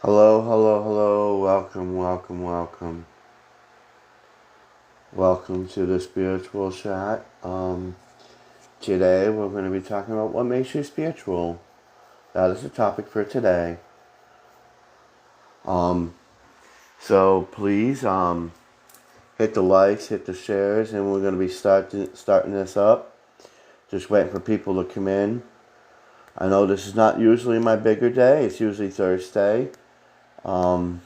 Hello, hello, hello. Welcome, welcome, welcome. Welcome to the spiritual chat. Today we're going to be talking about what makes you spiritual. That is the topic for today. Um, so please hit the likes, hit the shares, and we're going to be starting this up. Just waiting for people to come in. I know this is not usually my bigger day. It's usually Thursday. We're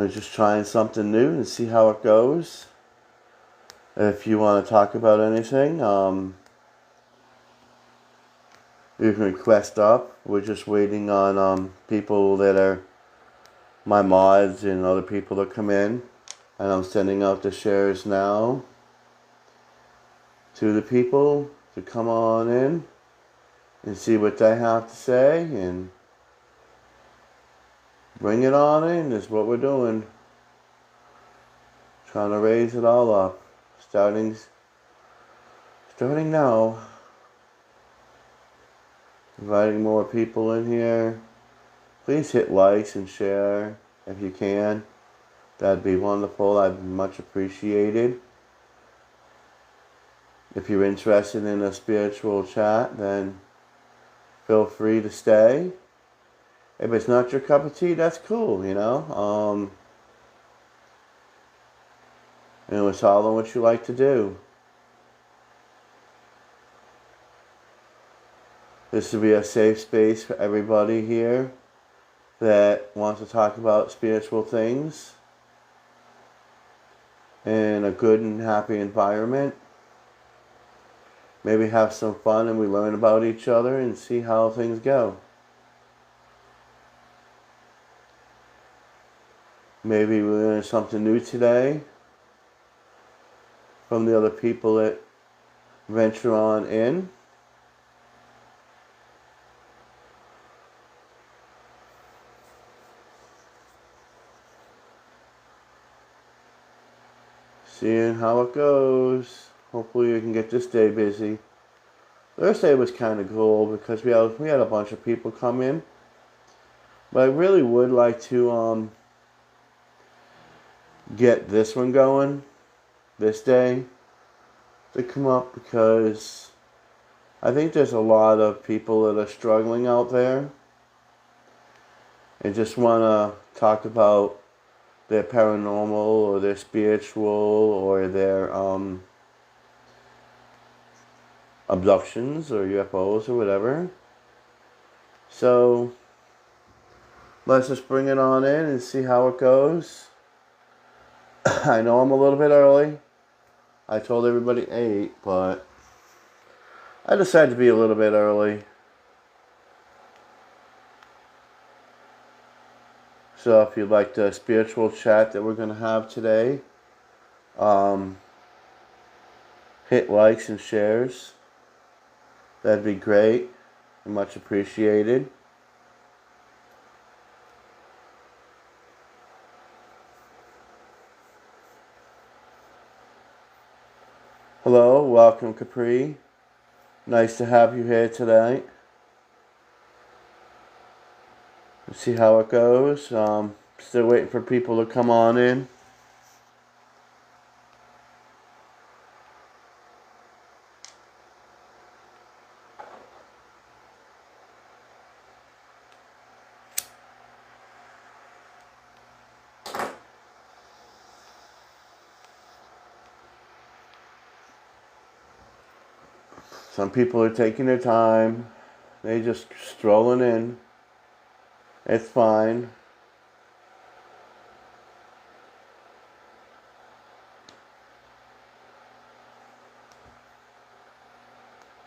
just trying something new and see how it goes. If you want to talk about anything, you can request up. We're just waiting on people that are my mods and other people to come in. And I'm sending out the shares now to the people to come on in and see what they have to say and bring it on in is what we're doing. Trying to raise it all up. Starting now. Inviting more people in here. Please hit likes and share if you can. That'd be wonderful. I'd much appreciated. If you're interested in a spiritual chat, then feel free to stay. If it's not your cup of tea, that's cool, you know. It's all on what you like to do. This will be a safe space for everybody here that wants to talk about spiritual things in a good and happy environment. Maybe have some fun and we learn about each other and see how things go. Maybe we learn something new today from the other people that venture on in. Seeing how it goes. Hopefully we can get this day busy. Thursday was kind of cool because we had a bunch of people come in. But I really would like to get this one going this day to come up because I think there's a lot of people that are struggling out there and just want to talk about their paranormal or their spiritual or their abductions or UFOs or whatever. So let's just bring it on in and see how it goes. I know I'm a little bit early. I told everybody 8, but I decided to be a little bit early. So if you'd like the spiritual chat that we're going to have today, hit likes and shares. That'd be great and much appreciated. Hello, welcome Capri. Nice to have you here tonight. Let's see how it goes. Still waiting for people to come on in. Some people are taking their time. They just strolling in. It's fine.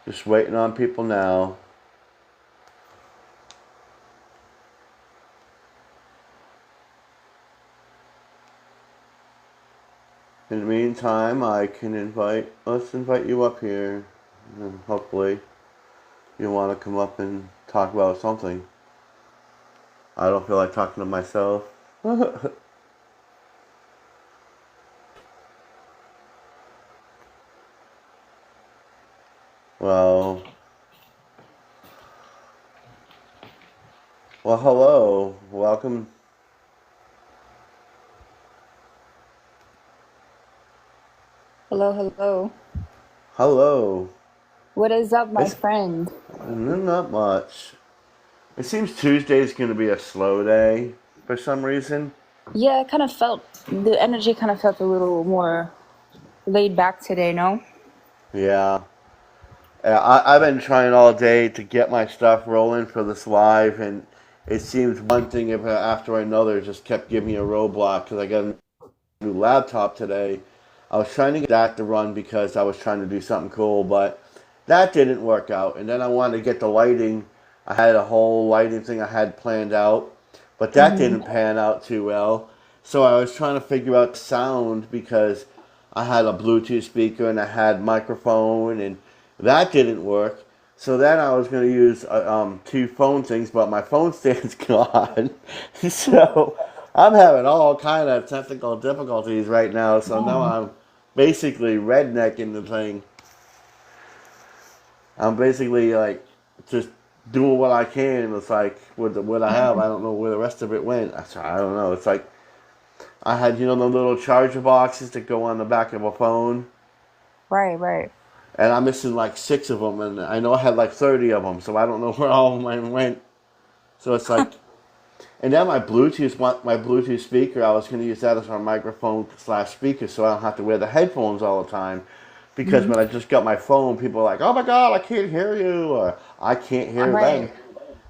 Just waiting on people now. In the meantime, let's invite you up here. And hopefully you want to come up and talk about something. I don't feel like talking to myself. Well, Well, hello. Welcome. Hello, hello. Hello. What is up, my It's friend? not much. It seems Tuesday's going to be a slow day for some reason. Yeah, I kind of felt the energy kind of felt a little more laid back today, no? Yeah. I've been trying all day to get my stuff rolling for this live, and it seems one thing after another just kept giving me a roadblock because I got a new laptop today. I was trying to get that to run because I was trying to do something cool, but that didn't work out. And then I wanted to get the lighting. I had a whole lighting thing I had planned out, but that didn't Mm-hmm. pan out too well. So I was trying to figure out the sound because I had a Bluetooth speaker and I had microphone, and that didn't work. So then I was going to use two phone things, but my phone stand's gone. So I'm having all kind of technical difficulties right now. So now Dang. I'm basically rednecking the thing. I'm basically like just doing what I can. It's like with what I have, I don't know where the rest of it went. I don't know. It's like I had the little charger boxes that go on the back of a phone, Right, right. and I'm missing like six of them, and I know I had like 30 of them, so I don't know where all of mine went. So it's like, and then my Bluetooth speaker, I was going to use that as my microphone slash speaker, so I don't have to wear the headphones all the time. Because Mm-hmm. when I just got my phone, people are like, "Oh my God, I can't hear you," or "I can't hear them." Right.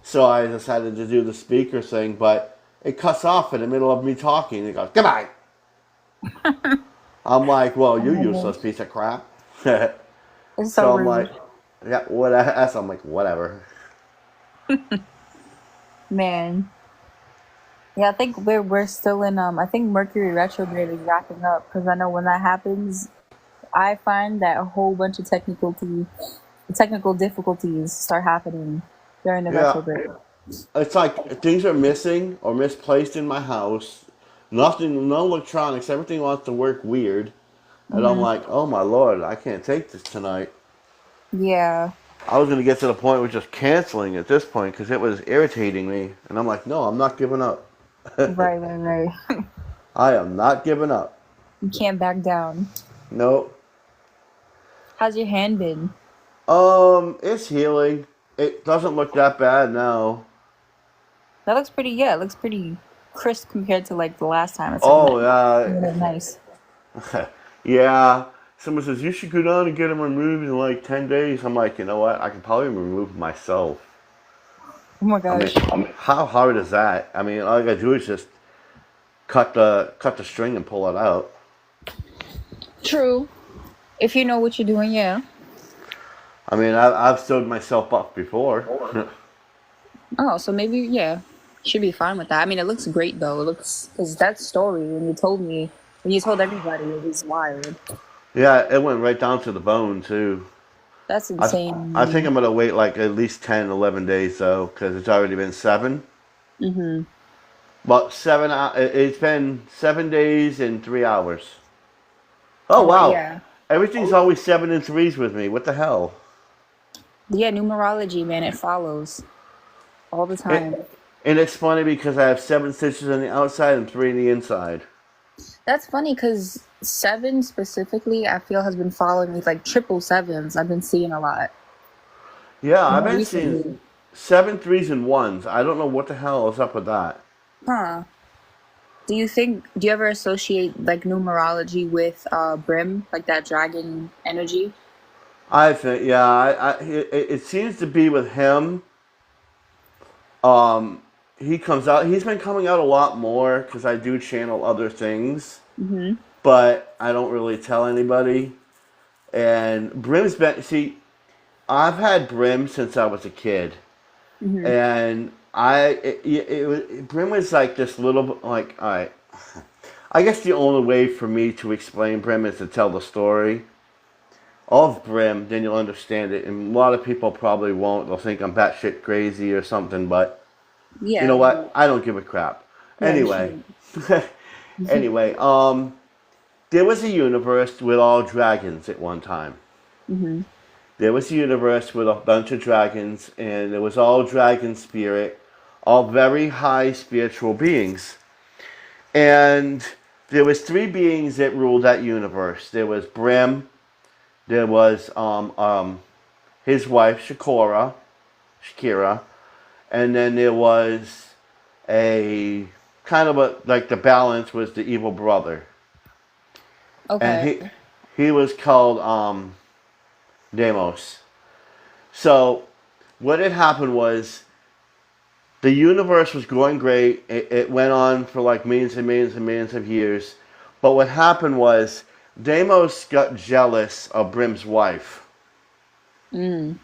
So I decided to do the speaker thing, but it cuts off in the middle of me talking. It goes, "Goodbye." I'm like, "Well, Oh you my useless gosh. piece of crap." It's so So I'm like, rude. "Yeah, whatever." So I'm like, "Whatever." Man. Yeah, I think we're still in I think Mercury retrograde is wrapping up because I know when that happens, I find that a whole bunch of technical difficulties start happening during the Yeah, retrograde. it's like things are missing or misplaced in my house. Nothing, no electronics. Everything wants to work weird, and I'm Mm-hmm. like, "Oh my Lord, I can't take this tonight." Yeah. I was going to get to the point of just canceling at this point because it was irritating me. And I'm like, no, I'm not giving up. Right, right, right. I am not giving up. You can't back down. No. How's your hand been? It's healing. It doesn't look that bad now. That looks pretty, yeah, it looks pretty crisp compared to like the last time. It's like Oh, nice. yeah. Someone says, you should go down and get them removed in like 10 days. I'm like, you know what? I can probably remove myself. Oh my I mean, gosh. how hard is that? I mean, all I gotta do is just cut the string and pull it out. True. If you know what you're doing, yeah. I mean, I've sewed myself up before. Oh, so maybe, yeah. Should be fine with that. I mean, it looks great though. It looks, because that story, when you told everybody, it was wild. Yeah, it went right down to the bone too. That's I insane, I think man. I'm gonna wait like at least 10, 11 days though, because it's already been seven. Mm-hmm. But it's been 7 days and 3 hours. Oh Oh, wow, wow, yeah. everything's always seven and threes with me. What the hell? Yeah, numerology, man, it follows all the It, time. and it's funny because I have seven stitches on the outside and three on the inside. That's funny because seven specifically, I feel has been following me like triple sevens. I've been seeing a lot Yeah, I've more been seeing recently. seven threes and ones. I don't know what the hell is up with that. Huh. Do you ever associate like numerology with Brim, like that dragon energy? I think, yeah, it seems to be with him. Um, he comes out. He's been coming out a lot more because I do channel other things, Mm-hmm. but I don't really tell anybody. And Brim's been. See, I've had Brim since I was a kid, Mm-hmm. and Brim was like this little like. All right, I guess the only way for me to explain Brim is to tell the story of Brim, then you'll understand it. And a lot of people probably won't. They'll think I'm batshit crazy or something, but you know Yeah. what? I don't give a crap. Yeah, you Anyway, shouldn't. anyway, there was a universe with all dragons at one time. Mm-hmm. There was a universe with a bunch of dragons, and it was all dragon spirit. all very high spiritual beings. And there was three beings that ruled that universe. There was Brim, there was his wife Shakira, and then there was a kind of a like the balance was the evil brother, and Okay. he was called Deimos. So what had happened was the universe was going great. It went on for like millions and millions and millions of years. But what happened was Deimos got jealous of Brim's wife. Mm.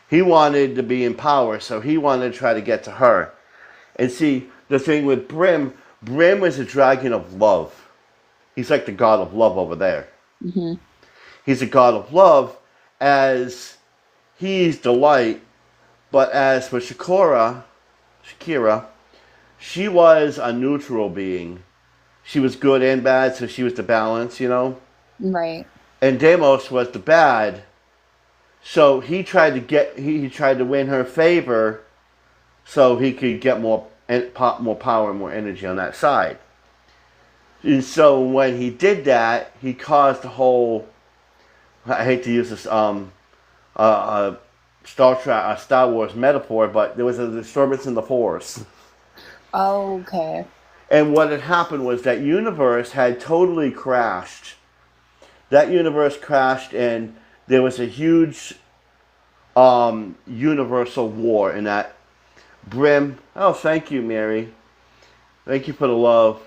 He wanted to be in power, so he wanted to try to get to her. And see, the thing with Brim is a dragon of love. He's like the god of love over there. Mm-hmm. He's a god of love as he's the light, but as for Shakira, she was a neutral being. She was good and bad, so she was the balance, you know? Right. And Deimos was the bad. So he tried to win her favor so he could get more power and more energy on that side. And so when he did that, he caused the whole, I hate to use this Star Wars metaphor, but there was a disturbance in the Force. Okay. And what had happened was that universe had totally crashed. That universe crashed, and there was a huge universal war in that. Brim, oh, thank you, Mary. Thank you for the love.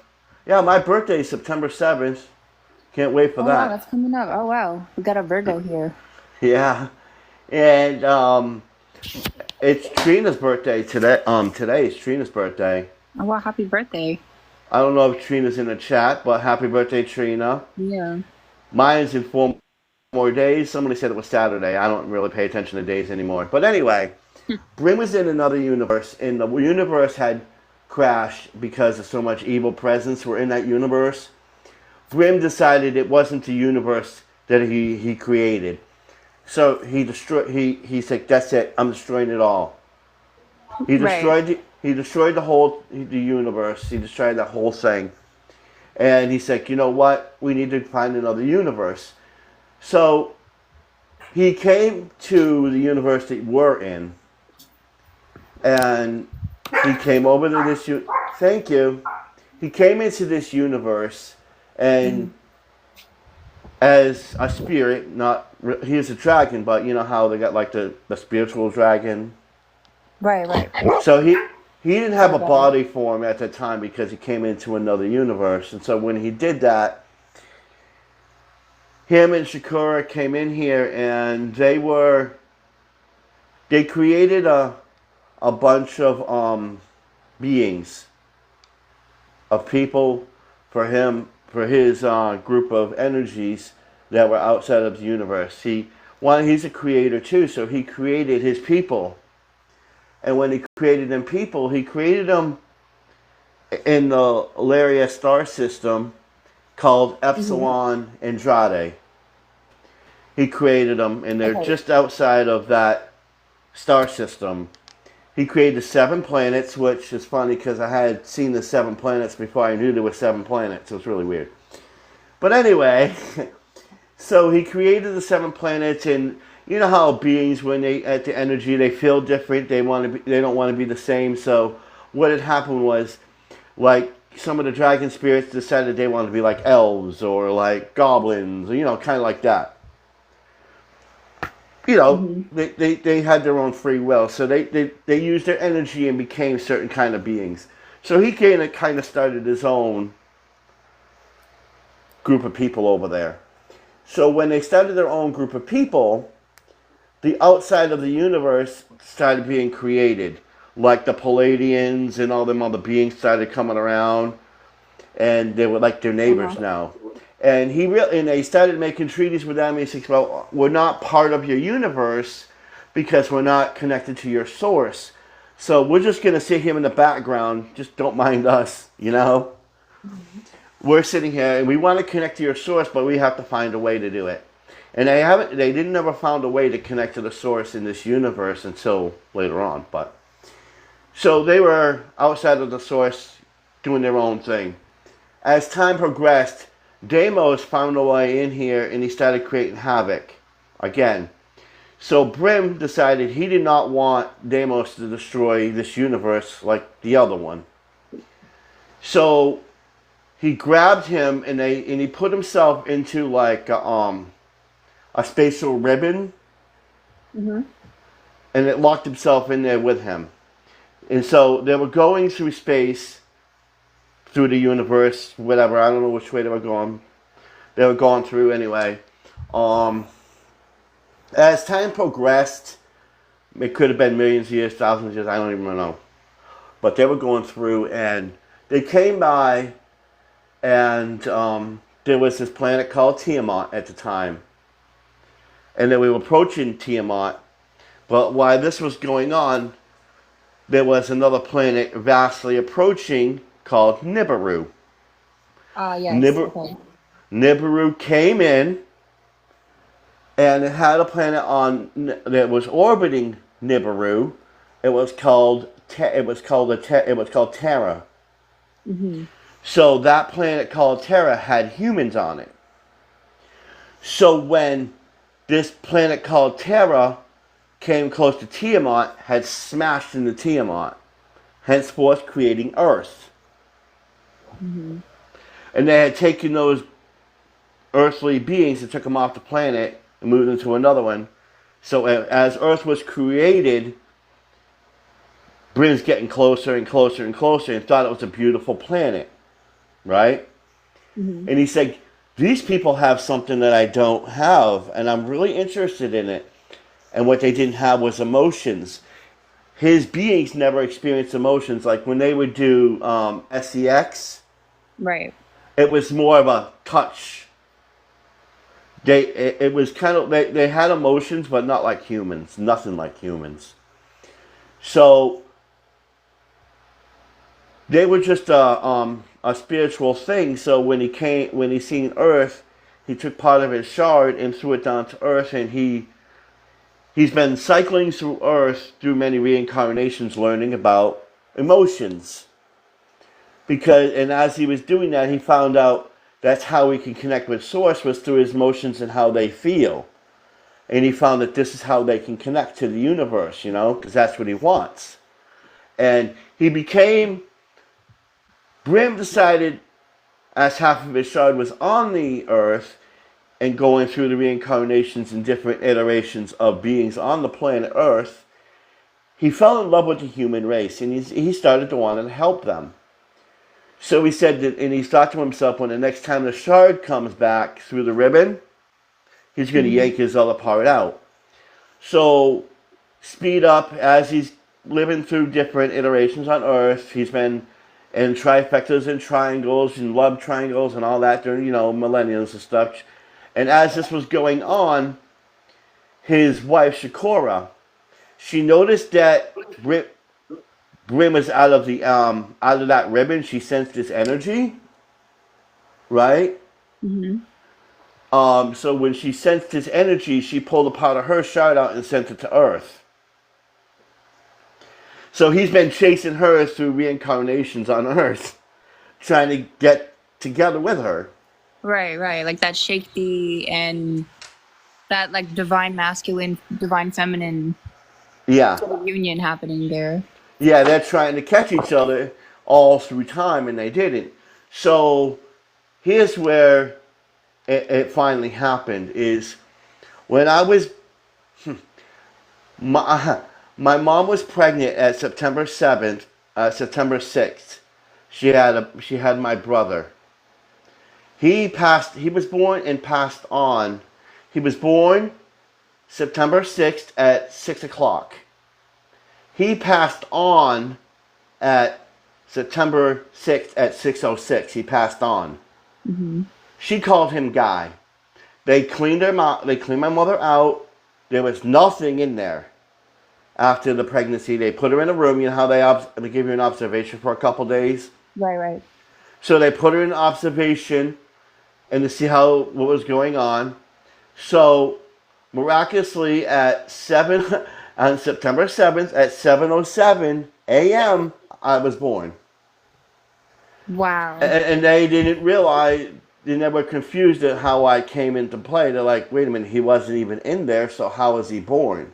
Yeah, my birthday is September 7th. Can't wait for Oh wow, that. that's coming up. Oh wow, we got a Virgo here. Yeah. And it's Trina's birthday today. Today is Trina's birthday. Oh wow, happy birthday. I don't know if Trina's in the chat, but happy birthday, Trina. Yeah. Mine's in 4 more days. Somebody said it was Saturday. I don't really pay attention to days anymore. But anyway, Brim was in another universe, and the universe had crashed because of so much evil presence were in that universe. Brim decided it wasn't the universe that he created. So he said, that's it, I'm destroying it all. Right. He destroyed the universe. He destroyed that whole thing. And he's like, you know what? We need to find another universe. So he came to the universe that we're in, and he came over to this. Thank you. He came into this universe, and as a spirit, not he is a dragon, but you know how they got like the spiritual dragon. Right. So he didn't have a Okay. body form at that time because he came into another universe, and so when he did that, him and Shakira came in here, and they created a bunch of beings of people for his group of energies that were outside of the universe. He's a creator too, so he created his people. And when he created them people, he created them in the Laria star system called Epsilon Andrade. He created them, and they're Okay. just outside of that star system. He created the 7 planets, which is funny because I had seen the 7 planets before I knew there were 7 planets. It was really weird. But anyway, so he created the 7 planets, and you know how beings, when they at the energy, they feel different. They don't want to be the same. So what had happened was, like some of the dragon spirits decided they wanted to be like elves or like goblins, or, you know, kind of like that. You know, they had their own free will, so they used their energy and became certain kind of beings. So he kind of started his own group of people over there. So when they started their own group of people, the outside of the universe started being created. Like the Palladians and all them other beings started coming around, and they were like their neighbors now. And they started making treaties with them. He says, well, we're not part of your universe because we're not connected to your source. So we're just going to sit here in the background. Just don't mind us, you know? We're sitting here and we want to connect to your source, but we have to find a way to do it. And they didn't ever found a way to connect to the source in this universe until later on. But So they were outside of the source doing their own thing. As time progressed, Deimos found a way in here and he started creating havoc again. So Brim decided he did not want Deimos to destroy this universe like the other one. So he grabbed him and he put himself into like a spatial ribbon, Mm-hmm. and it locked himself in there with him. And so they were going through space, through the universe, whatever. I don't know which way they were going. They were going through anyway. Um, as time progressed, it could have been millions of years, thousands of years, I don't even know. But they were going through, and they came by, and there was this planet called Tiamat at the time. And then we were approaching Tiamat, but while this was going on, there was another planet vastly approaching called Nibiru. Ah, yes. Nib- Okay. Nibiru came in, and it had a planet on that was orbiting Nibiru. It was called Terra. Mm-hmm. So that planet called Terra had humans on it. So when this planet called Terra came close to Tiamat, had smashed into Tiamat, henceforth creating Earth. Mm-hmm. And they had taken those earthly beings and took them off the planet and moved them to another one. So as Earth was created, Brim's getting closer and closer and closer and thought it was a beautiful planet, right? Mm-hmm. And he said, these people have something that I don't have, and I'm really interested in it. And what they didn't have was emotions. His beings never experienced emotions. Like when they would do SEX, Right. it was more of a touch. It was kind of, they had emotions, but not like humans. Nothing like humans. So they were just a spiritual thing. So when he seen Earth, he took part of his shard and threw it down to Earth, and he's been cycling through Earth through many reincarnations, learning about emotions. And as he was doing that, he found out that's how he can connect with Source, was through his emotions and how they feel. And he found that this is how they can connect to the universe, because that's what he wants. And Brim decided, as half of his shard was on the Earth and going through the reincarnations and different iterations of beings on the planet Earth, he fell in love with the human race, and he started to want to help them. So he said that, and he thought to himself, when the next time the shard comes back through the ribbon, he's going to yank his other part out. So speed up as he's living through different iterations on Earth. He's been in trifectas and triangles and love triangles and all that during, millenniums and stuff. And as this was going on, his wife, Shakura, she noticed that Brim was out of that ribbon. She sensed this energy, right? Mm-hmm. So when she sensed his energy, she pulled a part of her shard out and sent it to Earth. So he's been chasing her through reincarnations on Earth, trying to get together with her. Right, right. Like that Shakti and that like divine masculine, divine feminine Yeah. sort of union happening there. Yeah, they're trying to catch each other all through time, and they didn't. So here's where it finally happened, is when I was... My mom was pregnant at September 7th, September 6th. She had my brother. He was born and passed on. He was born September 6th at 6 o'clock. He passed on at September 6th at 6:06. He passed on. Mm-hmm. She called him Guy. They cleaned him out. They cleaned my mother out. There was nothing in there. After the pregnancy, they put her in a room. You know how they give you an observation for a couple days? Right, right. So they put her in observation and to see what was going on. So miraculously on September 7th at 7:07 a.m. I was born. Wow. And they didn't realize, they were confused at how I came into play. They're like, wait a minute, he wasn't even in there, so how was he born?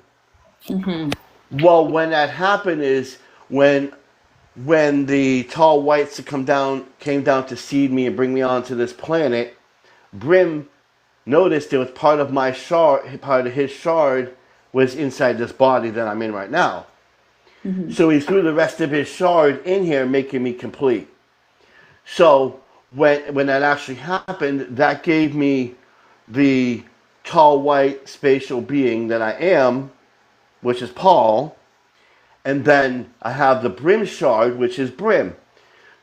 Hmm. Well, when that happened is when the tall whites that came down to seed me and bring me onto this planet, Brim noticed it was part of my shard, part of his shard was inside this body that I'm in right now. Hmm. So he threw the rest of his shard in here, making me complete. So when that actually happened, that gave me the tall white spatial being that I am, which is Paul, and then I have the Brim shard, which is Brim.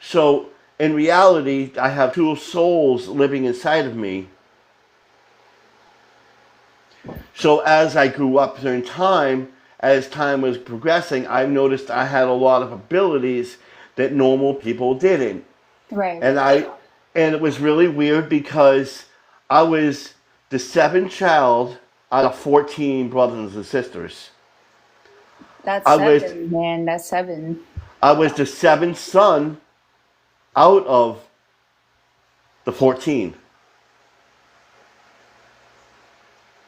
So in reality, I have two souls living inside of me. So as I grew up during time, as time was progressing, I noticed I had a lot of abilities that normal people didn't. Right. And it was really weird because I was the seventh child out of 14 brothers and sisters. That's I was seven, man. That's seven. I was the seventh son out of the 14.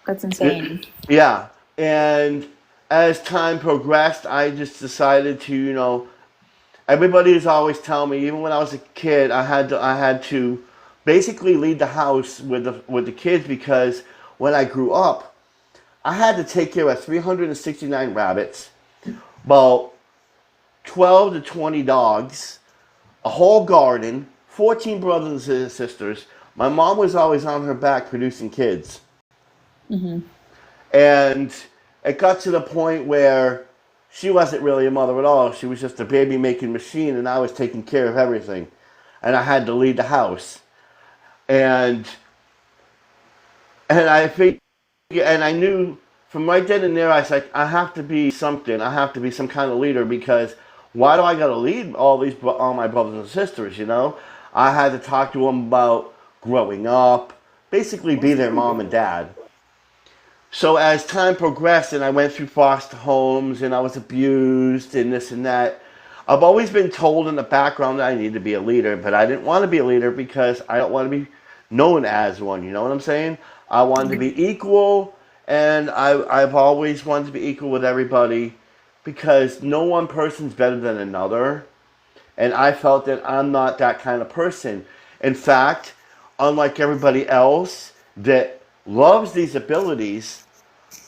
That's insane. Yeah. And as time progressed, I just decided to, everybody is always telling me, even when I was a kid, I had to basically lead the house with the kids because when I grew up, I had to take care of 369 rabbits, about 12 to 20 dogs, a whole garden, 14 brothers and sisters. My mom was always on her back producing kids. Hmm. And it got to the point where she wasn't really a mother at all. She was just a baby making machine, and I was taking care of everything. And I had to lead the house. And I think, and I knew from right then and there, I was like, I have to be something. I have to be some kind of leader because why do I got to lead all my brothers and sisters? I had to talk to them about growing up, basically be their mom and dad. So as time progressed and I went through foster homes and I was abused and this and that, I've always been told in the background that I need to be a leader, but I didn't want to be a leader because I don't want to be known as one. You know what I'm saying? I wanted to be equal, and I've always wanted to be equal with everybody because no one person's better than another. And I felt that I'm not that kind of person. In fact, unlike everybody else that loves these abilities,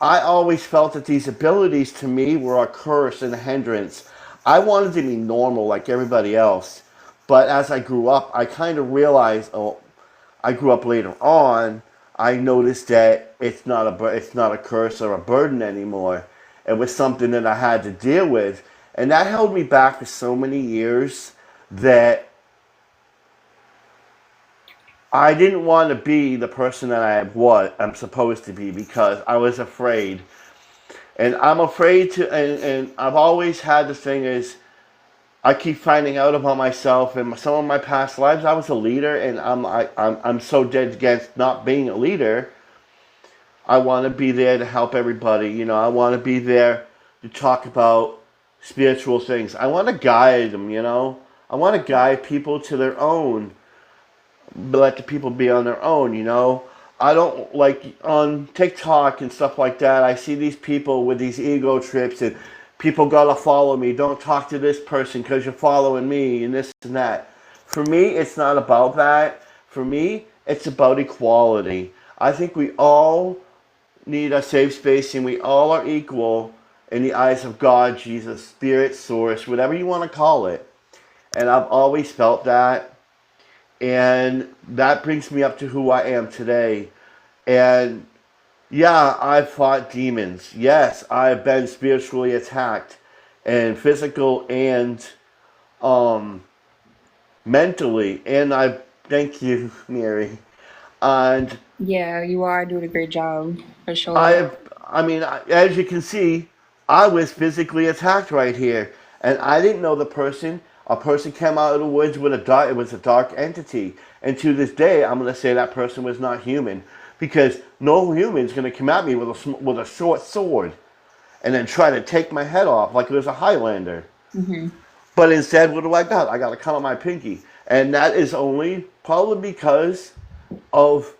I always felt that these abilities to me were a curse and a hindrance. I wanted to be normal like everybody else. But as I grew up, I kind of realized, oh, I grew up later on, I noticed that it's not a curse or a burden anymore. It was something that I had to deal with. And that held me back for so many years that I didn't want to be the person that I'm supposed to be because I was afraid. And I'm afraid to, and I've always had the thing is, I keep finding out about myself and some of my past lives. I was a leader, and I'm so dead against not being a leader. I want to be there to help everybody. I want to be there to talk about spiritual things. I want to guide them. I want to guide people to their own, but let the people be on their own. I don't like on TikTok and stuff like that. I see these people with these ego trips and people gotta follow me. Don't talk to this person because you're following me and this and that. For me, it's not about that. For me, it's about equality. I think we all need a safe space and we all are equal in the eyes of God, Jesus, Spirit, Source, whatever you want to call it. And I've always felt that. And that brings me up to who I am today. And yeah, I've fought demons. Yes, I've been spiritually attacked, and physical and um, mentally. And I thank you, Mary. And Yeah, you are doing a great job for sure. I, I mean, as you can see, I was physically attacked right here, and I didn't know the person. A person came out of the woods with a dark. It was a dark entity, and to this day, I'm going to say that person was not human, because no human's going to come at me with a short sword, and then try to take my head off like it was a Highlander. Mm-hmm. But instead, what do I got? I got to count on my pinky. And that is only probably because of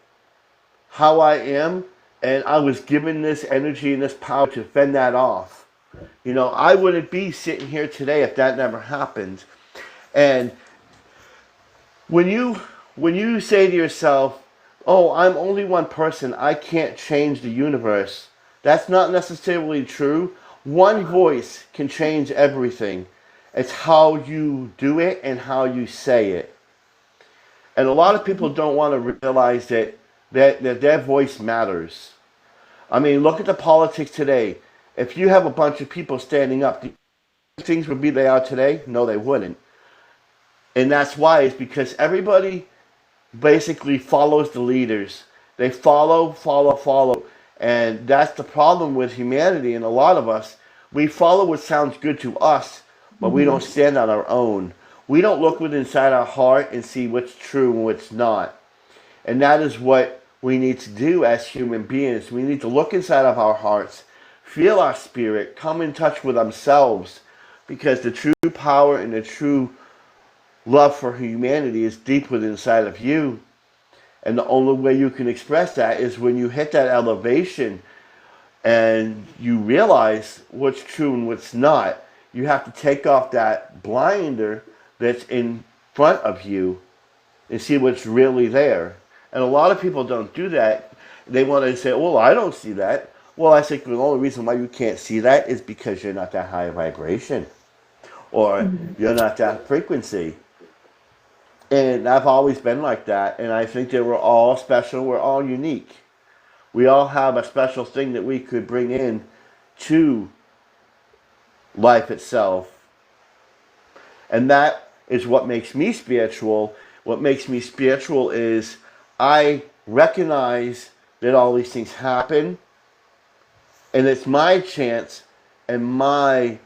how I am. And I was given this energy and this power to fend that off. You know, I wouldn't be sitting here today if that never happened. And when you when you say to yourself, "Oh, I'm only one person. I can't change the universe." That's not necessarily true. One voice can change everything. It's how you do it and how you say it. And a lot of people don't want to realize that their voice matters. I mean, look at the politics today. If you have a bunch of people standing up, do you think things would be they are today? No, they wouldn't. And that's why, it's because everybody basically follows the leaders. They follow, follow, follow. And that's the problem with humanity and a lot of us. We follow what sounds good to us, but we Mm-hmm. don't stand on our own. We don't look within inside our heart and see what's true and what's not. And that is what we need to do as human beings. We need to look inside of our hearts, feel our spirit, come in touch with ourselves, because the true power and the true love for humanity is deep within inside of you. And the only way you can express that is when you hit that elevation and you realize what's true and what's not. You have to take off that blinder that's in front of you and see what's really there. And a lot of people don't do that. They want to say, well, I don't see that. Well, I think the only reason why you can't see that is because you're not that high vibration or Mm-hmm. you're not that frequency. And I've always been like that. And I think that we're all special. We're all unique. We all have a special thing that we could bring in to life itself. And that is what makes me spiritual. What makes me spiritual is I recognize that all these things happen. And it's my chance and my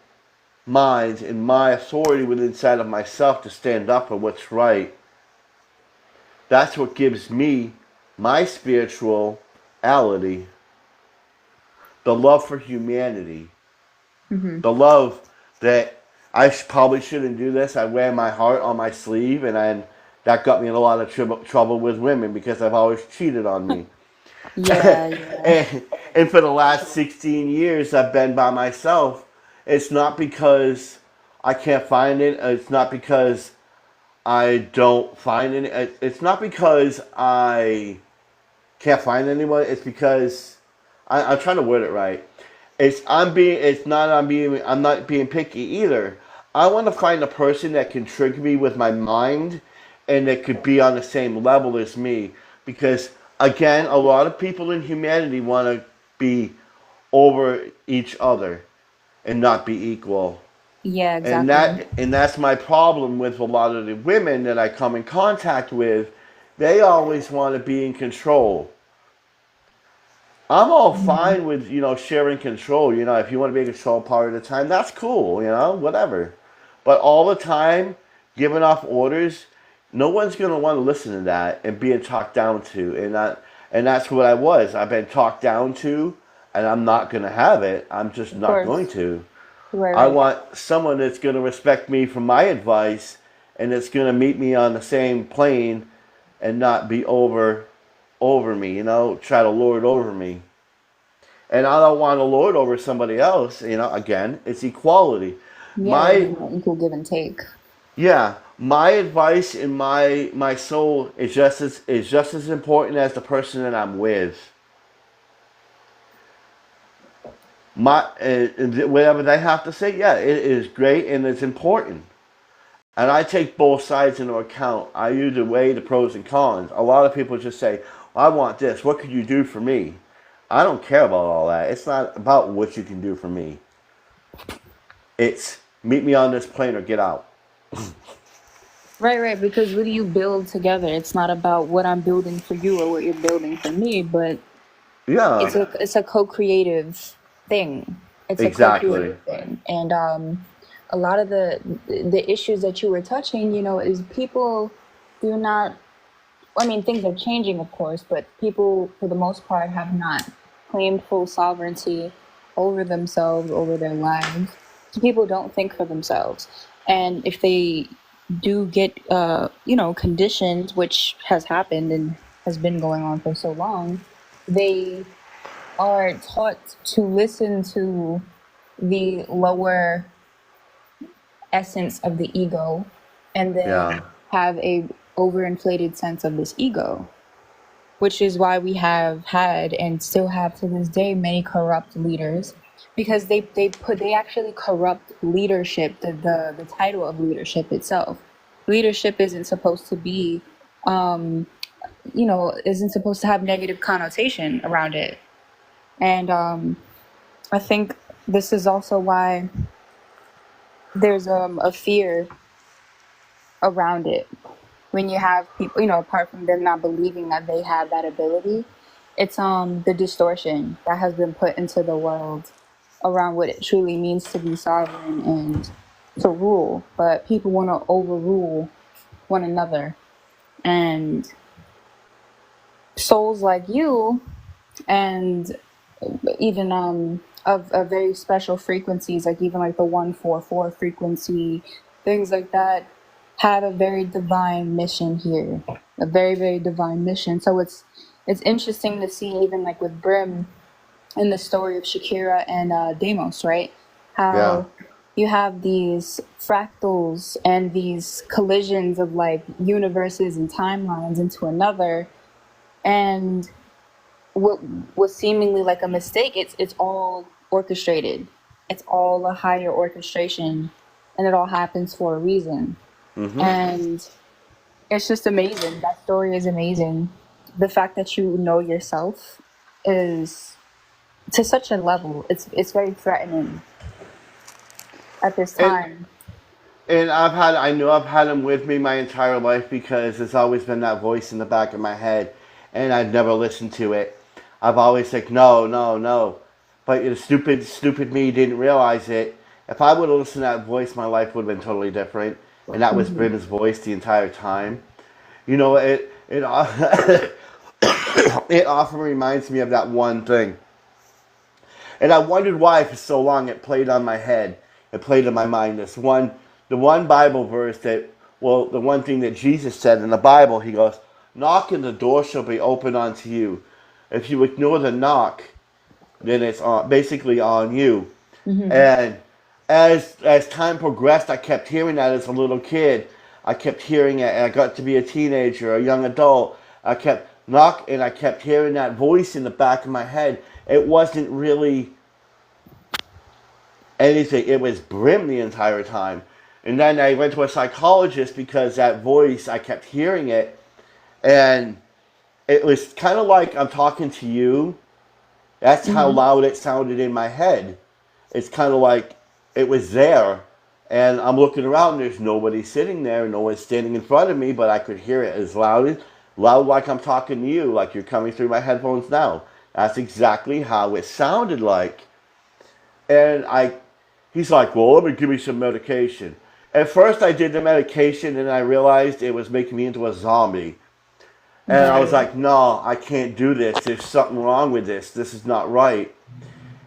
mind and my authority within inside of myself to stand up for what's right. That's what gives me my spirituality, the love for humanity, Mm-hmm. the love that probably shouldn't do this. I wear my heart on my sleeve, and that got me in a lot of trouble with women because I've always cheated on me. Yeah, yeah. and, and for the last 16 years, I've been by myself. It's not because I can't find it. It's not because I don't find it. It's not because I can't find anyone. It's because I'm trying to word it right. I'm not being picky either. I want to find a person that can trigger me with my mind and that could be on the same level as me. Because again, a lot of people in humanity want to be over each other and not be equal. Yeah, And exactly. that's my problem with a lot of the women that I come in contact with. They always want to be in control. I'm all Mm-hmm. fine with, sharing control. If you want to be in control part of the time, that's cool, whatever. But all the time, giving off orders, no one's going to want to listen to that and being talked down to. And that's what I was. I've been talked down to, and I'm not going to have it. I'm just Of not going course. to. Right, I right. want someone that's going to respect me for my advice and that's going to meet me on the same plane and not be over me, try to lord over me. And I don't want to lord over somebody else. Again, it's equality. Yeah, it would My be an equal give and take. yeah, my advice and my soul is just as important as the person that I'm with. Whatever they have to say, yeah, it is great and it's important. And I take both sides into account. I usually weigh the pros and cons. A lot of people just say, I want this. What could you do for me? I don't care about all that. It's not about what you can do for me. It's meet me on this plane or get out. Right, right. Because what do you build together? It's not about what I'm building for you or what you're building for me, but Yeah, it's a co-creative thing. It's a exactly. co-creative thing. And a lot of the issues that you were touching, is people do not, I mean, things are changing, of course, but people for the most part have not claimed full sovereignty over themselves, over their lives. people don't think for themselves, and if they do get conditions, which has happened and has been going on for so long, they are taught to listen to the lower essence of the ego, and Yeah. then have a overinflated sense of this ego, which is why we have had and still have to this day many corrupt leaders, because they actually corrupt leadership, the title of leadership itself. Leadership isn't supposed to be isn't supposed to have negative connotation around it. And I think this is also why there's a fear around it. When you have people, apart from them not believing that they have that ability, it's the distortion that has been put into the world around what it truly means to be sovereign and to rule. But people want to overrule one another, and souls like you, and even of very special frequencies, like even like the 144 frequency, things like that, have a very divine mission here, a very, very divine mission. So it's interesting to see, even like with Brim, in the story of Shakira and Deimos, right? Yeah. How you have these fractals and these collisions of like universes and timelines into another, and what was seemingly like a mistake, it's all orchestrated. It's all a higher orchestration, and it all happens for a reason. Mm-hmm. And it's just amazing. That story is amazing. The fact that you know yourself is to such a level. It's very threatening at this And time. I know I've had him with me my entire life because there's always been that voice in the back of my head, and I'd never listened to it. I've always like, no, no, no. But stupid me didn't realize it. If I would have listened to that voice, my life would have been totally different. And that was Hmm. Brim's voice the entire time. You know, it often reminds me of that one thing. And I wondered why for so long it played on my head. It played in my mind. The one Bible verse the one thing that Jesus said in the Bible, he goes, knock and the door shall be open unto you. If you ignore the knock, then it's basically on you. Hmm. And as time progressed, I kept hearing that as a little kid. I kept hearing it, and I got to be a teenager, a young adult. I kept and I kept hearing that voice in the back of my head. It wasn't really anything. It was Brim the entire time. And then I went to a psychologist because that voice, I kept hearing it. And it was kind of like I'm talking to you. That's how Hmm. loud it sounded in my head. It's kind of like it was there. And I'm looking around, there's nobody sitting there, no one's standing in front of me, but I could hear it as loud like I'm talking to you, like you're coming through my headphones now. That's exactly how it sounded like. And he's like, well, let me give me some medication. At first, I did the medication, and I realized it was making me into a zombie. And I was Right. like, no, I can't do this. There's something wrong with this. This is not right.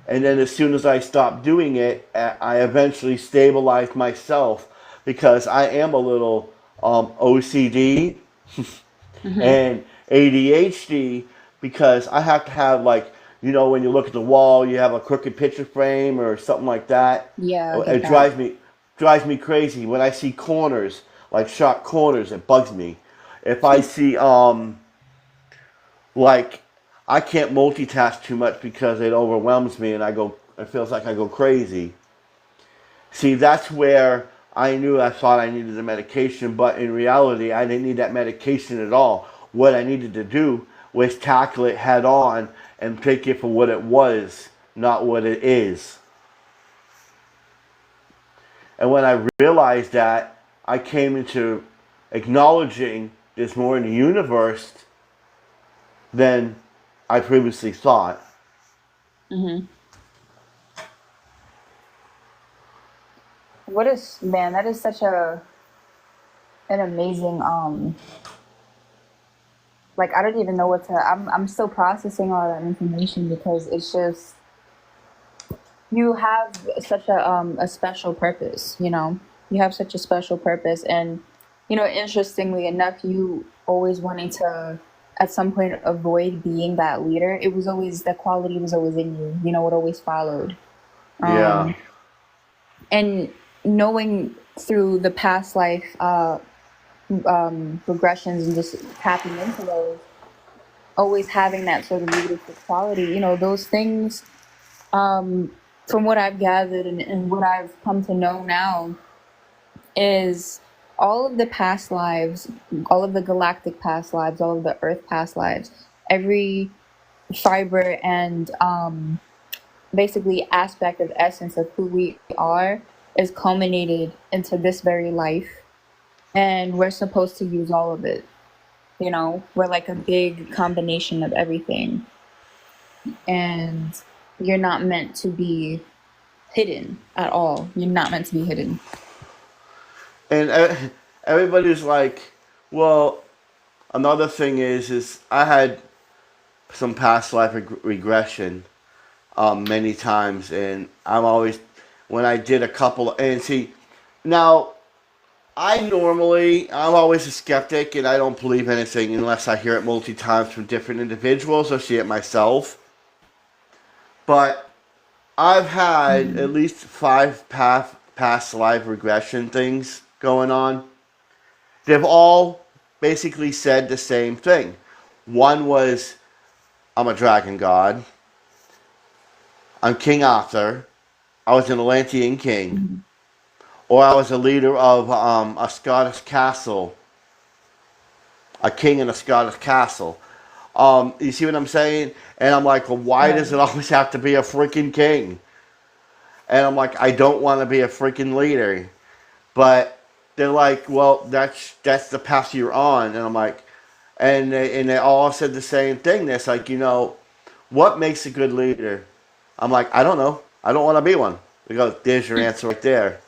And then as soon as I stopped doing it, I eventually stabilized myself because I am a little OCD Hmm. and ADHD because I have to have like when you look at the wall, you have a crooked picture frame or something like that. Yeah, I get It that. drives me crazy when I see corners like sharp corners. It bugs me. If I see like I can't multitask too much because it overwhelms me and it feels like I go crazy. See, that's where I thought I needed the medication, but in reality, I didn't need that medication at all. What I needed to do was tackle it head on and take it for what it was, not what it is. And when I realized that, I came into acknowledging there's more in the universe than I previously thought. Hmm. What is, man, that is such an amazing like, I don't even know what to. I'm still processing all that information, because it's just you have such a special purpose. You have such a special purpose, and interestingly enough, you always wanting to at some point avoid being that leader. It was always that quality was always in you. It always followed. Yeah. Um, and knowing through the past life regressions and just tapping into those, always having that sort of leadership quality, those things, from what I've gathered and what I've come to know now, is all of the past lives, all of the galactic past lives, all of the Earth past lives, every fiber and basically aspect of essence of who we are is culminated into this very life, and we're supposed to use all of it. We're like a big combination of everything, and you're not meant to be hidden at all. You're not meant to be hidden. And everybody's like, well, another thing is I had some past life regression many times, and I'm always when I did a couple and see now I'm always a skeptic and I don't believe anything unless I hear it multi times from different individuals or see it myself. But I've had Mm-hmm. at least five past life regression things going on. They've all basically said the same thing. One was, I'm a dragon god. I'm King Arthur. I was an Atlantean king. Mm-hmm. Or I was a leader of a Scottish castle. A king in a Scottish castle. You see what I'm saying? And I'm like, well, why does Right. it always have to be a freaking king? And I'm like, I don't want to be a freaking leader. But they're like, well, that's the path you're on. And I'm like, and they all said the same thing. It's like, what makes a good leader? I'm like, I don't know. I don't want to be one. They go, there's your answer right there.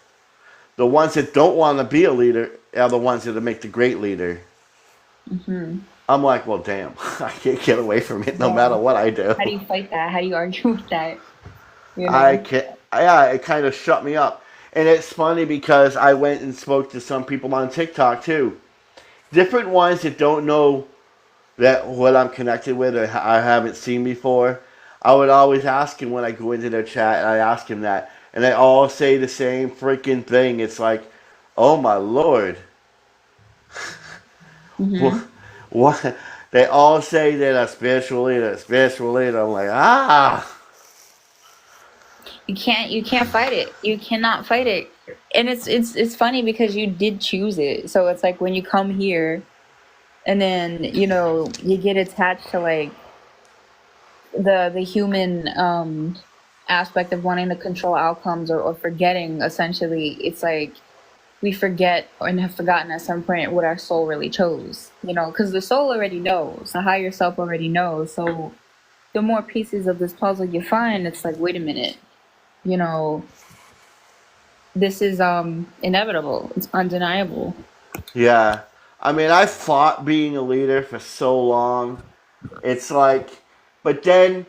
The ones that don't want to be a leader are the ones that make the great leader. Mm-hmm. I'm like, well, damn, I can't get away from it no Yeah. matter what I do. How do you fight that? How do you argue with that? You I know? can't. Yeah, it kind of shut me up. And it's funny because I went and spoke to some people on TikTok too. Different ones that don't know that what I'm connected with or I haven't seen before. I would always ask him when I go into their chat, and I ask him that, and they all say the same freaking thing. It's like, oh my lord, what? Mm-hmm. What? They all say that a spiritual leader, a spiritual leader. I'm like, ah, You can't fight it. You cannot fight it. And it's funny because you did choose it. So it's like when you come here and then, you get attached to like the human aspect of wanting to control outcomes, or forgetting, essentially. It's like we forget and have forgotten at some point what our soul really chose, because the soul already knows, the higher self already knows. So the more pieces of this puzzle you find, it's like, wait a minute, you know this is inevitable, it's undeniable. yeah. I mean, I fought being a leader for so long. It's like, but then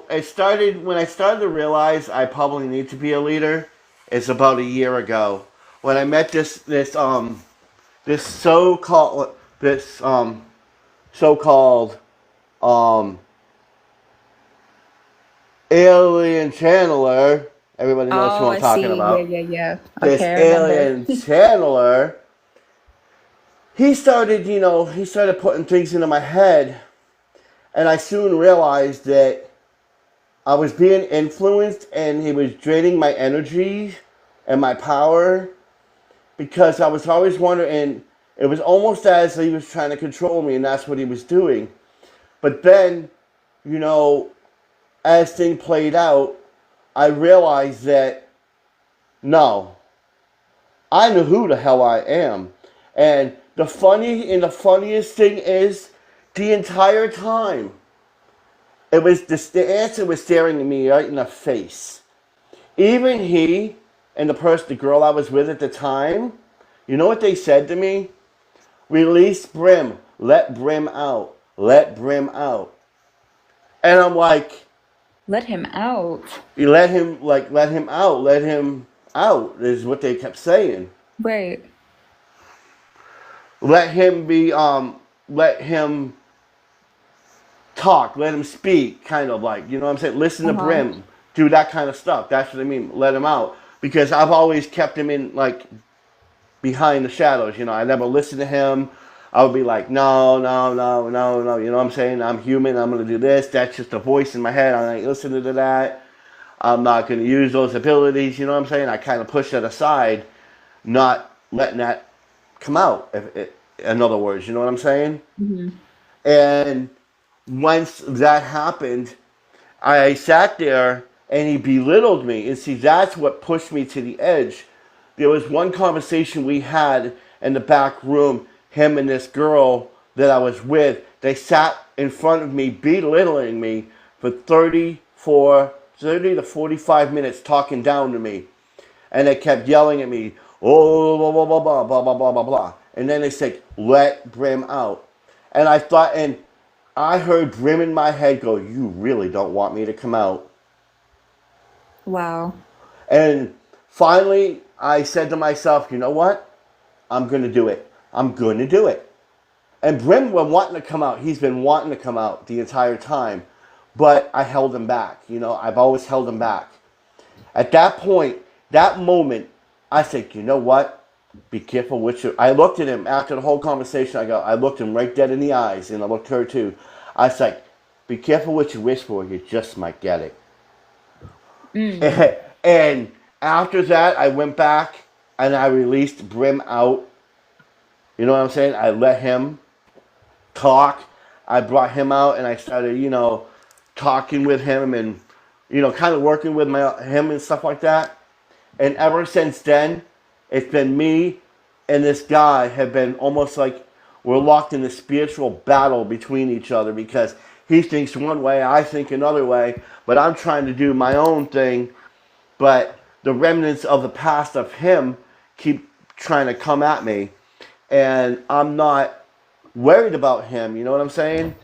it started when I started to realize I probably need to be a leader. It's about a year ago when I met this so called um alien channeler. Everybody knows who Oh, I'm I talking see. Yeah, about. yeah, yeah. This Okay, I remember. alien channeler. He started putting things into my head, and I soon realized that I was being influenced, and he was draining my energy and my power because I was always wondering. It was almost as he was trying to control me, and that's what he was doing. But then, you know, as things played out, I realized that no, I know who the hell I am. And the funniest thing is, the entire time, the answer was staring me right in the face. Even he and the girl I was with at the time, you know what they said to me? Release Brim, let Brim out, let Brim out. And I'm like, Let him out. You let him let him out is what they kept saying. Right. Let him be let him talk, let him speak, kind of like, you know what I'm saying? Listen Uh to huh. Brim, do that kind of stuff. That's what I mean. Let him out. Because I've always kept him in like behind the shadows, you know. I never listened to him. I would be like, no, no, no, no, no. You know what I'm saying? I'm human. I'm going to do this. That's just a voice in my head. I'm not listening to that. I'm not going to use those abilities. You know what I'm saying? I kind of push that aside, not letting that come out. In other words, you know what I'm saying? Mm-hmm. And once that happened, I sat there and he belittled me. And see, that's what pushed me to the edge. There was one conversation we had in the back room, him and this girl that I was with. They sat in front of me, belittling me for 30 to 45 minutes, talking down to me. And they kept yelling at me, oh, blah, blah, blah, blah, blah, blah, blah, blah, blah. And then they said, let Brim out. And I thought, and I heard Brim in my head go, you really don't want me to come out. Wow. And finally, I said to myself, you know what? I'm going to do it. I'm going to do it. And Brim was wanting to come out. He's been wanting to come out the entire time. But I held him back. You know, I've always held him back. At that point, that moment, I said, you know what? Be careful what you... I looked at him after the whole conversation. I looked him right dead in the eyes, and I looked her too. I was like, be careful what you wish for. You just might get it. Mm. And after that, I went back and I released Brim out. You know what I'm saying? I let him talk. I brought him out and I started, you know, talking with him and, you know, kind of working with him and stuff like that. And ever since then, it's been me and this guy have been almost like we're locked in a spiritual battle between each other because he thinks one way, I think another way, but I'm trying to do my own thing. But the remnants of the past of him keep trying to come at me. And I'm not worried about him, you know what I'm saying?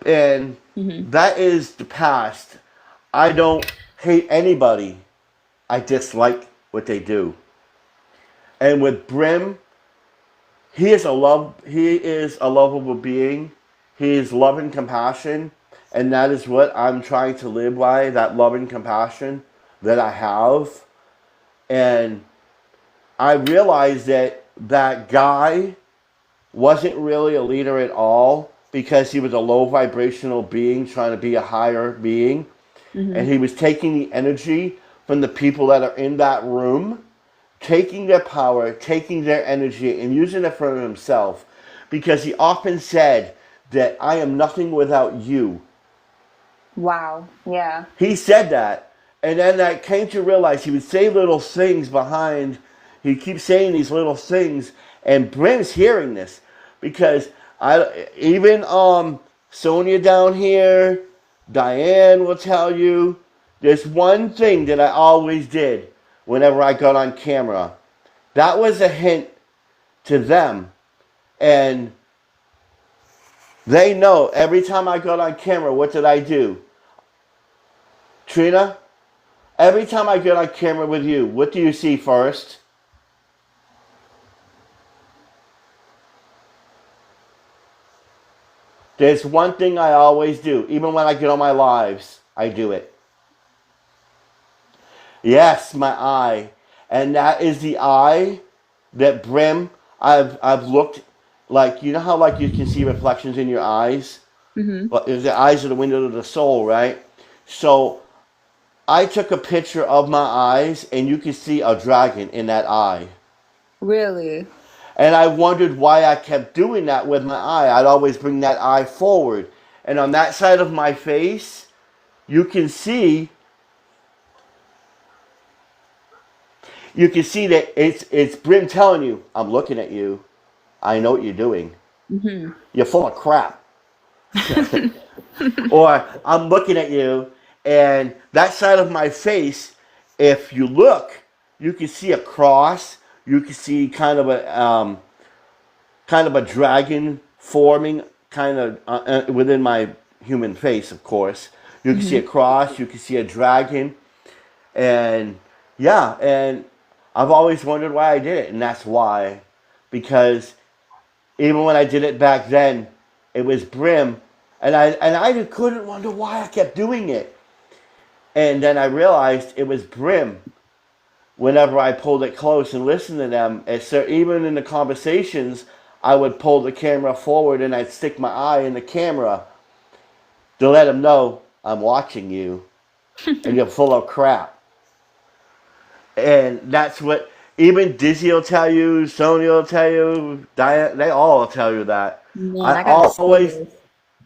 And Mm-hmm. that is the past. I don't hate anybody. I dislike what they do. And with Brim, he is a lovable being. He is love and compassion, and that is what I'm trying to live by, that love and compassion that I have. And I realized that that guy wasn't really a leader at all because he was a low vibrational being trying to be a higher being. Mm-hmm. And he was taking the energy from the people that are in that room, taking their power, taking their energy, and using it for himself. Because he often said that I am nothing without you. Wow. Yeah. He said that. And then I came to realize he would say little things behind. He keeps saying these little things. And Brim's hearing this. Because even Sonia down here, Diane will tell you, there's one thing that I always did whenever I got on camera. That was a hint to them. And they know every time I got on camera, what did I do? Trina, every time I get on camera with you, what do you see first? There's one thing I always do. Even when I get on my lives, I do it. Yes, my eye. And that is the eye that Brim, I've looked like, you know how like you can see reflections in your eyes? Mm-hmm. But the eyes are the window of the soul, right? So I took a picture of my eyes and you can see a dragon in that eye. Really? And I wondered why I kept doing that with my eye. I'd always bring that eye forward. And on that side of my face, you can see that it's Brim telling you, I'm looking at you. I know what you're doing. Mm-hmm. You're full of crap. Or I'm looking at you and that side of my face, if you look, you can see a cross. You can see kind of a dragon forming kind of within my human face, of course. You can see Mm-hmm. a cross, you can see a dragon, and yeah, and I've always wondered why I did it, and that's why, because even when I did it back then, it was Brim, and I couldn't wonder why I kept doing it, and then I realized it was Brim. Whenever I pulled it close and listened to them, and so even in the conversations, I would pull the camera forward and I'd stick my eye in the camera to let them know I'm watching you and you're full of crap. And that's what even Dizzy will tell you, Sony will tell you, Diane, they all will tell you that. Man, I I gotta see always this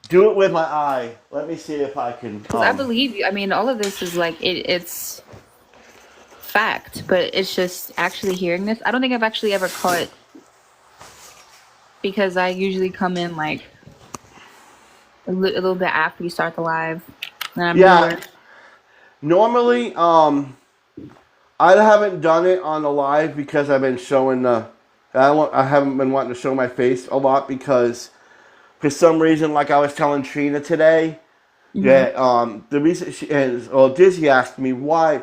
do it with my eye. Let me see if I can. because I believe you. I mean, all of this is like it's fact, but it's just actually hearing this. I don't think I've actually ever caught because I usually come in like a little bit after you start the live, and I'm Yeah, newer. normally, I haven't done it on the live because I've been showing the. I haven't been wanting to show my face a lot because for some reason, like I was telling Trina today, Hmm. that the reason she is, well, Dizzy asked me why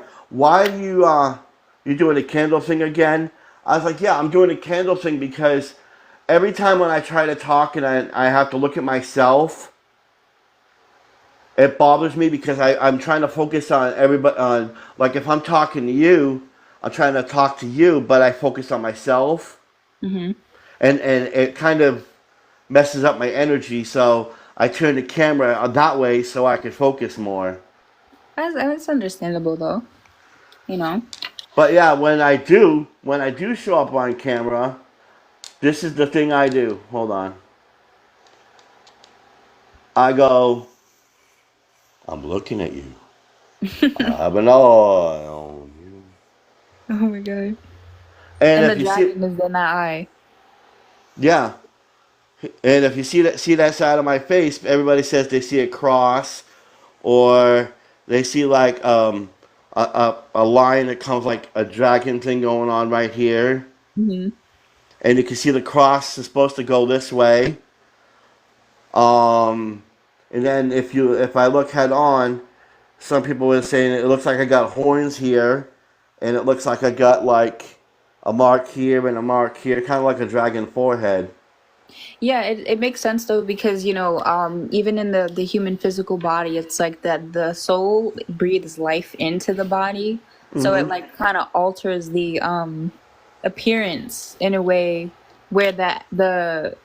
you doing a candle thing again? I was like, yeah, I'm doing a candle thing because every time when I try to talk and I have to look at myself, it bothers me because I'm trying to focus on everybody. On like if I'm talking to you, I'm trying to talk to you, but I focus on myself, Hmm. and it kind of messes up my energy. So I turn the camera that way so I can focus more. That's understandable though. You know. But yeah, when I do show up on camera, this is the thing I do. Hold on. I go, I'm looking at you. I have an eye on you. Oh my god. And And the if you see, dragon is in that eye. yeah, and if you see that side of my face, everybody says they see a cross or they see like a line that comes like a dragon thing going on right here, Hmm. and you can see the cross is supposed to go this way. Um, and then if I look head on, some people were saying it looks like I got horns here, and it looks like I got like a mark here and a mark here, kind of like a dragon forehead. Yeah, it makes sense though because even in the human physical body, it's like that the soul breathes life into the body, so it Hmm. like kind of alters the appearance in a way where that the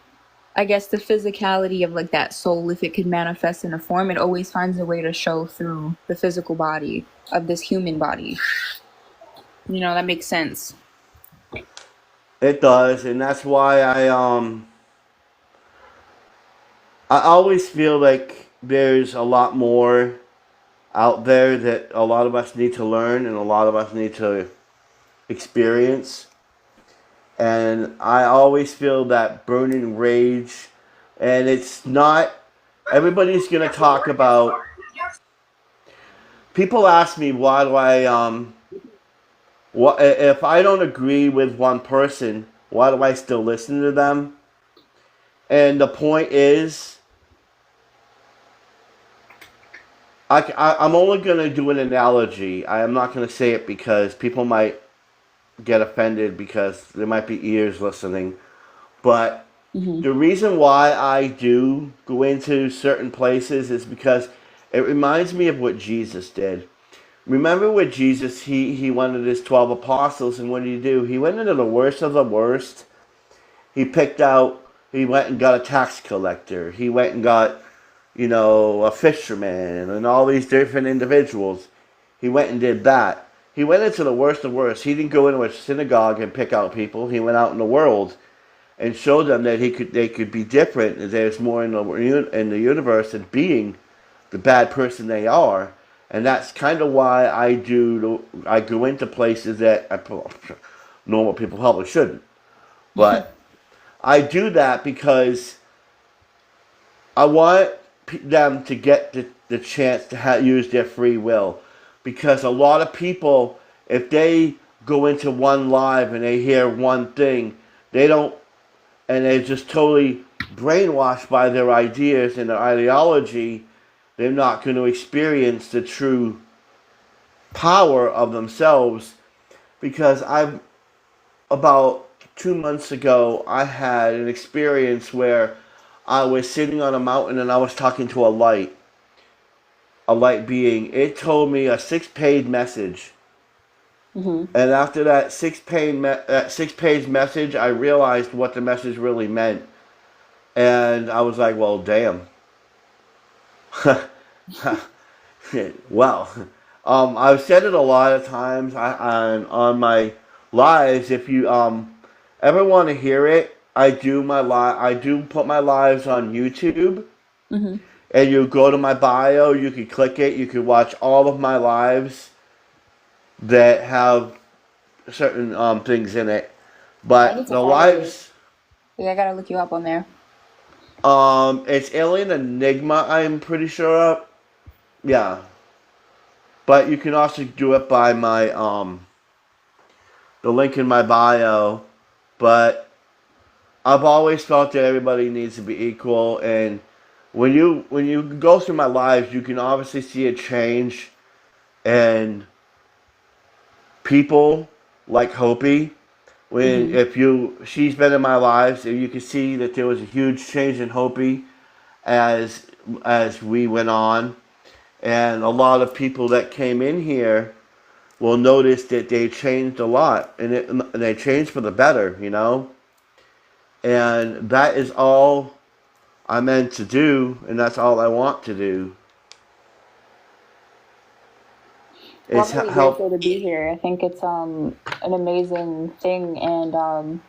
I guess the physicality of like that soul, if it could manifest in a form, it always finds a way to show through the physical body of this human body. That makes sense. It does, and that's why I always feel like there's a lot more out there that a lot of us need to learn and a lot of us need to experience. And I always feel that burning rage, and it's not everybody's gonna talk about. People ask me why do what if I don't agree with one person, why do I still listen to them? And the point is, I'm only going to do an analogy. I am not going to say it because people might get offended because there might be ears listening. But Hmm. the reason why I do go into certain places is because it reminds me of what Jesus did. Remember with Jesus, he wanted his 12 apostles, and what did he do? He went into the worst of the worst. He went and got a tax collector. He went and got, a fisherman and all these different individuals. He went and did that. He went into the worst of worst. He didn't go into a synagogue and pick out people. He went out in the world and showed them that they could be different. And there's more in the universe than being the bad person they are. And that's kind of why I go into places that normal people probably shouldn't. But I do that because I want them to get the chance to use their free will. Because a lot of people, if they go into one live and they hear one thing, they don't, and they're just totally brainwashed by their ideas and their ideology, they're not going to experience the true power of themselves. Because I've about 2 months ago, I had an experience where I was sitting on a mountain and I was talking to a light being. It told me a 6 page message. Mm-hmm. And after that that 6 page message, I realized what the message really meant, and I was like, "Well, damn." Well, I've said it a lot of times on my lives. If you ever want to hear it, I do put my lives on YouTube, Mm-hmm. and you go to my bio. You can click it. You can watch all of my lives that have certain things in it. I need But to the follow you. lives, Yeah, I gotta look you up on there. it's Alien Enigma. I'm pretty sure of. Yeah, but you can also do it by my the link in my bio. But I've always felt that everybody needs to be equal, and when you go through my lives, you can obviously see a change in people like Hopi. When Mm-hmm. if you she's been in my lives, and you can see that there was a huge change in Hopi as we went on, and a lot of people that came in here will notice that they changed a lot, and they changed for the better, and that is all I meant to do, and that's all I want to do Well, is I'm really help. grateful to be here. I think it's an amazing thing, and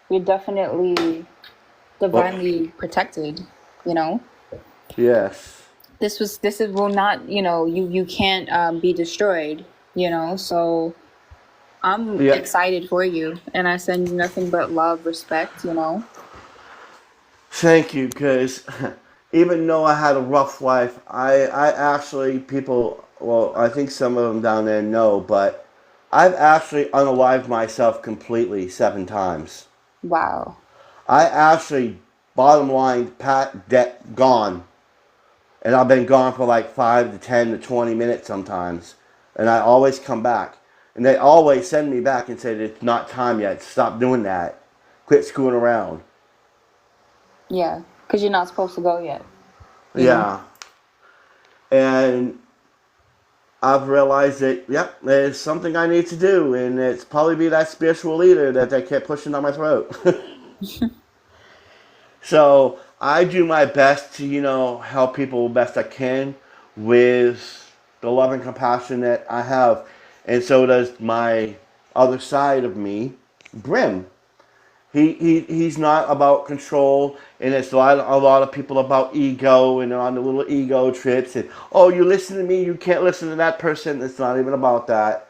we're definitely Well, divinely protected. You know, yes, this is will not, you can't be destroyed. So I'm yeah. excited for you, and I send you nothing but love, respect. Thank you, because even though I had a rough life, I actually, people, well, I think some of them down there know, but I've actually unalived myself completely 7 times. Wow. I actually, bottom line, pat, debt, gone. And I've been gone for like 5 to 10 to 20 minutes sometimes. And I always come back. And they always send me back and say, it's not time yet. Stop doing that. Quit screwing around. Yeah, because you're not supposed to go yet. You know. Yeah. And I've realized that, yep, there's something I need to do. And it's probably be that spiritual leader that they kept pushing down my throat. So I do my best to, help people best I can with the love and compassion that I have. And so does my other side of me, Brim. He's not about control, and it's a lot of people about ego, and they're on the little ego trips, and oh, you listen to me, you can't listen to that person. It's not even about that.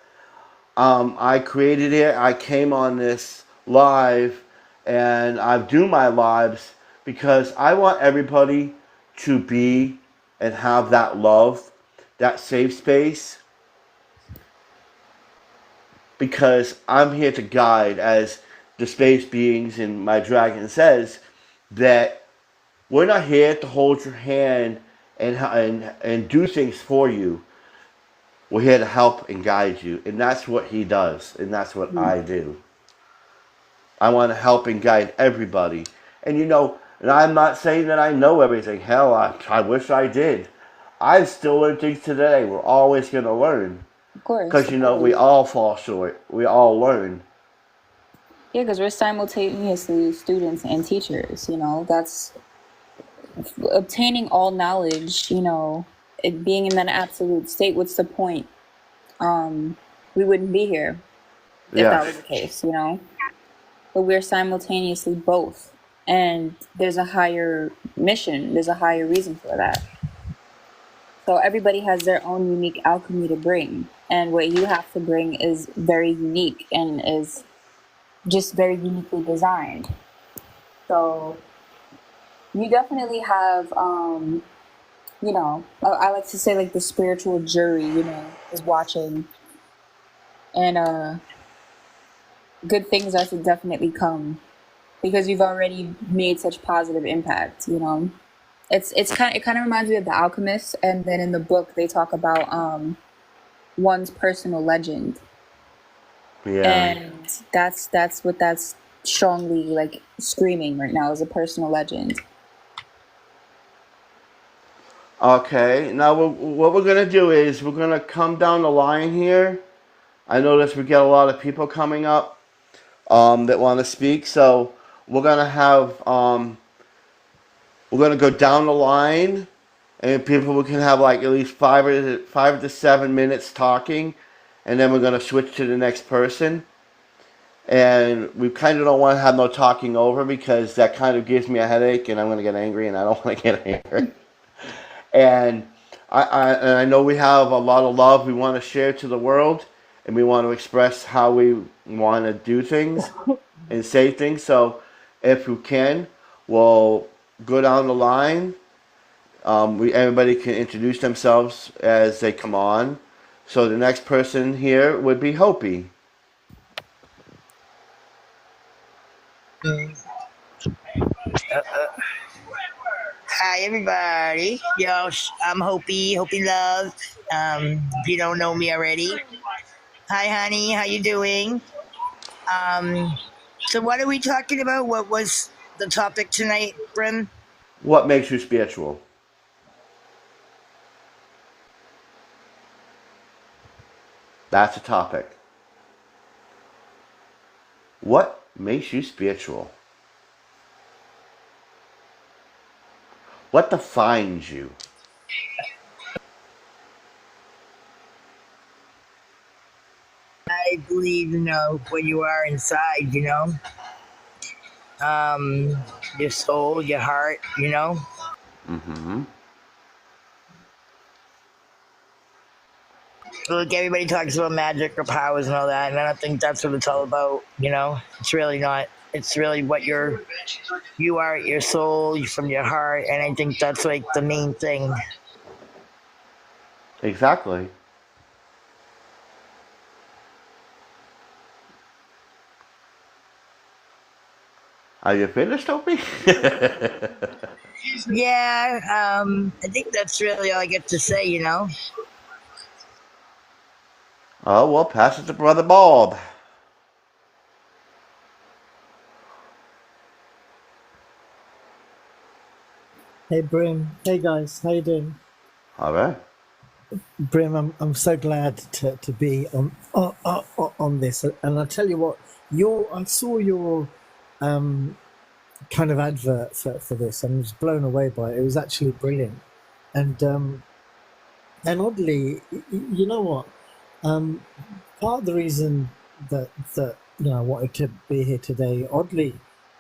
I created it. I came on this live, and I do my lives because I want everybody to be and have that love, that safe space, because I'm here to guide, as the space beings in my dragon says, that we're not here to hold your hand and do things for you. We're here to help and guide you, and that's what he does, and that's what Mm. I do. I want to help and guide everybody. And and I'm not saying that I know everything. Hell, I wish I did. I still learn things today. We're always going to learn. Of course, Because, of we course. all fall short. We all learn. Yeah, because we're simultaneously students and teachers. That's obtaining all knowledge. It being in that absolute state. What's the point? We wouldn't be here if that was Yes. the case. But we're simultaneously both, and there's a higher mission. There's a higher reason for that. So everybody has their own unique alchemy to bring, and what you have to bring is very unique and is just very uniquely designed. So you definitely have, I like to say like the spiritual jury, is watching, and good things are to definitely come because you've already made such positive impact, it kind of reminds me of The Alchemist, and then in the book they talk about one's personal legend, Yeah. and that's what that's strongly like screaming right now is a personal legend. Okay. Now, what we're gonna do is we're gonna come down the line here. I notice we get a lot of people coming up that want to speak, so we're gonna have we're gonna go down the line, and people can have like at least 5 to 7 minutes talking, and then we're gonna switch to the next person. And we kind of don't want to have no talking over because that kind of gives me a headache, and I'm gonna get angry, and I don't want to get angry. And I know we have a lot of love we want to share to the world, and we want to express how we want to do things and say things. So if we can, we'll go down the line. Everybody can introduce themselves as they come on. So the next person here would be Hopi. Hi, everybody. Yo, I'm Hopi, Hopi Love. If you don't know me already. Hi, honey. How you doing? Um, so what are we talking about? What was the topic tonight, Brim? What makes you spiritual? That's a topic. What makes you spiritual? What defines you? I believe, what you are inside, your soul, your heart. Mm-hmm. Look, everybody talks about magic or powers and all that, and I don't think that's what it's all about. It's really not. It's really what you are, your soul, from your heart, and I think that's like the main thing. Exactly. Are you finished, Opie? Yeah, I think that's really all I get to say. Oh, well, pass it to Brother Bob. Hey Brim, hey guys, how you doing? All right. Brim, I'm so glad to be on this, and I'll tell you what, I saw your um kind of advert for this, and was blown away by it. It was actually brilliant, and and oddly, you know what, um, part of the reason that I wanted to be here today, oddly,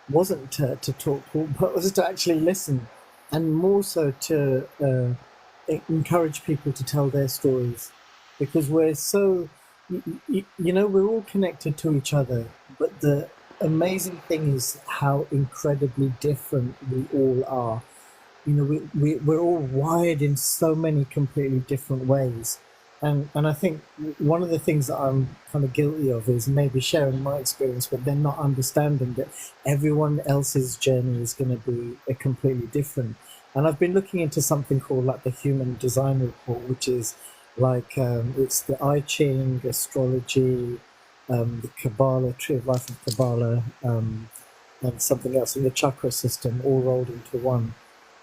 wasn't to talk, but was to actually listen, and more so to encourage people to tell their stories, because we're so we're all connected to each other, but the amazing thing is how incredibly different we all are. We're all wired in so many completely different ways, and I think one of the things that I'm kind of guilty of is maybe sharing my experience, but then not understanding that everyone else's journey is going to be a completely different. And I've been looking into something called like the Human Design Report, which is like it's the I Ching, astrology, the Kabbalah, Tree of Life of Kabbalah, and something else in the chakra system, all rolled into one.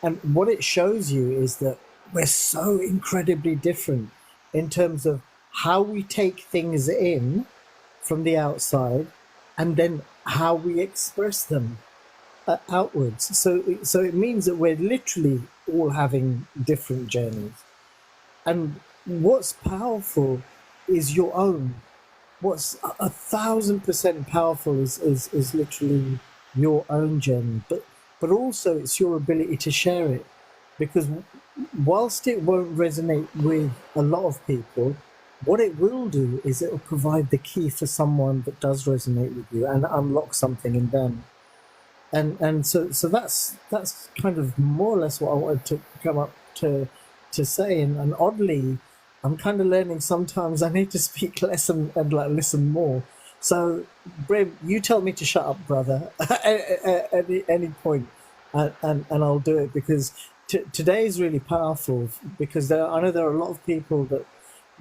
And what it shows you is that we're so incredibly different in terms of how we take things in from the outside, and then how we express them outwards. So it means that we're literally all having different journeys. And what's powerful is your own. What's 1,000% powerful is literally your own journey, but also it's your ability to share it, because whilst it won't resonate with a lot of people, what it will do is it will provide the key for someone that does resonate with you and unlock something in them. And so that's kind of more or less what I wanted to come up to say. And oddly, I'm kind of learning sometimes I need to speak less and like listen more. So Brim, you tell me to shut up, brother, at any point, and I'll do it, because today is really powerful because I know there are a lot of people that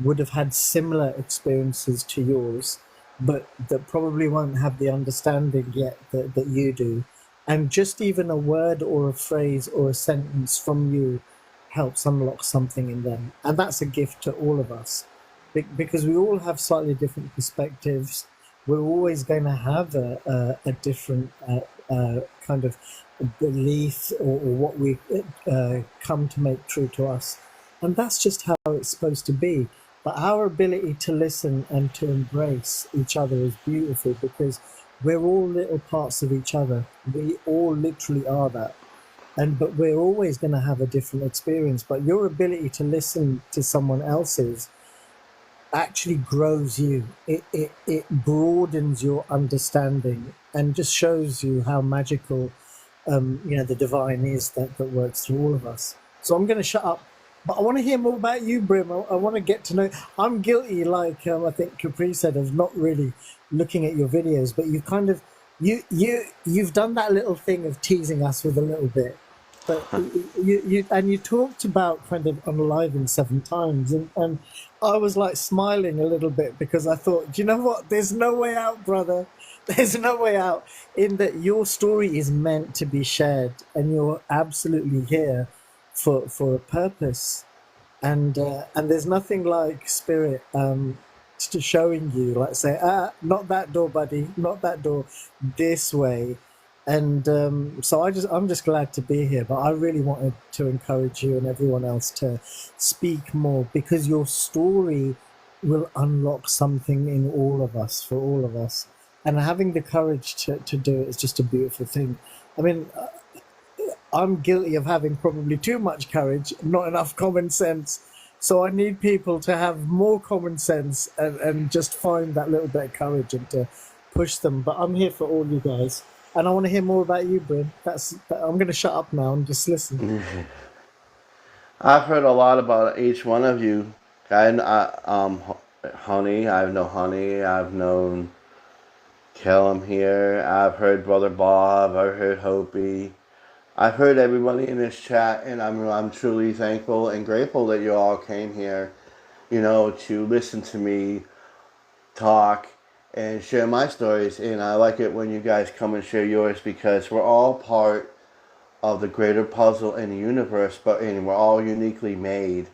would have had similar experiences to yours, but that probably won't have the understanding yet that you do. And just even a word or a phrase or a sentence from you helps unlock something in them. And that's a gift to all of us because we all have slightly different perspectives. We're always going to have a different kind of belief or what we come to make true to us. And that's just how it's supposed to be. But our ability to listen and to embrace each other is beautiful because we're all little parts of each other. We all literally are that. But we're always going to have a different experience. But your ability to listen to someone else's actually grows you. It broadens your understanding and just shows you how magical the divine is that works through all of us. So I'm going to shut up, but I want to hear more about you, Brim. I want to get to know. I'm guilty, like I think Capri said, of not really looking at your videos, but you kind of you've done that little thing of teasing us with a little bit. But you talked about kind of unaliving 7 times, and I was like smiling a little bit because I thought, do you know what? There's no way out, brother. There's no way out. In that your story is meant to be shared, and you're absolutely here for a purpose. And there's nothing like spirit to showing you, like say, not that door, buddy, not that door, this way. And so I'm just glad to be here, but I really wanted to encourage you and everyone else to speak more because your story will unlock something in all of us, for all of us. And having the courage to do it is just a beautiful thing. I mean, I'm guilty of having probably too much courage, not enough common sense. So I need people to have more common sense and just find that little bit of courage and to push them. But I'm here for all you guys. And I want to hear more about you, Bryn. I'm going to shut up now and just listen. I've heard a lot about each one of you. Honey, I've known Honey. I've known Kellum here. I've heard Brother Bob. I've heard Hopi. I've heard everybody in this chat, and I'm truly thankful and grateful that you all came here, to listen to me talk and share my stories. And I like it when you guys come and share yours because we're all part of the greater puzzle in the universe, and we're all uniquely made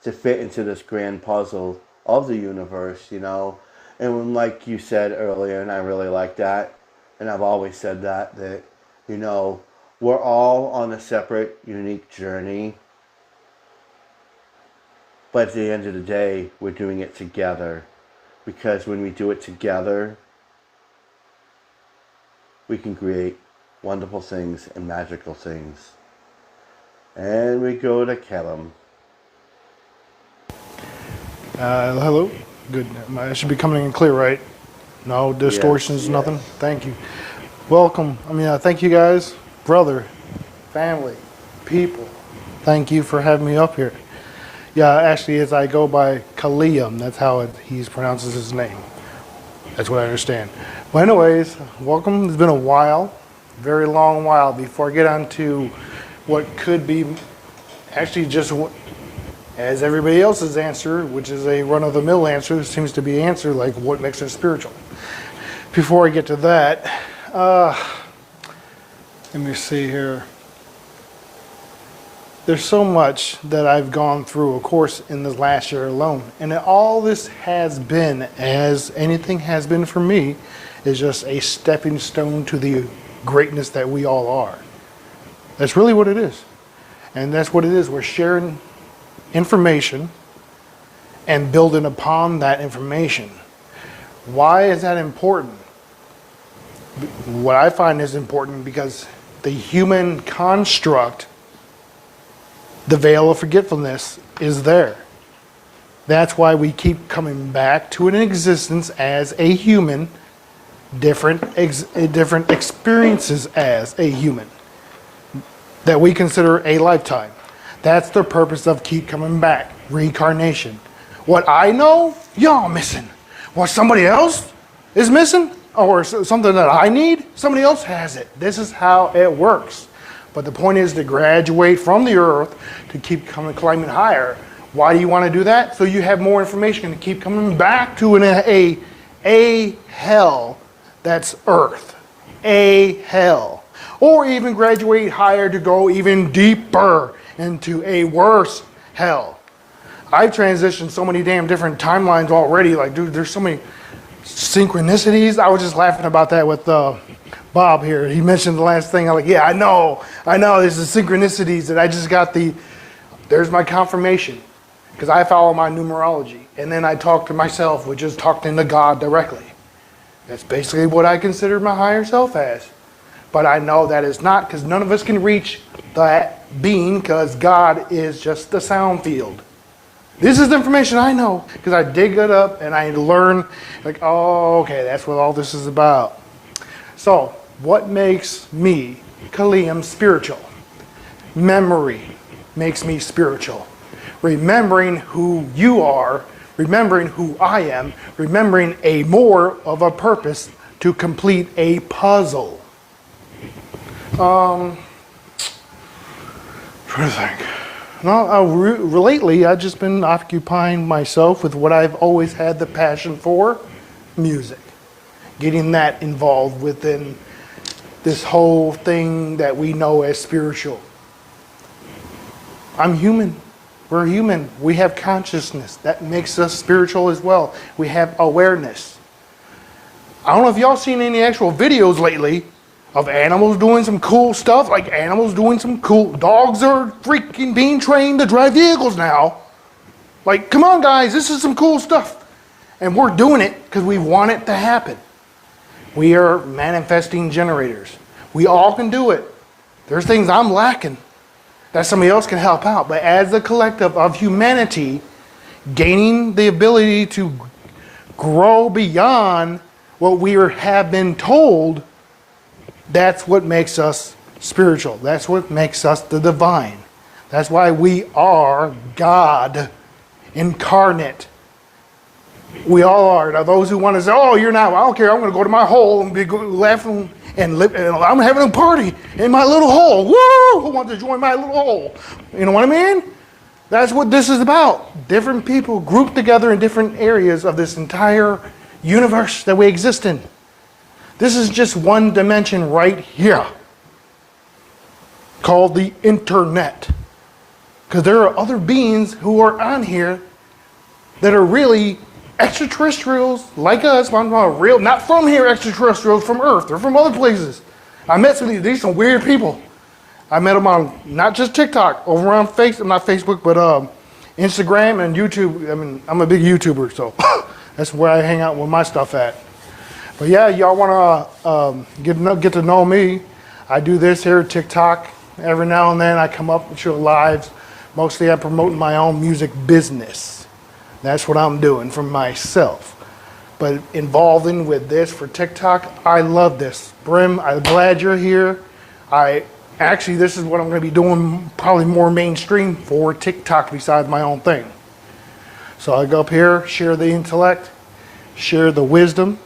to fit into this grand puzzle of the universe, And when, like you said earlier, and I really like that, and I've always said that we're all on a separate, unique journey. But at the end of the day, we're doing it together. Because when we do it together, we can create wonderful things and magical things. And we go to Kellum. Hello. Good. I should be coming in clear, right? No distortions, Yes. nothing? Thank you. Welcome. Thank you guys. Brother, family, people. Thank you for having me up here. Yeah, actually, as I go by Kalium, that's how he pronounces his name. That's what I understand. But anyways, welcome. It's been a while, very long while, before I get on to what could be actually just as everybody else's answer, which is a run-of-the-mill answer, seems to be an answer like what makes it spiritual. Before I get to that, let me see here. There's so much that I've gone through, of course, in this last year alone. And all this has been, as anything has been for me, is just a stepping stone to the greatness that we all are. That's really what it is. And that's what it is. We're sharing information and building upon that information. Why is that important? What I find is important because the human construct, the veil of forgetfulness, is there. That's why we keep coming back to an existence as a human, different experiences as a human that we consider a lifetime. That's the purpose of keep coming back, reincarnation. What I know, y'all missing. What somebody else is missing, or something that I need, somebody else has it. This is how it works. But the point is to graduate from the earth to keep climbing higher. Why do you want to do that? So you have more information to keep coming back to a hell that's earth. A hell. Or even graduate higher to go even deeper into a worse hell. I've transitioned so many damn different timelines already. Like, dude, there's so many synchronicities. I was just laughing about that with Bob here. He mentioned the last thing. I'm like, yeah, I know. There's the synchronicities that I just got there's my confirmation. Because I follow my numerology. And then I talk to myself, which is talking to God directly. That's basically what I consider my higher self as. But I know that is not, because none of us can reach that being, because God is just the sound field. This is the information I know, because I dig it up and I learn, like, oh, okay, that's what all this is about. So, what makes me, Kaliam, spiritual? Memory makes me spiritual. Remembering who you are, remembering who I am, remembering a more of a purpose to complete a puzzle. Trying to think. No, lately I've just been occupying myself with what I've always had the passion for, music. Getting that involved within this whole thing that we know as spiritual. I'm human. We're human. We have consciousness. That makes us spiritual as well. We have awareness. I don't know if y'all seen any actual videos lately of animals doing some cool stuff, like animals doing some cool... Dogs are freaking being trained to drive vehicles now. Like, come on guys, this is some cool stuff. And we're doing it because we want it to happen. We are manifesting generators. We all can do it. There's things I'm lacking that somebody else can help out. But as a collective of humanity, gaining the ability to grow beyond what we have been told, that's what makes us spiritual. That's what makes us the divine. That's why we are God incarnate. We all are. Now, those who want to say, oh, you're not, well, I don't care, I'm going to go to my hole and be laughing and live, and I'm having a party in my little hole. Woo! Who wants to join my little hole? You know what I mean? That's what this is about. Different people grouped together in different areas of this entire universe that we exist in. This is just one dimension right here called the internet. Because there are other beings who are on here that are really extraterrestrials like us. I'm not real, not from here extraterrestrials, from Earth. They're from other places. I met some of these some weird people. I met them on not just TikTok, over on not Facebook, but Instagram and YouTube. I mean, I'm a big YouTuber, so that's where I hang out with my stuff at. But yeah, y'all want to get to know me. I do this here at TikTok. Every now and then I come up with your lives. Mostly I'm promoting my own music business. That's what I'm doing for myself. But involving with this for TikTok, I love this. Brim, I'm glad you're here. Actually, this is what I'm going to be doing probably more mainstream for TikTok besides my own thing. So I go up here, share the intellect, share the wisdom,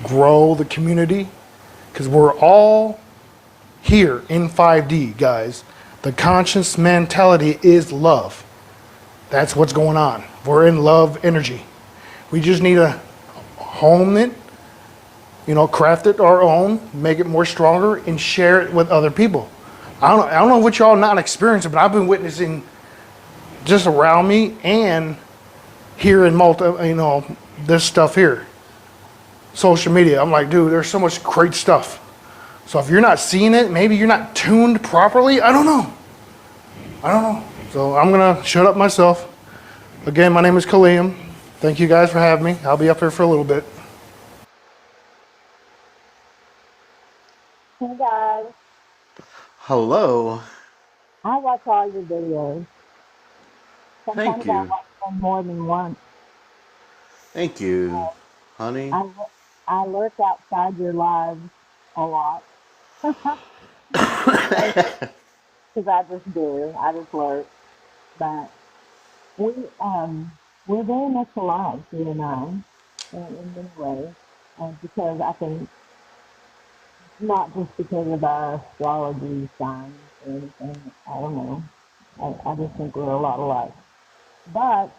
grow the community, because we're all here in 5D, guys. The conscious mentality is love. That's what's going on. We're in love energy. We just need to hone it, craft it our own, make it more stronger, and share it with other people. I don't know what y'all not experiencing, but I've been witnessing just around me and here in this stuff here. Social media. I'm like, dude, there's so much great stuff. So if you're not seeing it, maybe you're not tuned properly. I don't know. So I'm going to shut up myself. Again, my name is Kaliam. Thank you guys for having me. I'll be up here for a little bit. Hey guys, Hello. I watch all your videos. Thank Sometimes I you. watch them more than once. Thank you, honey. I, lu- I lurk outside your lives a lot because I just do. I just lurk. But we we're very much alive, you and I, in many ways. Because I think not just because of our astrology signs or anything. I don't know. I just think we're a lot alike. But,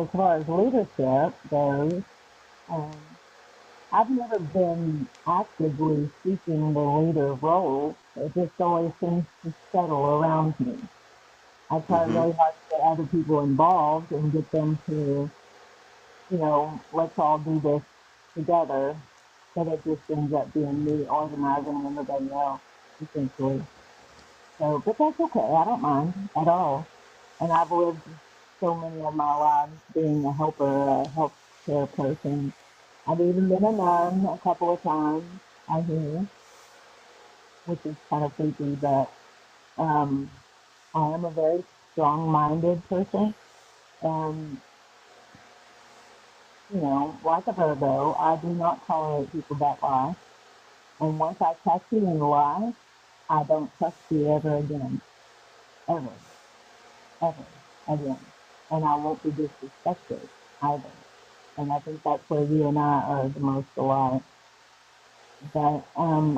as far as leadership goes, um, I've never been actively seeking the leader role. It just always seems to settle around me. I try Hmm. really hard to get other people involved and get them to, let's all do this together. But it just ends up being me organizing everybody else, essentially. So, but that's okay. I don't mind at all. And I've lived so many of my lives being a helper, a healthcare person. I've even been a nun a couple of times, I hear, which is kind of creepy, but um, I am a very strong-minded person. And, like a Virgo, I do not tolerate people that lie. And once I catch you in a lie, I don't trust you ever again. Ever, ever again. And I won't be disrespected either. And I think that's where you and I are the most alike. But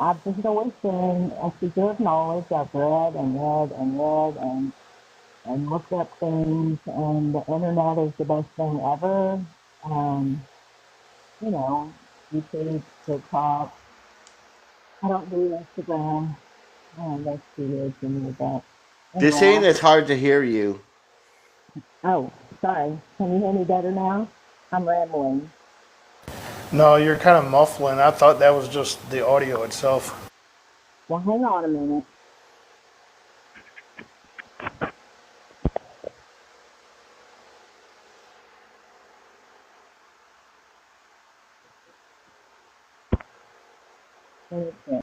I've just always been a seeker of knowledge. I've read and read and read and looked up things, and the internet is the best thing ever. Um, you know, YouTube, TikTok. I don't do Instagram. That's too weird for me. But They're anyway, saying it's hard to hear you. oh, sorry. Can you hear me better now? I'm rambling. No, you're kind of muffling. I thought that was just the audio itself. Well, hang on a minute. Okay.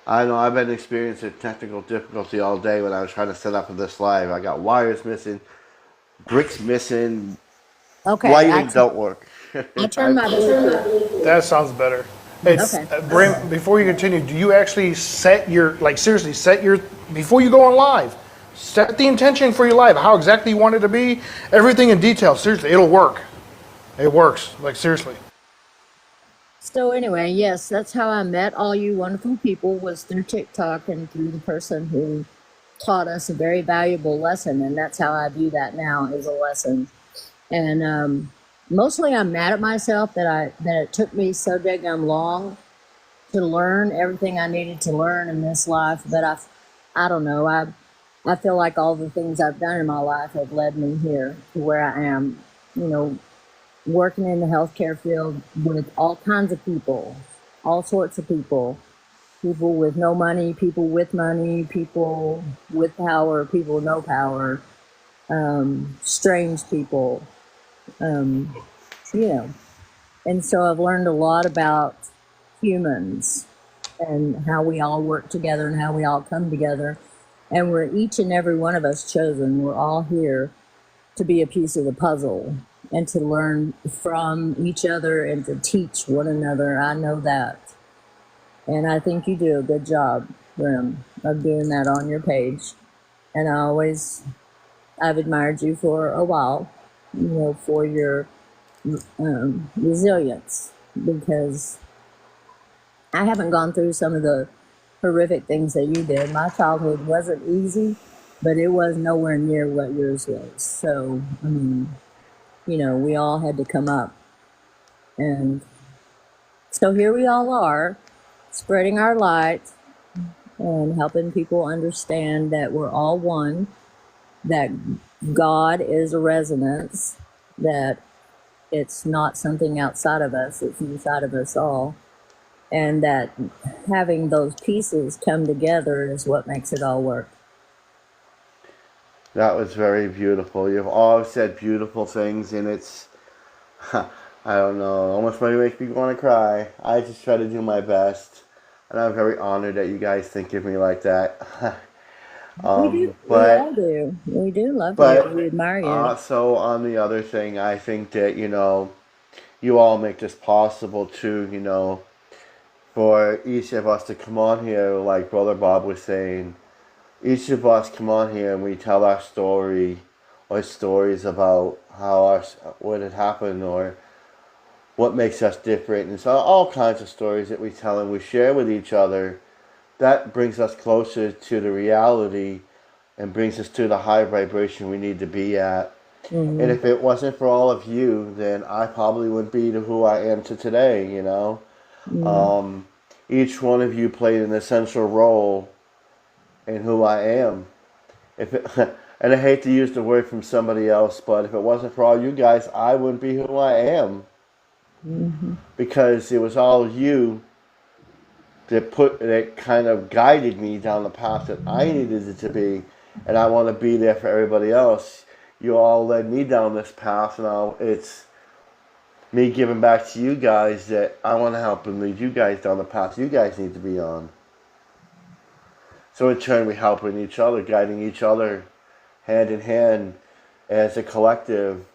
I know I've been experiencing technical difficulty all day when I was trying to set up this live. I got wires missing, bricks missing, Okay, lighting don't work. I turned I, my Bluetooth. That sounds better. Hey, Okay. Brim, before you continue, do you actually set your, like seriously, set your, before you go on live, set the intention for your live, how exactly you want it to be, everything in detail. Seriously, it'll work. It works. Like seriously. So anyway, yes, that's how I met all you wonderful people, was through TikTok and through the person who taught us a very valuable lesson, and that's how I view that now, as a lesson. And mostly I'm mad at myself that it took me so daggum long to learn everything I needed to learn in this life. But I don't know. I feel like all the things I've done in my life have led me here to where I am. You know, working in the healthcare field with all kinds of people, all sorts of people with no money, people with money, people with power, people with no power, strange people, um, you know. And so I've learned a lot about humans and how we all work together and how we all come together. And we're each and every one of us chosen. We're all here to be a piece of the puzzle and to learn from each other and to teach one another. I know that. And I think you do a good job, Grim, of doing that on your page. And I've admired you for a while, for your resilience, because I haven't gone through some of the horrific things that you did. My childhood wasn't easy, but it was nowhere near what yours was. So, I mean, we all had to come up. And so here we all are, spreading our light and helping people understand that we're all one, that God is a resonance, that it's not something outside of us, it's inside of us all. And that having those pieces come together is what makes it all work. that was very beautiful. You've all said beautiful things, and it's, I don't know, almost makes me want to cry. I just try to do my best, and I'm very honored that you guys think of me like that. We do. We But all do. We do love you. but We admire you. so on the other thing, I think that you all make this possible too. For each of us to come on here, like Brother Bob was saying, each of us come on here and we tell our story or stories about how what had happened or what makes us different, and so all kinds of stories that we tell and we share with each other. That brings us closer to the reality and brings us to the high vibration we need to be at. And Hmm. if it wasn't for all of you, then I probably wouldn't be to who I am to today, you know? Hmm. Um, each one of you played an essential role in who I am. If it, and I hate to use the word from somebody else, but if it wasn't for all you guys, I wouldn't be who I am. Hmm. Because it was all you that kind of guided me down the path that I needed it to be, and I want to be there for everybody else. You all led me down this path, and it's me giving back to you guys that I want to help and lead you guys down the path you guys need to be on. So in turn, we're helping each other, guiding each other hand in hand as a collective.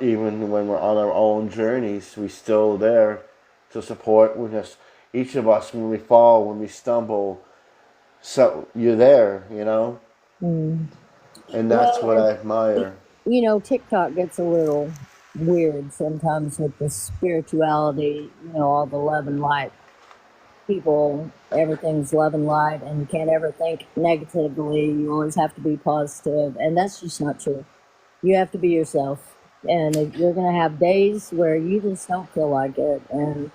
Even when we're on our own journeys, we still there to support when each of us when we fall, when we stumble. So you're there, you know, Hmm. and that's Well, what I admire. TikTok gets a little weird sometimes with the spirituality, all the love and light people, everything's love and light, and you can't ever think negatively. You always have to be positive, and that's just not true. You have to be yourself, and if you're going to have days where you just don't feel like it, and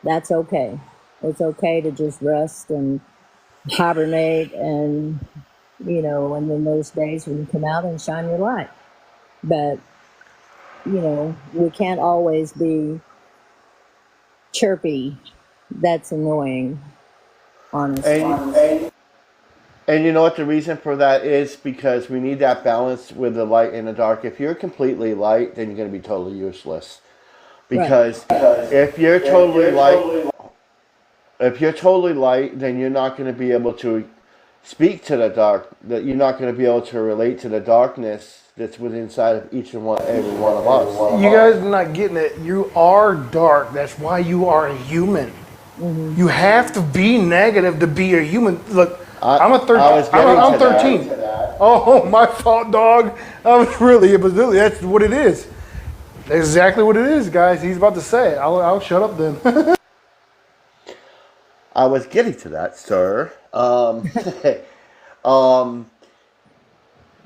that's okay. It's okay to just rest and hibernate, and then those days when you come out and shine your light. But we can't always be chirpy. That's annoying, honestly. And you know what the reason for that is? Because we need that balance with the light and the dark. If you're completely light, then you're going to be totally useless. Right. Because if you're totally light, if you're totally light, then you're not going to be able to speak to the dark. That you're not going to be able to relate to the darkness that's within inside of each and every one of us. You guys are not getting it. You are dark. That's why you are a human. Hmm. You have to be negative to be a human. Look, I I'm a I 13. was getting I'm to that. 13. Oh, my fault, dog. I was really, it was really, that's what it is. That's exactly what it is, guys. He's about to say it. I'll shut up then. I was getting to that, sir. um,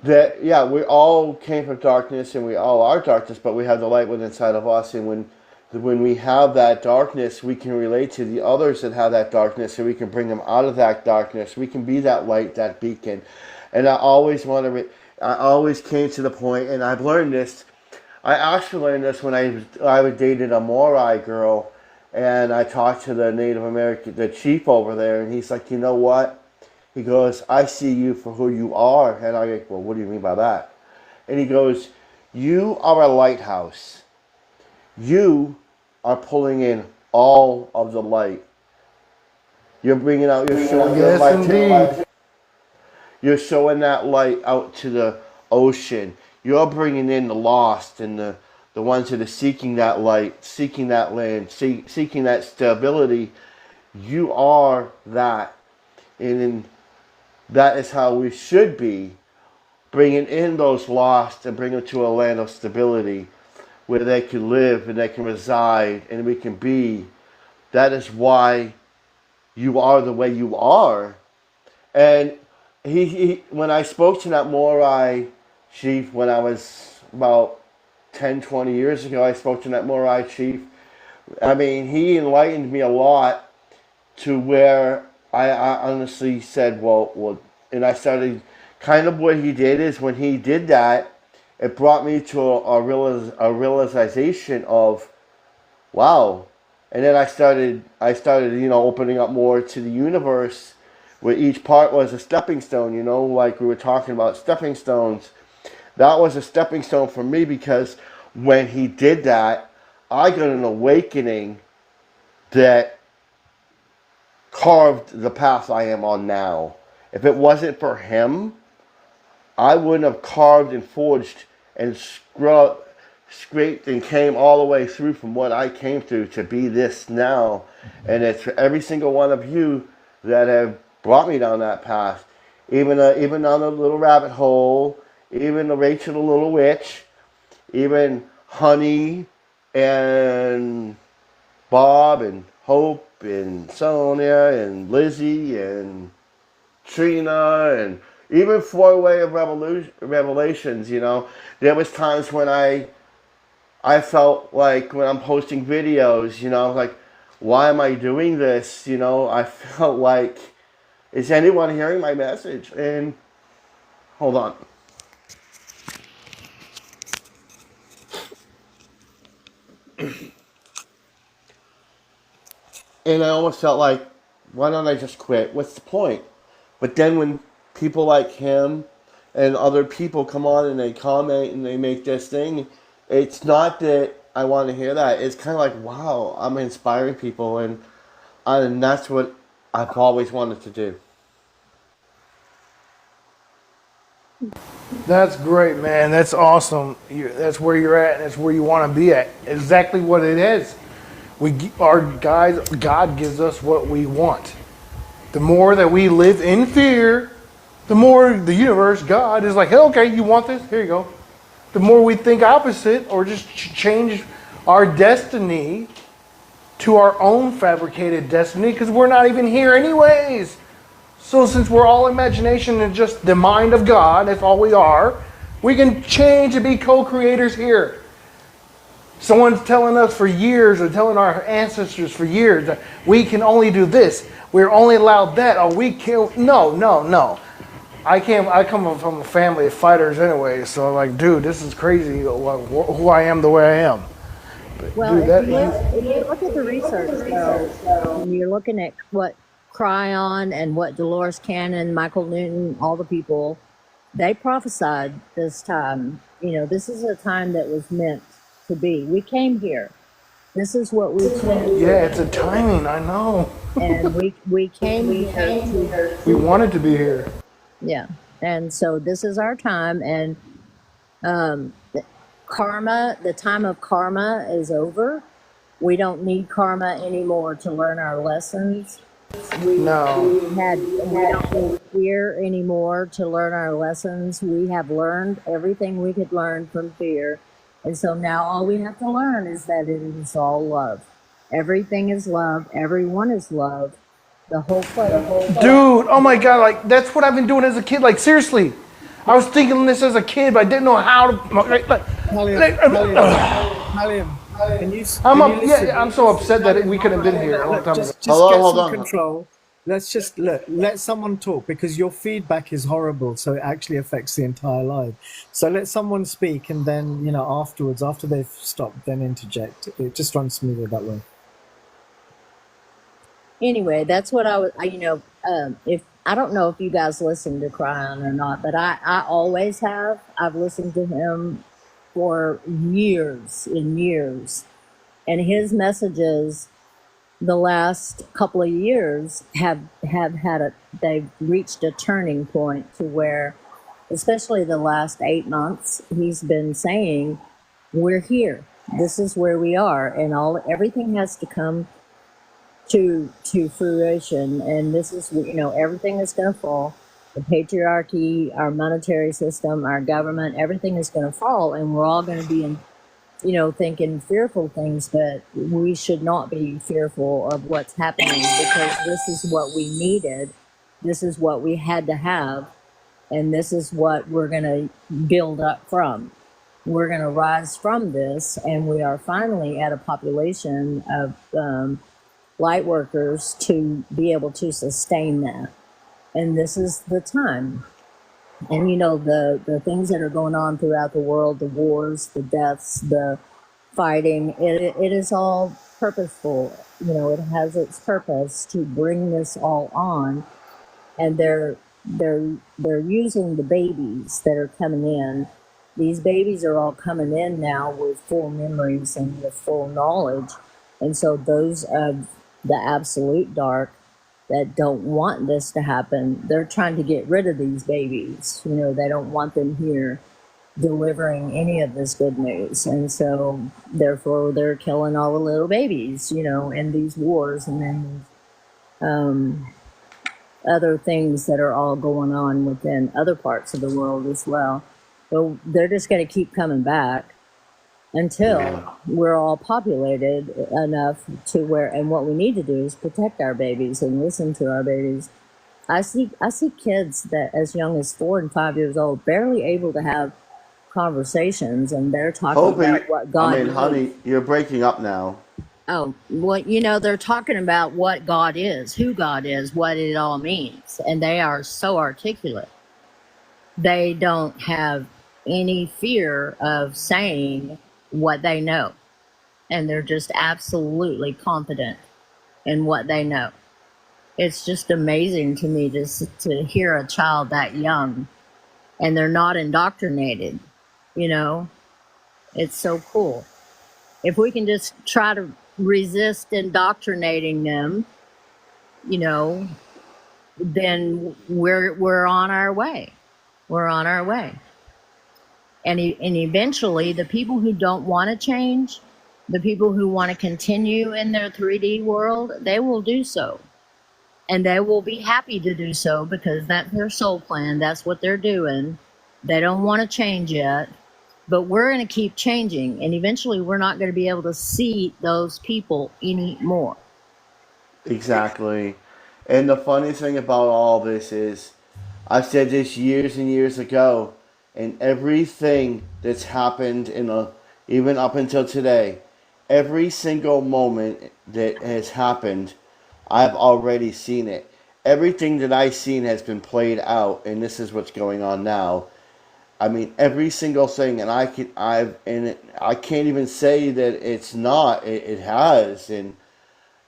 that yeah, we all came from darkness, and we all are darkness, but we have the light within inside of us, and when we have that darkness, we can relate to the others that have that darkness, and we can bring them out of that darkness. We can be that light, that beacon. And I always came to the point, and I've learned this. I actually learned this when I was dated a Morai girl, and I talked to the Native American, the chief over there, and he's like, you know what? He goes, I see you for who you are. And I go, well, what do you mean by that? And he goes, you are a lighthouse. You are pulling in all of the light. You're showing your Yes, light to indeed. You're showing that light out to the ocean. You're bringing in the lost and the ones that are seeking that light, seeking that land, seeking that stability. You are that. And that is how we should be, bringing in those lost and bring them to a land of stability where they can live and they can reside and we can be. That is why you are the way you are. And when I spoke to that Morai chief when I was about 10, 20 years ago, I spoke to that Morai chief. I mean, he enlightened me a lot to where I honestly said, well, and I started, kind of what he did is when he did that, it brought me to a realization of, wow. And then I started, opening up more to the universe where each part was a stepping stone, like we were talking about stepping stones. That was a stepping stone for me because when he did that, I got an awakening that carved the path I am on now. If it wasn't for him, I wouldn't have carved and forged and scraped and came all the way through from what I came through to be this now. And it's for every single one of you that have brought me down that path. Even down the little rabbit hole, even the Rachel the Little Witch, even Honey and Bob and Hope and Sonia and Lizzie and Trina and even Four-Way of Revelations, there was times when I felt like when I'm posting videos, like, why am I doing this? I felt like, is anyone hearing my message? And hold on. And I almost felt like, why don't I just quit? What's the point? But then when people like him and other people come on and they comment and they make this thing, it's not that I want to hear that. It's kind of like, wow, I'm inspiring people, and that's what I've always wanted to do. That's great, man. That's awesome. That's where you're at. That's where you want to be at. Exactly what it is. God gives us what we want. The more that we live in fear, the more the universe, God, is like, hey, okay, you want this? Here you go. The more we think opposite or just change our destiny to our own fabricated destiny, because we're not even here anyways. So since we're all imagination and just the mind of God, that's all we are, we can change and be co-creators here. Someone's telling us for years, or telling our ancestors for years, that we can only do this. We're only allowed that. Or we can't. No. I come from a family of fighters anyway. So like, dude, this is crazy. Who I am, the way I am. But Well, dude, if you look at the research, though, and you're looking at what Cryon and what Dolores Cannon, Michael Newton, all the people, they prophesied this time. This is a time that was meant to be. We came here. This is what we came yeah, to it's a timing. I know. do. And we came here to, We wanted to be here. yeah. And so this is our time. And karma, the time of karma is over. We don't need karma anymore to learn our lessons. No. We don't need fear anymore to learn our lessons. We have learned everything we could learn from fear. And so now all we have to learn is that it is all love. Everything is love. Everyone is love. The whole place. Dude, oh my God, like, that's what I've been doing as a kid. Like, seriously. I was thinking this as a kid, but I didn't know how to. Halium, can you listen? I'm so upset that we could have been here a long Look, time ago. just Hold on, get hold some on. control. Let's just let someone talk, because your feedback is horrible, so it actually affects the entire live. So let someone speak, and then afterwards, after they've stopped, then interject. It just runs smoother that way. Anyway, that's what if I don't know if you guys listen to Cryon or not, but I always have. I've listened to him for years and years. And his messages the last couple of years have they've reached a turning point to where, especially the last 8 months, he's been saying, we're here. This is where we are, and everything has to come to fruition, and this is everything is going to fall. The patriarchy, our monetary system, our government, everything is going to fall, and we're all going to be in thinking fearful things, but we should not be fearful of what's happening, because this is what we needed. This is what we had to have, and this is what we're going to build up from. We're going to rise from this, and we are finally at a population of light workers to be able to sustain that. And this is the time. And the things that are going on throughout the world, the wars, the deaths, the fighting, it is all purposeful. It has its purpose to bring this all on. And they're using the babies that are coming in. These babies are all coming in now with full memories and with full knowledge. And so those of the absolute dark that don't want this to happen, they're trying to get rid of these babies. They don't want them here delivering any of this good news. And so therefore they're killing all the little babies, in these wars, and then other things that are all going on within other parts of the world as well. So they're just going to keep coming back. until we're all populated enough to where, and what we need to do is protect our babies and listen to our babies. I see kids that as young as 4 and 5 years old barely able to have conversations, and they're talking Hoping, about what God is. honey, you're breaking up now. Oh, well, they're talking about what God is, who God is, what it all means, and they are so articulate. They don't have any fear of saying what they know, and they're just absolutely confident in what they know. It's just amazing to me to hear a child that young, and they're not indoctrinated. It's so cool. If we can just try to resist indoctrinating them, then we're on our way. We're on our way. And eventually, the people who don't want to change, the people who want to continue in their 3D world, they will do so. And they will be happy to do so because that's their soul plan. That's what they're doing. They don't want to change yet. But we're going to keep changing. And eventually, we're not going to be able to see those people anymore. Exactly. And the funny thing about all this is, I said this years and years ago, and everything that's happened even up until today, every single moment that has happened, I've already seen it. Everything that I've seen has been played out, and this is what's going on now. I mean, every single thing, and I can't even say that it's not. It has, and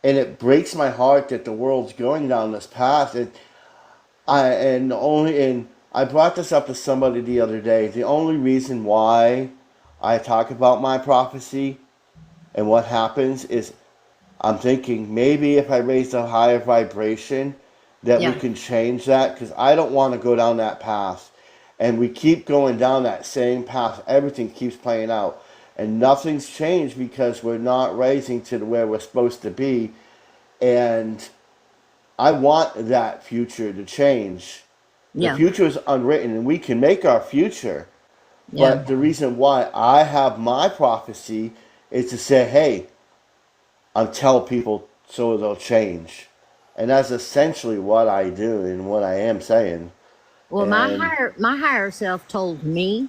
it breaks my heart that the world's going down this path. I brought this up to somebody the other day. The only reason why I talk about my prophecy and what happens is I'm thinking maybe if I raise a higher vibration that we can change that, because I don't want to go down that path. And we keep going down that same path. Everything keeps playing out. And nothing's changed because we're not raising to where we're supposed to be. And I want that future to change. The future is unwritten, and we can make our future. But the reason why I have my prophecy is to say, hey, I'll tell people so they'll change. And that's essentially what I do and what I am saying. Well, my higher self told me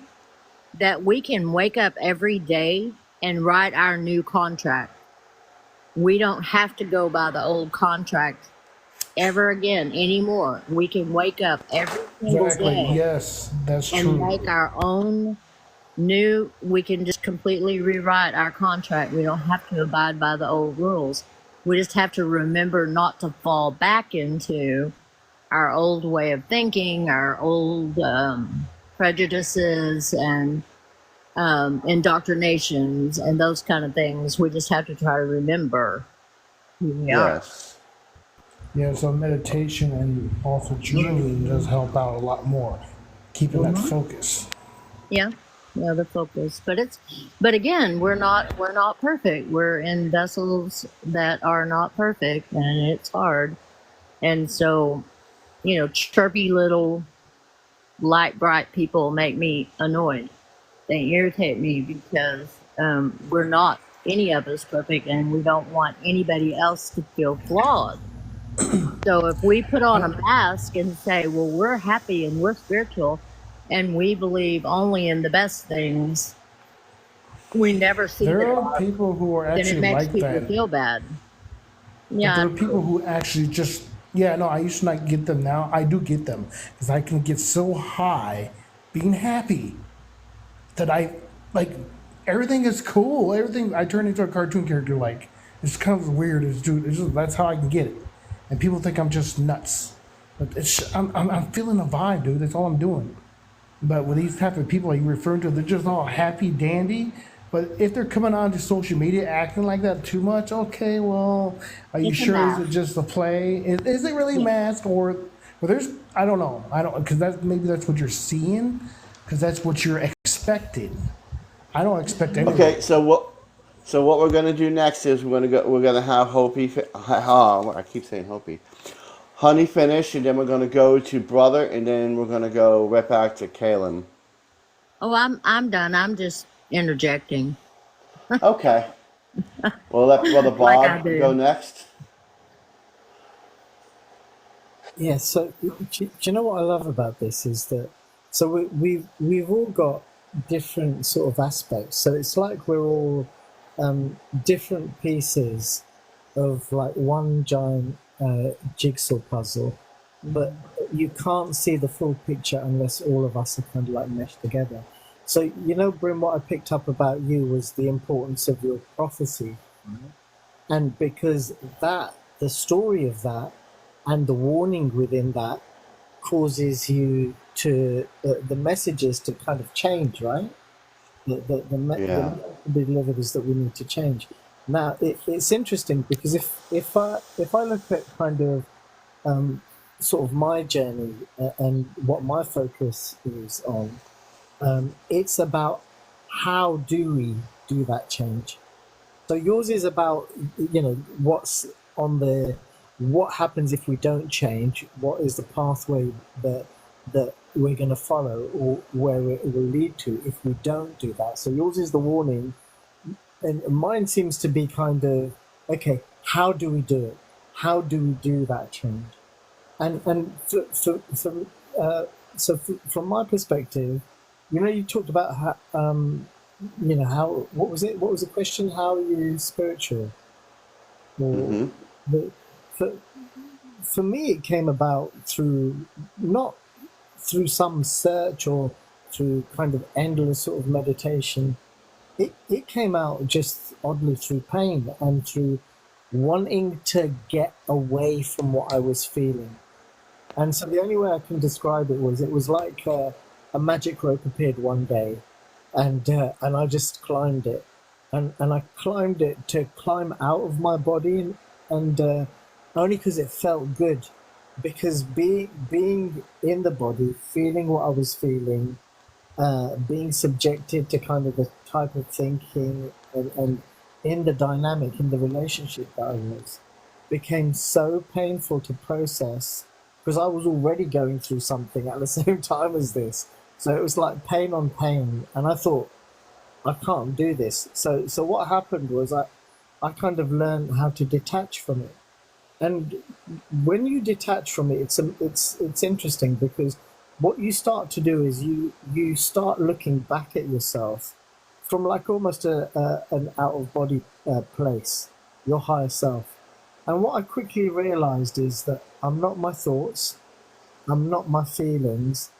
that we can wake up every day and write our new contract. We don't have to go by the old contract ever again anymore. We can wake up every single Exactly. day. Yes, that's and true. make our own we can just completely rewrite our contract. We don't have to abide by the old rules. We just have to remember not to fall back into our old way of thinking, our old prejudices and indoctrinations and those kind of things. We just have to try to remember who we are. Yeah, so meditation and also journaling does help out a lot more, keeping that focus. Yeah, the focus. But again, we're not perfect. We're in vessels that are not perfect, and it's hard. And so, chirpy little light bright people make me annoyed. They irritate me because we're not any of us perfect, and we don't want anybody else to feel flawed. So if we put on a mask and say, well, we're happy and we're spiritual and we believe only in the best things, we never see there are people who are then it actually makes like people that. feel bad. Yeah, there are people who actually just I used to not get them. Now I do get them because I can get so high being happy that I like everything is cool. Everything I turn into a cartoon character. Like it's kind of weird. That's how I can get it. And people think I'm just nuts, but I'm feeling a vibe, dude. That's all I'm doing. But with these type of people like you're referring to, they're just all happy dandy. But if they're coming on to social media acting like that too much, okay, well, are you sure? Is it just a play? Is it really masked or? Well, there's I don't know. I don't because maybe that's what you're seeing, because that's what you're expecting. I don't expect anything. Okay, so what we're gonna do next is we're gonna have Hopi. I keep saying Hopi. Honey finish, and then we're gonna go to Brother, and then we're gonna go right back to Caleb. Oh, I'm done. I'm just interjecting. Okay. Will the like I Bob go do. next? Yeah, so do you know what I love about this is that so we've all got different sort of aspects. So it's like we're all different pieces of like one giant jigsaw puzzle, but you can't see the full picture unless all of us are kind of like meshed together. So you know, Brim, what I picked up about you was the importance of your prophecy, right? And because that the story of that and the warning within that causes you to the messages to kind of change, right? The Yeah. message to be delivered is that we need to change. Now it's interesting because if I look at kind of um, sort of my journey and what my focus is on, it's about how do we do that change. So yours is about what's on the what happens if we don't change. What is the pathway that we're going to follow, or where it will lead to if we don't do that. So yours is the warning, and mine seems to be kind of okay. How do we do it? How do we do that change? And from my perspective, you talked about how, how what was it? What was the question? How are you spiritual? Or Mm-hmm. the for for me, it came about through not through some search or through kind of endless sort of meditation. It came out just oddly through pain and through wanting to get away from what I was feeling. And so the only way I can describe it was like a magic rope appeared one day, and I just climbed it, and I climbed it to climb out of my body, and only because it felt good, because being in the body, feeling what I was feeling, being subjected to kind of the type of thinking and in the dynamic in the relationship that I was became so painful to process because I was already going through something at the same time as this. So it was like pain on pain. And I thought, I can't do this. So what happened was I kind of learned how to detach from it. And when you detach from it, it's interesting because what you start to do is you start looking back at yourself from like almost an out of body place, your higher self. And what I quickly realized is that I'm not my thoughts, I'm not my feelings,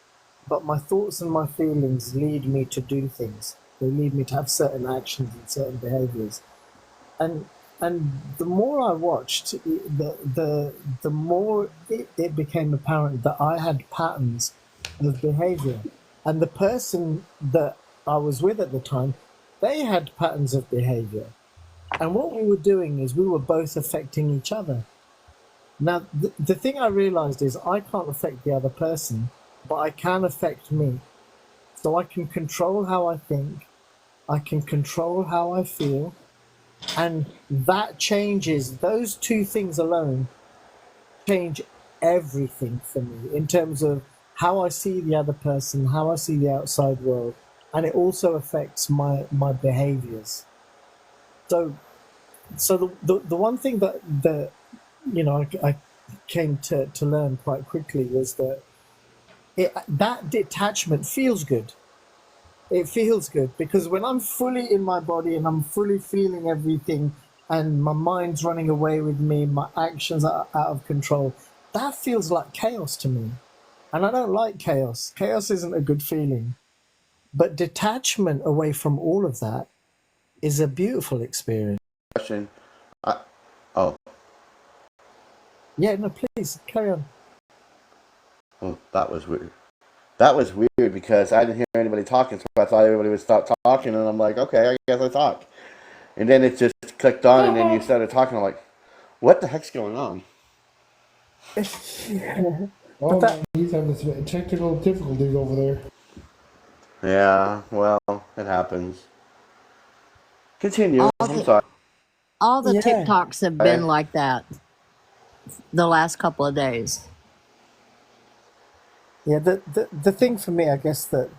but my thoughts and my feelings lead me to do things. They lead me to have certain actions and certain behaviors. And and the more I watched, the more it became apparent that I had patterns of behavior, and the person that I was with at the time, they had patterns of behavior, and what we were doing is we were both affecting each other. Now, the thing I realized is I can't affect the other person, but I can affect me. So I can control how I think, I can control how I feel, and that changes those two things alone change everything for me in terms of how I see the other person, how I see the outside world, and it also affects my behaviors. So so the one thing that I came to learn quite quickly was that that detachment feels good. It feels good because when I'm fully in my body and I'm fully feeling everything and my mind's running away with me, my actions are out of control, that feels like chaos to me. And I don't like chaos. Chaos isn't a good feeling. But detachment away from all of that is a beautiful experience. Question. I, oh, Yeah, no, please carry on. well, that was weird. That was weird because I didn't hear anybody talking, so I thought everybody would stop talking, and I'm like, okay, I guess I talk. And then it just clicked on, and then you started talking. I'm like, what the heck's going on? Yeah. But Oh that man, he's having some technical difficulties over there. Yeah, well, it happens. Continue. All I'm the sorry. all the yeah. TikToks have been like that the last couple of days. Yeah, the thing for me, I guess that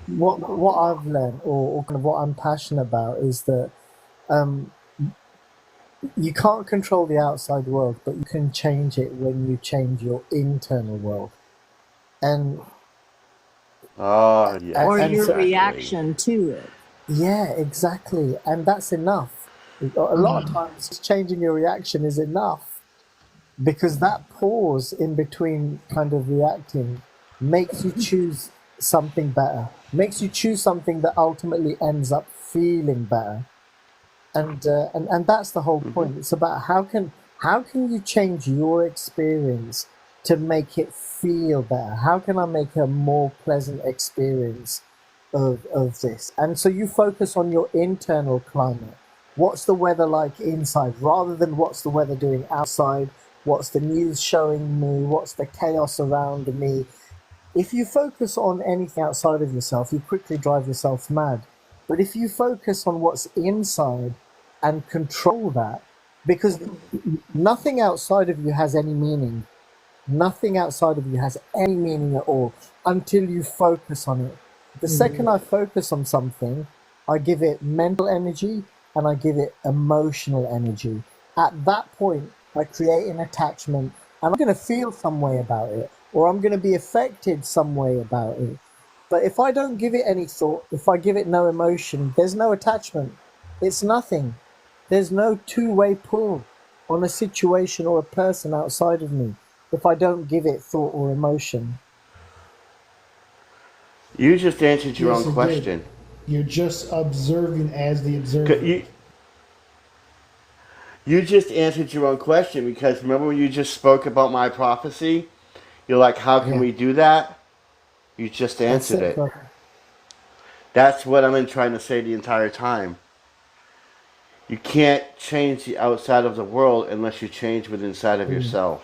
what I've learned, or kind of what I'm passionate about, is that um, you can't control the outside world, but you can change it when you change your internal world. And Oh, yes, Or and your so exactly. reaction to it. yeah, exactly, and that's enough. A lot of times, just changing your reaction is enough, because that pause in between kind of reacting makes you choose something better, makes you choose something that ultimately ends up feeling better. And that's the whole Hmm. point. It's about how can you change your experience to make it feel better? How can I make a more pleasant experience of this? And so you focus on your internal climate. What's the weather like inside, rather than what's the weather doing outside? What's the news showing me? What's the chaos around me? If you focus on anything outside of yourself, you quickly drive yourself mad. But if you focus on what's inside and control that, because nothing outside of you has any meaning, nothing outside of you has any meaning at all until you focus on it. The second I focus on something, I give it mental energy and I give it emotional energy. At that point, I create an attachment and I'm going to feel some way about it, or I'm going to be affected some way about it. But if I don't give it any thought, if I give it no emotion, there's no attachment. It's nothing. There's no two-way pull on a situation or a person outside of me if I don't give it thought or emotion. You just answered your own Yes, it did. question. You're just observing as the C- observer. You you just answered your own question because remember when you just spoke about my prophecy? You're like, how can Yeah, we do that? You just that's answered it, it. brother. That's what I've been trying to say the entire time. You can't change the outside of the world unless you change within inside of Mm. yourself.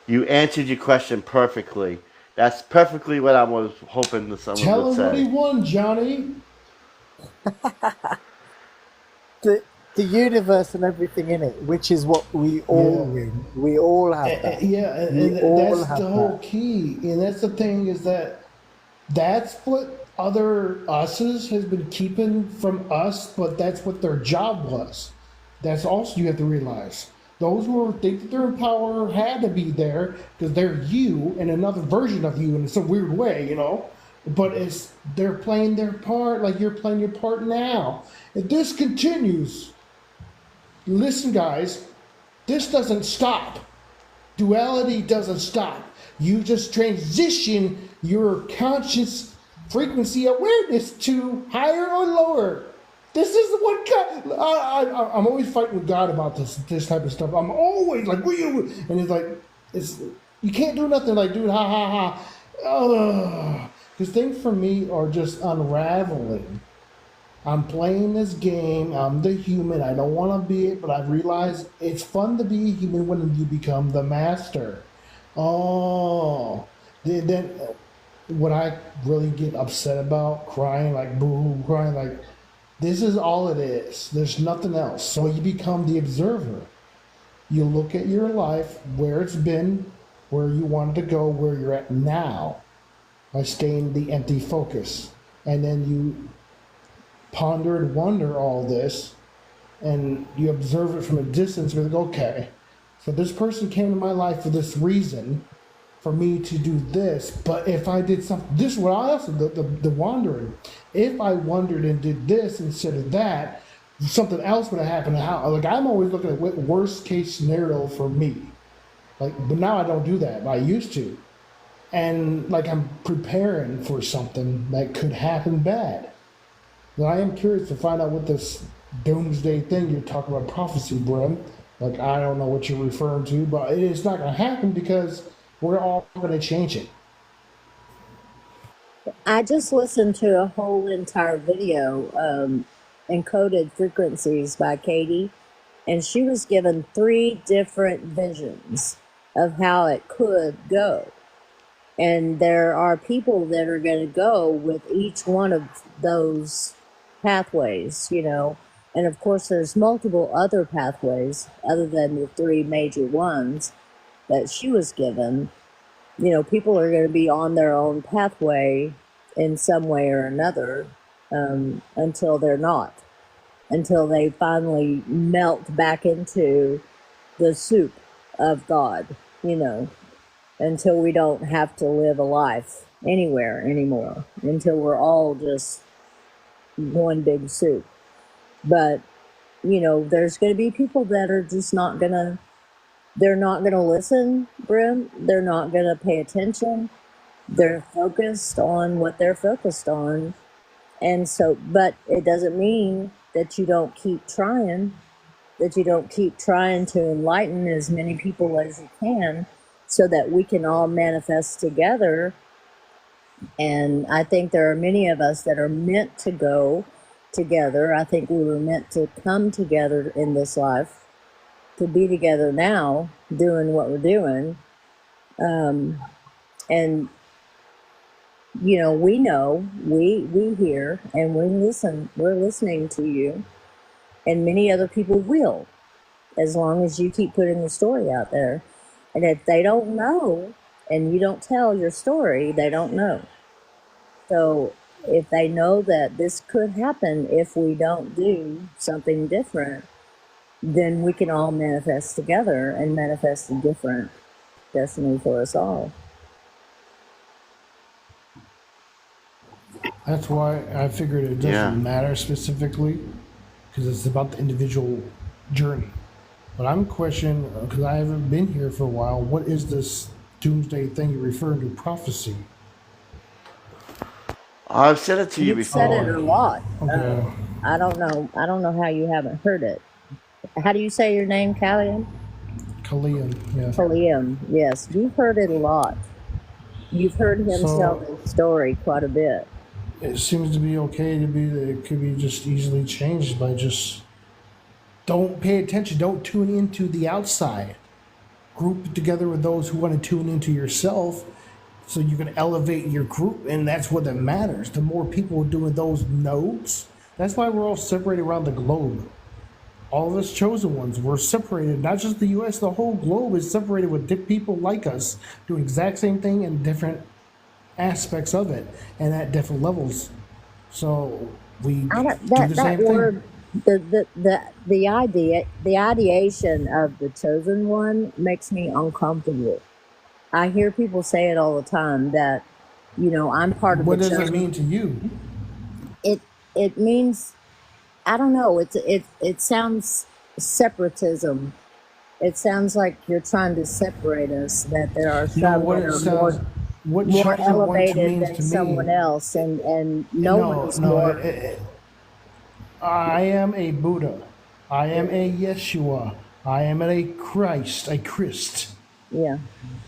You answered your question perfectly. That's perfectly what I was hoping that someone would Tell him what he say. won, Johnny. The universe and everything in it, which is what we all Yeah. win. We all have that. Yeah, We and all that's the have whole that. key. And that's the thing is that that's what other us's has been keeping from us, but that's what their job was. That's also you have to realize. Those who think that they're in power had to be there because they're you and another version of you in some weird way, you know. But it's they're playing their part like you're playing your part now. If this continues, listen, guys, this doesn't stop. Duality doesn't stop. You just transition your conscious frequency awareness to higher or lower. This is what God. I'm always fighting with God about this type of stuff. I'm always like, "Will you?" And he's like, "It's you can't do nothing." Like, dude, ha ha ha. Because things for me are just unraveling. I'm playing this game. I'm the human. I don't want to be it, but I realize it's fun to be a human when you become the master. Oh, then what I really get upset about, crying like boo, crying like this is all it is. There's nothing else. So you become the observer. You look at your life, where it's been, where you wanted to go, where you're at now, by staying the empty focus, and then you ponder and wonder all this, and you observe it from a distance. You're like, okay, so this person came to my life for this reason, for me to do this. But if I did something, this is what I also the wandering. If I wandered and did this instead of that, something else would have happened. How? Like I'm always looking at what worst case scenario for me. Like, but now I don't do that. But I used to, and like I'm preparing for something that could happen bad. Now, I am curious to find out what this doomsday thing you're talking about prophecy, Brim. Like, I don't know what you're referring to, but it's not going to happen because we're all going to change it. I just listened to a whole entire video, Encoded Frequencies by Katie, and she was given 3 different visions of how it could go. And there are people that are going to go with each one of those pathways, you know. And of course, there's multiple other pathways other than the 3 major ones that she was given. people are going to be on their own pathway in some way or another, until they're not, until they finally melt back into the soup of God, until we don't have to live a life anywhere anymore, until we're all just one big soup. But, there's going to be people that are just they're not going to listen, Brim. They're not going to pay attention. They're focused on what they're focused on. And so, but it doesn't mean that you don't keep trying, that you don't keep trying to enlighten as many people as you can so that we can all manifest together. And I think there are many of us that are meant to go together. I think we were meant to come together in this life, to be together now doing what we're doing. And we know, we hear, and we're listening to you, and many other people will, as long as you keep putting the story out there. And if they don't know and you don't tell your story, they don't know. So if they know that this could happen if we don't do something different, then we can all manifest together and manifest a different destiny for us all. That's why I figured it doesn't matter specifically, because it's about the individual journey. But I'm questioning, because I haven't been here for a while, what is this doomsday thing you're referring to, prophecy? I've said it to you You've said it before. a lot. Okay. I don't know how you haven't heard it. How do you say your name, Callian? Kalian, yeah. Kalian, yes. You've heard it a lot. You've heard him tell his story quite a bit. It seems to be okay to be that it could be just easily changed by just don't pay attention, don't tune into the outside. Group together with those who want to tune into yourself so you can elevate your group, and that's what that matters. The more people doing those nodes, that's why we're all separated around the globe. All of us chosen ones, we're separated, not just the US, the whole globe is separated with people like us doing the exact same thing in different aspects of it and at different levels. So we do the same word, thing. The ideation of the chosen one makes me uncomfortable. I hear people say it all the time that, I'm part of What the does chosen. it mean to you? It means, I don't know. It sounds separatism. It sounds like you're trying to separate us. That there are some that are more elevated than someone else, and no one is more. I am a Buddha. I am a Yeshua. I am a Christ. A Christ. Yeah.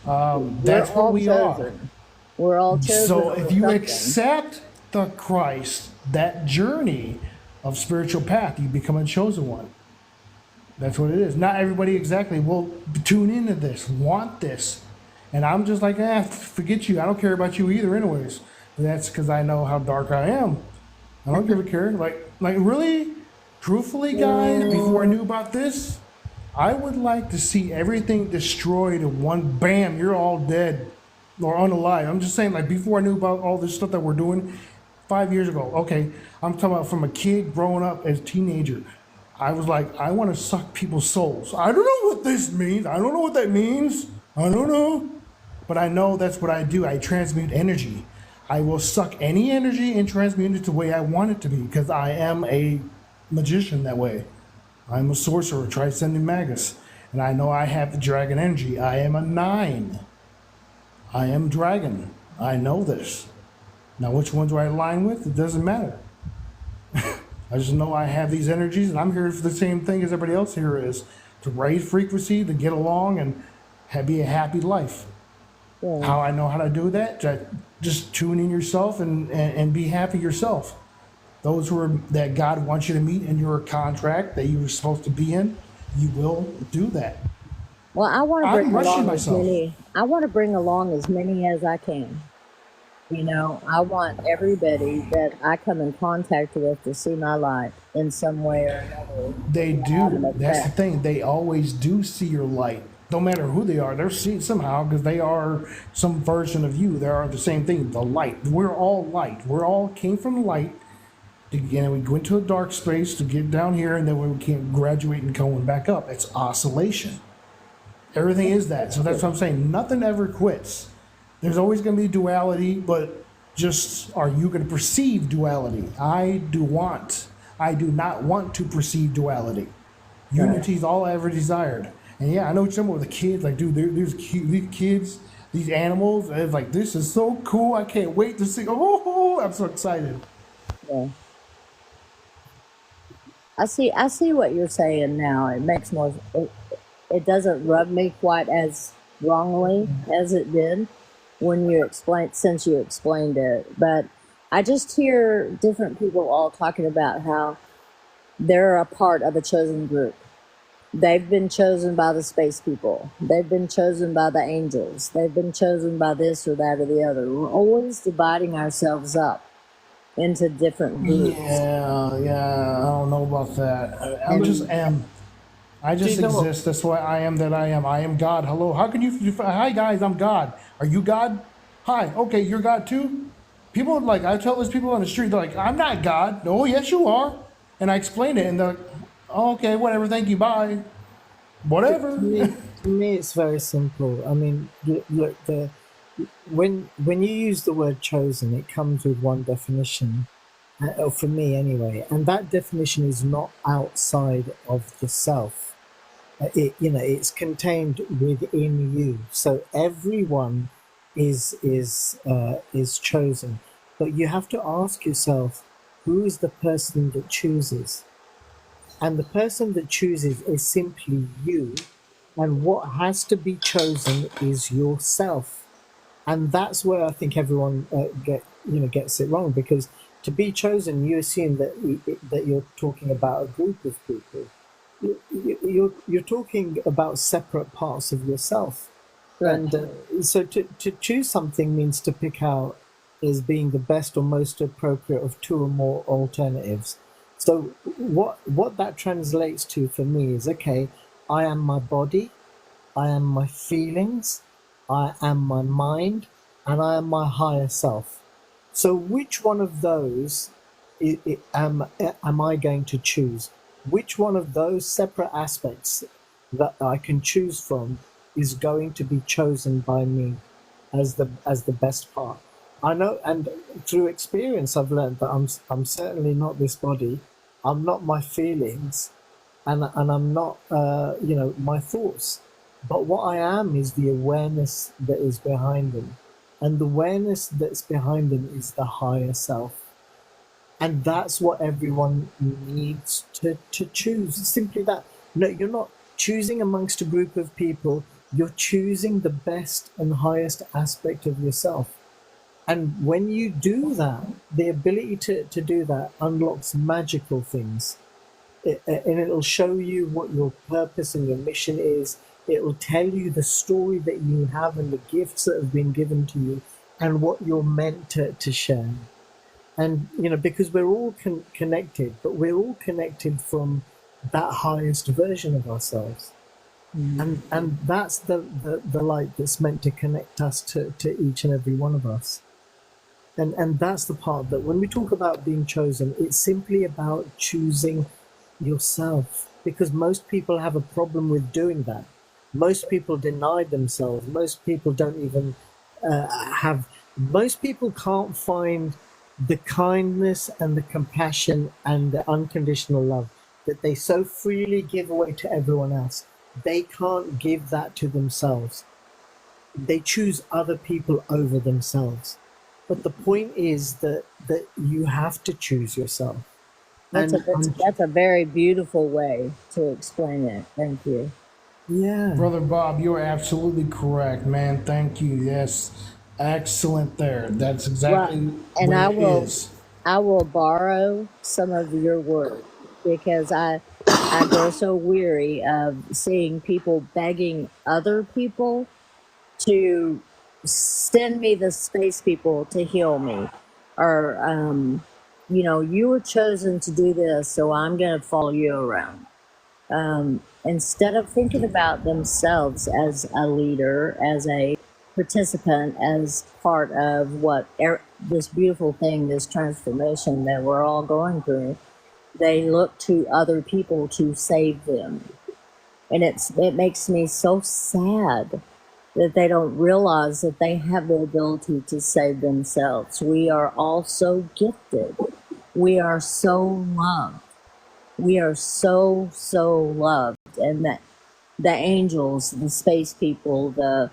That's what we are. We're all chosen. So if you accept the Christ, that journey of spiritual path, you become a chosen one. That's what it is. Not everybody exactly will tune into this, want this. And I'm just like, forget you. I don't care about you either anyways. But that's because I know how dark I am. I don't give a care. Like really, truthfully, guys, before I knew about this, I would like to see everything destroyed in one bam, you're all dead or unalive. I'm just saying, like, before I knew about all this stuff that we're doing 5 years ago. Okay, I'm talking about from a kid growing up as a teenager. I was like, I want to suck people's souls. I don't know what this means. I don't know what that means. I don't know. But I know that's what I do. I transmute energy. I will suck any energy and transmute it the way I want it to be because I am a magician that way. I'm a sorcerer, transcending magus. And I know I have the dragon energy. I am a 9. I am dragon. I know this. Now, which one do I align with? It doesn't matter. I just know I have these energies, and I'm here for the same thing as everybody else here is, to raise frequency, to get along, and be a happy life. Yeah. How I know how to do that? Just tune in yourself and be happy yourself. Those that God wants you to meet in your contract that you were supposed to be in, you will do that. Well, I want to bring along as many as I can. I want everybody that I come in contact with to see my light in some way or another. They do. That's the thing. They always do see your light. no matter who they are, they're seen somehow because they are some version of you. They are the same thing. The light. We're all light. We're all came from light. And we go into a dark space to get down here, and then we can't graduate and going back up. It's oscillation. Everything is that. So that's what I'm saying. Nothing ever quits. There's always going to be duality, but just are you going to perceive duality? I do not want to perceive duality. Unity is all I ever desired. And yeah, I know some of the kids, like, dude, there's these kids, these animals, and it's like, this is so cool. I can't wait to see. Oh, I'm so excited. Yeah. I see what you're saying now. It makes more. It doesn't rub me quite as wrongly as it did when you explained since you explained it. But I just hear different people all talking about how they're a part of a chosen group. They've been chosen by the space people. They've been chosen by the angels. They've been chosen by this or that or the other. We're always dividing ourselves up into different groups. Yeah, I don't know about that. I And just am. I Do just you know what? exist. That's why I am that I am. I am God. Hello. How can hi guys, I'm God. Are you God? Hi. Okay, you're God too. People like I tell those people on the street, they're like, I'm not God. No, yes you are. And I explain it, and they're like, oh, okay, whatever. Thank you. Bye. To Whatever. me, to me, it's very simple. I mean, look, when you use the word chosen, it comes with one definition, for me anyway, and that definition is not outside of the self. It's contained within you. So everyone is chosen, but you have to ask yourself, who is the person that chooses? And the person that chooses is simply you, and what has to be chosen is yourself. And that's where I think everyone gets it wrong, because to be chosen, you assume that you're talking about a group of people. You're talking about separate parts of yourself, right. and so to choose something means to pick out as being the best or most appropriate of two or more alternatives. So what that translates to for me is, okay, I am my body, I am my feelings, I am my mind, and I am my higher self. So, which one of those am I going to choose? Which one of those separate aspects that I can choose from is going to be chosen by me as the best part? I know, and through experience, I've learned that I'm certainly not this body. I'm not my feelings, and I'm not my thoughts. But what I am is the awareness that is behind them, and the awareness that's behind them is the higher self, and that's what everyone needs to choose. Simply that. No, you're not choosing amongst a group of people. You're choosing the best and highest aspect of yourself. And when you do that, the ability to do that unlocks magical things, and it'll show you what your purpose and your mission is. It will tell you the story that you have and the gifts that have been given to you and what you're meant to share. And, because we're all connected, but we're all connected from that highest version of ourselves. And that's the light that's meant to connect us to each and every one of us. And that's the part that when we talk about being chosen, it's simply about choosing yourself, because most people have a problem with doing that. Most people deny themselves. Most people don't even most people can't find the kindness and the compassion and the unconditional love that they so freely give away to everyone else. They can't give that to themselves. They choose other people over themselves. But the point is that you have to choose yourself. That's a And that's, that's a very beautiful way to explain it. Thank you. yeah, Brother Bob, you're absolutely correct, man. Thank you. Yes. Excellent there. That's Well, exactly and what it is. I will borrow some of your words because I grow so weary of seeing people begging other people to send me the space people to heal me, or you were chosen to do this, so I'm going to follow you around. Instead of thinking about themselves as a leader, as a participant, as part of this beautiful thing, this transformation that we're all going through, they look to other people to save them. And it makes me so sad that they don't realize that they have the ability to save themselves. We are all so gifted. We are so loved. We are so, so loved. And that the angels, the space people, the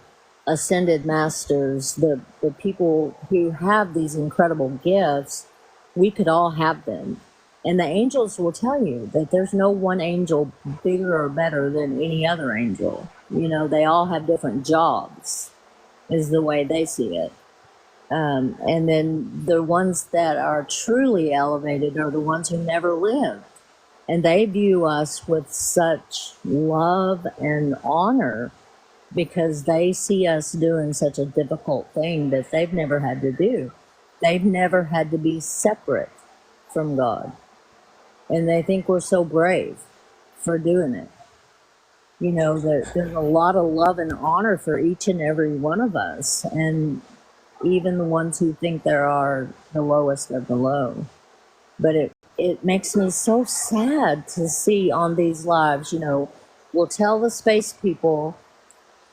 ascended masters, the people who have these incredible gifts, we could all have them. And the angels will tell you that there's no one angel bigger or better than any other angel. They all have different jobs, is the way they see it. And then the ones that are truly elevated are the ones who never lived. And they view us with such love and honor because they see us doing such a difficult thing that they've never had to do. They've never had to be separate from God. And they think we're so brave for doing it. There's a lot of love and honor for each and every one of us. And even the ones who think they are the lowest of the low. But it makes me so sad to see on these lives, we'll tell the space people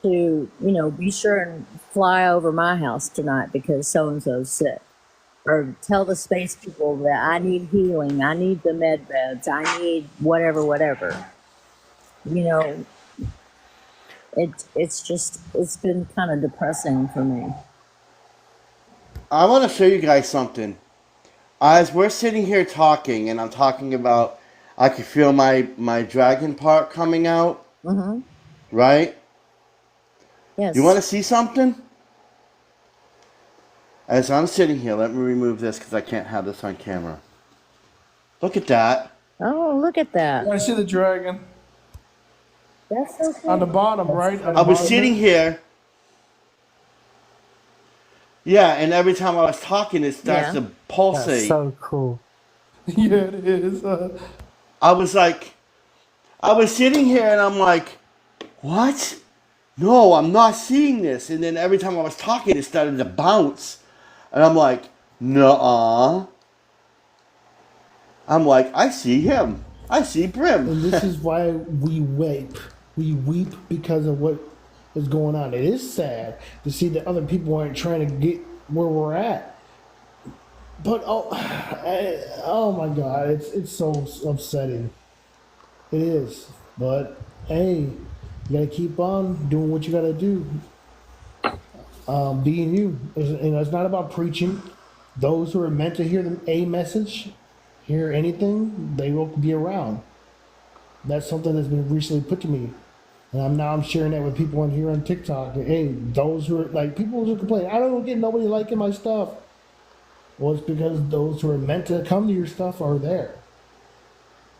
to, be sure and fly over my house tonight because so-and-so's sick. Or tell the space people that I need healing, I need the med beds, I need whatever. It's been kind of depressing for me. I want to show you guys something. As we're sitting here talking, and I'm talking about, I can feel my dragon part coming out, Mm-hmm. right? Yes. You want to see something? As I'm sitting here, let me remove this because I can't have this on camera. Look at that. Oh, look at that. I see the dragon That's so cool. on the bottom, right? I was sitting here. Yeah, and every time I was talking, it starts to pulsate. That's so cool. Yeah, it is. I was sitting here and I'm like, what? No, I'm not seeing this. And then every time I was talking, it started to bounce. And I'm like, nuh-uh. I'm like, I see him. I see Brim. And this is why we weep. We weep because of what is going on. It is sad to see that other people aren't trying to get where we're at. But oh my God, it's so upsetting. It is. But hey, you gotta keep on doing what you gotta do. Being you. It's not about preaching. Those who are meant to hear a message, hear anything, they will be around. That's something that's been recently put to me. And I'm sharing that with people on here on TikTok. Hey, those who are like people who complain, I don't get nobody liking my stuff. Well, it's because those who are meant to come to your stuff are there.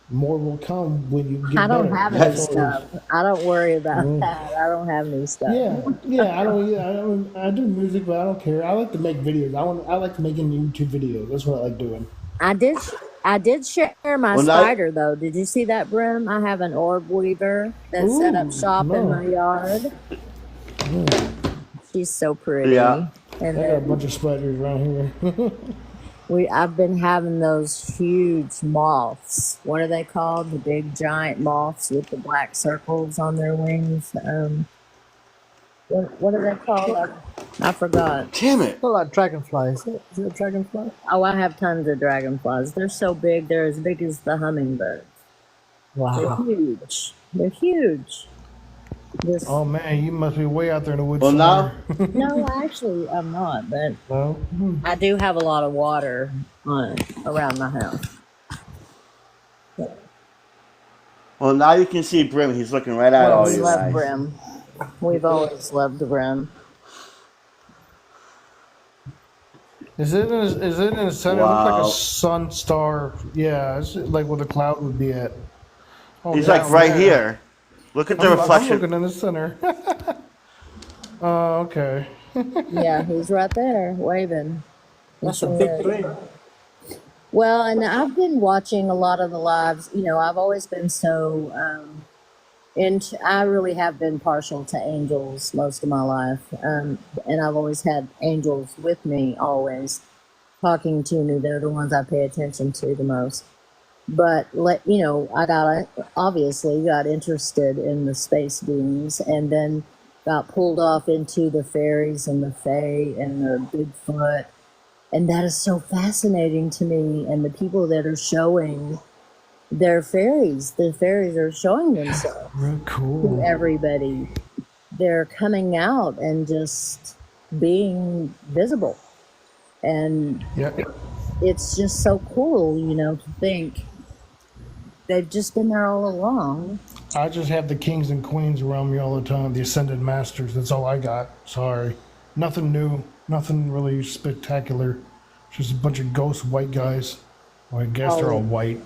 More will come when you get I don't better. have any stuff. I don't worry about that. I don't have any stuff. Yeah. I do music, but I don't care. I like to make videos. I like to make YouTube videos. That's what I like doing. I did share my spider though. Did you see that, Brim? I have an orb weaver that set up shop in my yard. She's so pretty. Yeah. And I got a bunch of spiders around here. I've been having those huge moths. What are they called? The big giant moths with the black circles on their wings. What are they called? I forgot. Damn it. Not like dragonflies. Is it a dragonfly? Oh, I have tons of dragonflies. They're so big. They're as big as the hummingbirds. Wow. They're huge. They're huge. Oh man, you must be way out there in the woods. Well, now, No, actually, I'm not. But no. I do have a lot of water around my house. well, now you can see Brim. He's looking right at all We you love guys. Brim. We've always loved Brim. Is it in the center? It looks Wow. like a sun star. Yeah, it's like where the cloud would be at. Oh, He's down like right there. here. Look at the I'm reflection. looking in the center. Oh, okay. Yeah, he's right there waving. That's a big tree. Well, and I've been watching a lot of the lives. I've always been so And I really have been partial to angels most of my life. And I've always had angels with me, always talking to me. They're the ones I pay attention to the most. But I obviously got interested in the space beings, and then got pulled off into the fairies and the fae and the Bigfoot, and that is so fascinating to me. And the people that are showing their fairies, the fairies are showing themselves Real to cool. everybody. They're coming out and just being visible, and Yeah. it's just so cool, to think they've just been there all along. I just have the kings and queens around me all the time, the ascended masters. That's all I got. Sorry. Nothing new. Nothing really spectacular. Just a bunch of ghost white guys. Well, I guess they're all Oh, white.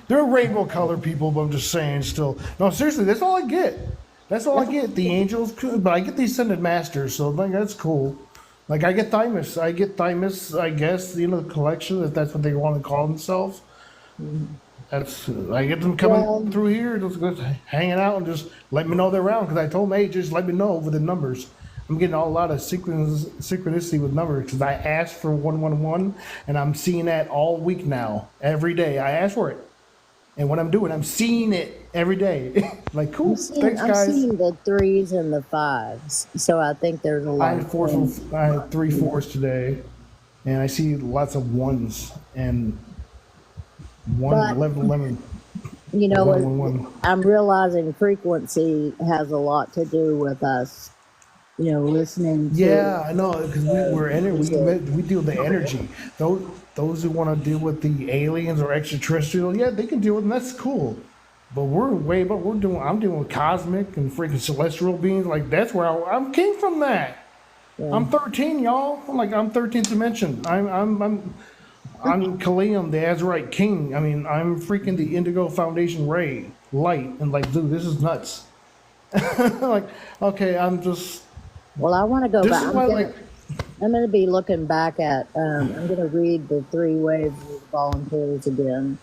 They're rainbow color people, but I'm just saying still. No, seriously, that's all I get. That's all I get. The angels, but I get the ascended masters, so like that's cool. Like I get Thymus. I get Thymus, I guess, the collection, if that's what they want to call themselves. That's I get them coming well, through here, just hanging out, and just let me know they're around. Because I told them, hey, just let me know with the numbers. I'm getting a lot of synchronicity with numbers because I asked for 111, and I'm seeing that all week now. Every day I ask for it, and what I'm doing, I'm seeing it every day. Like, I'm cool, seeing thanks, I'm guys. seeing the threes and the fives, so I think there's a I lot had of things. I had three fours today, and I see lots of ones and one But 11 11 you or know one what? one one. I'm realizing frequency has a lot to do with us. Listening to Yeah, I know because the music. we deal with the energy. Those who want to deal with the aliens or extraterrestrial, yeah, they can deal with them. That's cool. But we're doing. I'm dealing with cosmic and freaking celestial beings. Like that's where I'm came from. That Yeah. I'm 13, y'all. I'm 13th dimension. I'm Kalium, the Azurite King. I mean, I'm freaking the Indigo Foundation Ray light, and like, dude, this is nuts. Like, okay, I'm just. Well, I want to go This back. is why, like, I'm gonna be looking back at. I'm gonna read the three waves of volunteers again,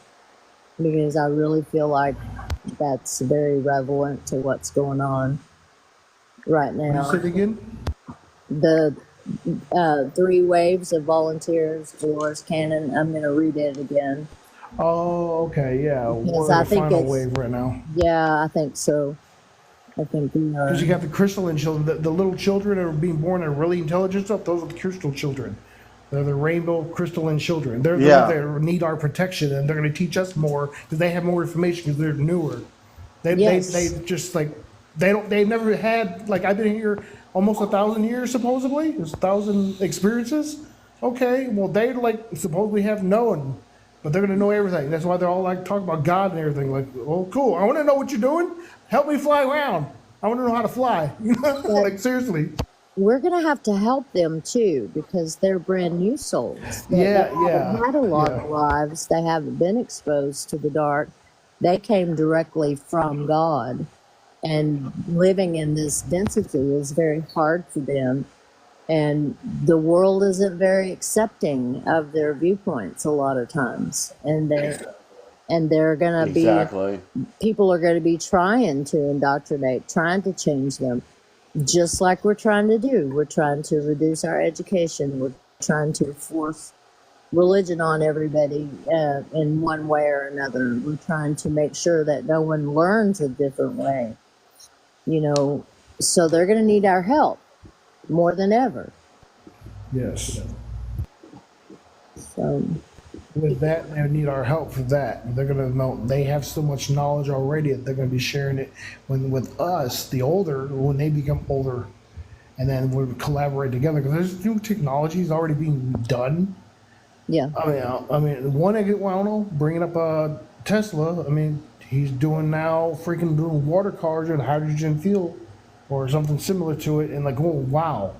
because I really feel like that's very relevant to what's going on right what did you say now. it again? The three waves of volunteers, Dolores Cannon. I'm gonna read it again Oh, okay, yeah. because We're in I the think final it's. wave right now. Yeah, I think so. I think we Because are. you got the crystalline children, the little children that are being born and are really intelligent stuff. Those are the crystal children. They're the rainbow crystalline children. They're the ones Yeah, that need our protection, and they're going to teach us more because they have more information because they're newer. They Yes. just like they've never had like I've been here almost 1,000 years supposedly. There's 1,000 experiences. Okay, well they like supposedly have known, but they're gonna know everything. That's why they're all like talking about God and everything. Like, oh cool, I want to know what you're doing. Help me fly around. I want to know how to fly. But Like seriously. we're going to have to help them too, because they're brand new souls. They Yeah, haven't yeah, had a lot yeah. of lives. They haven't been exposed to the dark. They came directly from God, and living in this density is very hard for them. And the world isn't very accepting of their viewpoints a lot of times. And they're going to be, exactly. people are going to be trying to indoctrinate, trying to change them, just like we're trying to do. We're trying to reduce our education. We're trying to force religion on everybody in one way or another. We're trying to make sure that no one learns a different way, you know. So they're going to need our help more than ever. Yes. So, With that, they need our help for that. They're gonna know they have so much knowledge already that they're gonna be sharing it when with us, the older, when they become older, and then we'll collaborate together because there's new technologies already being done. yeah. One I don't know, bringing up Tesla. I mean, he's doing now freaking doing water cars and hydrogen fuel, or something similar to it, and like, oh wow.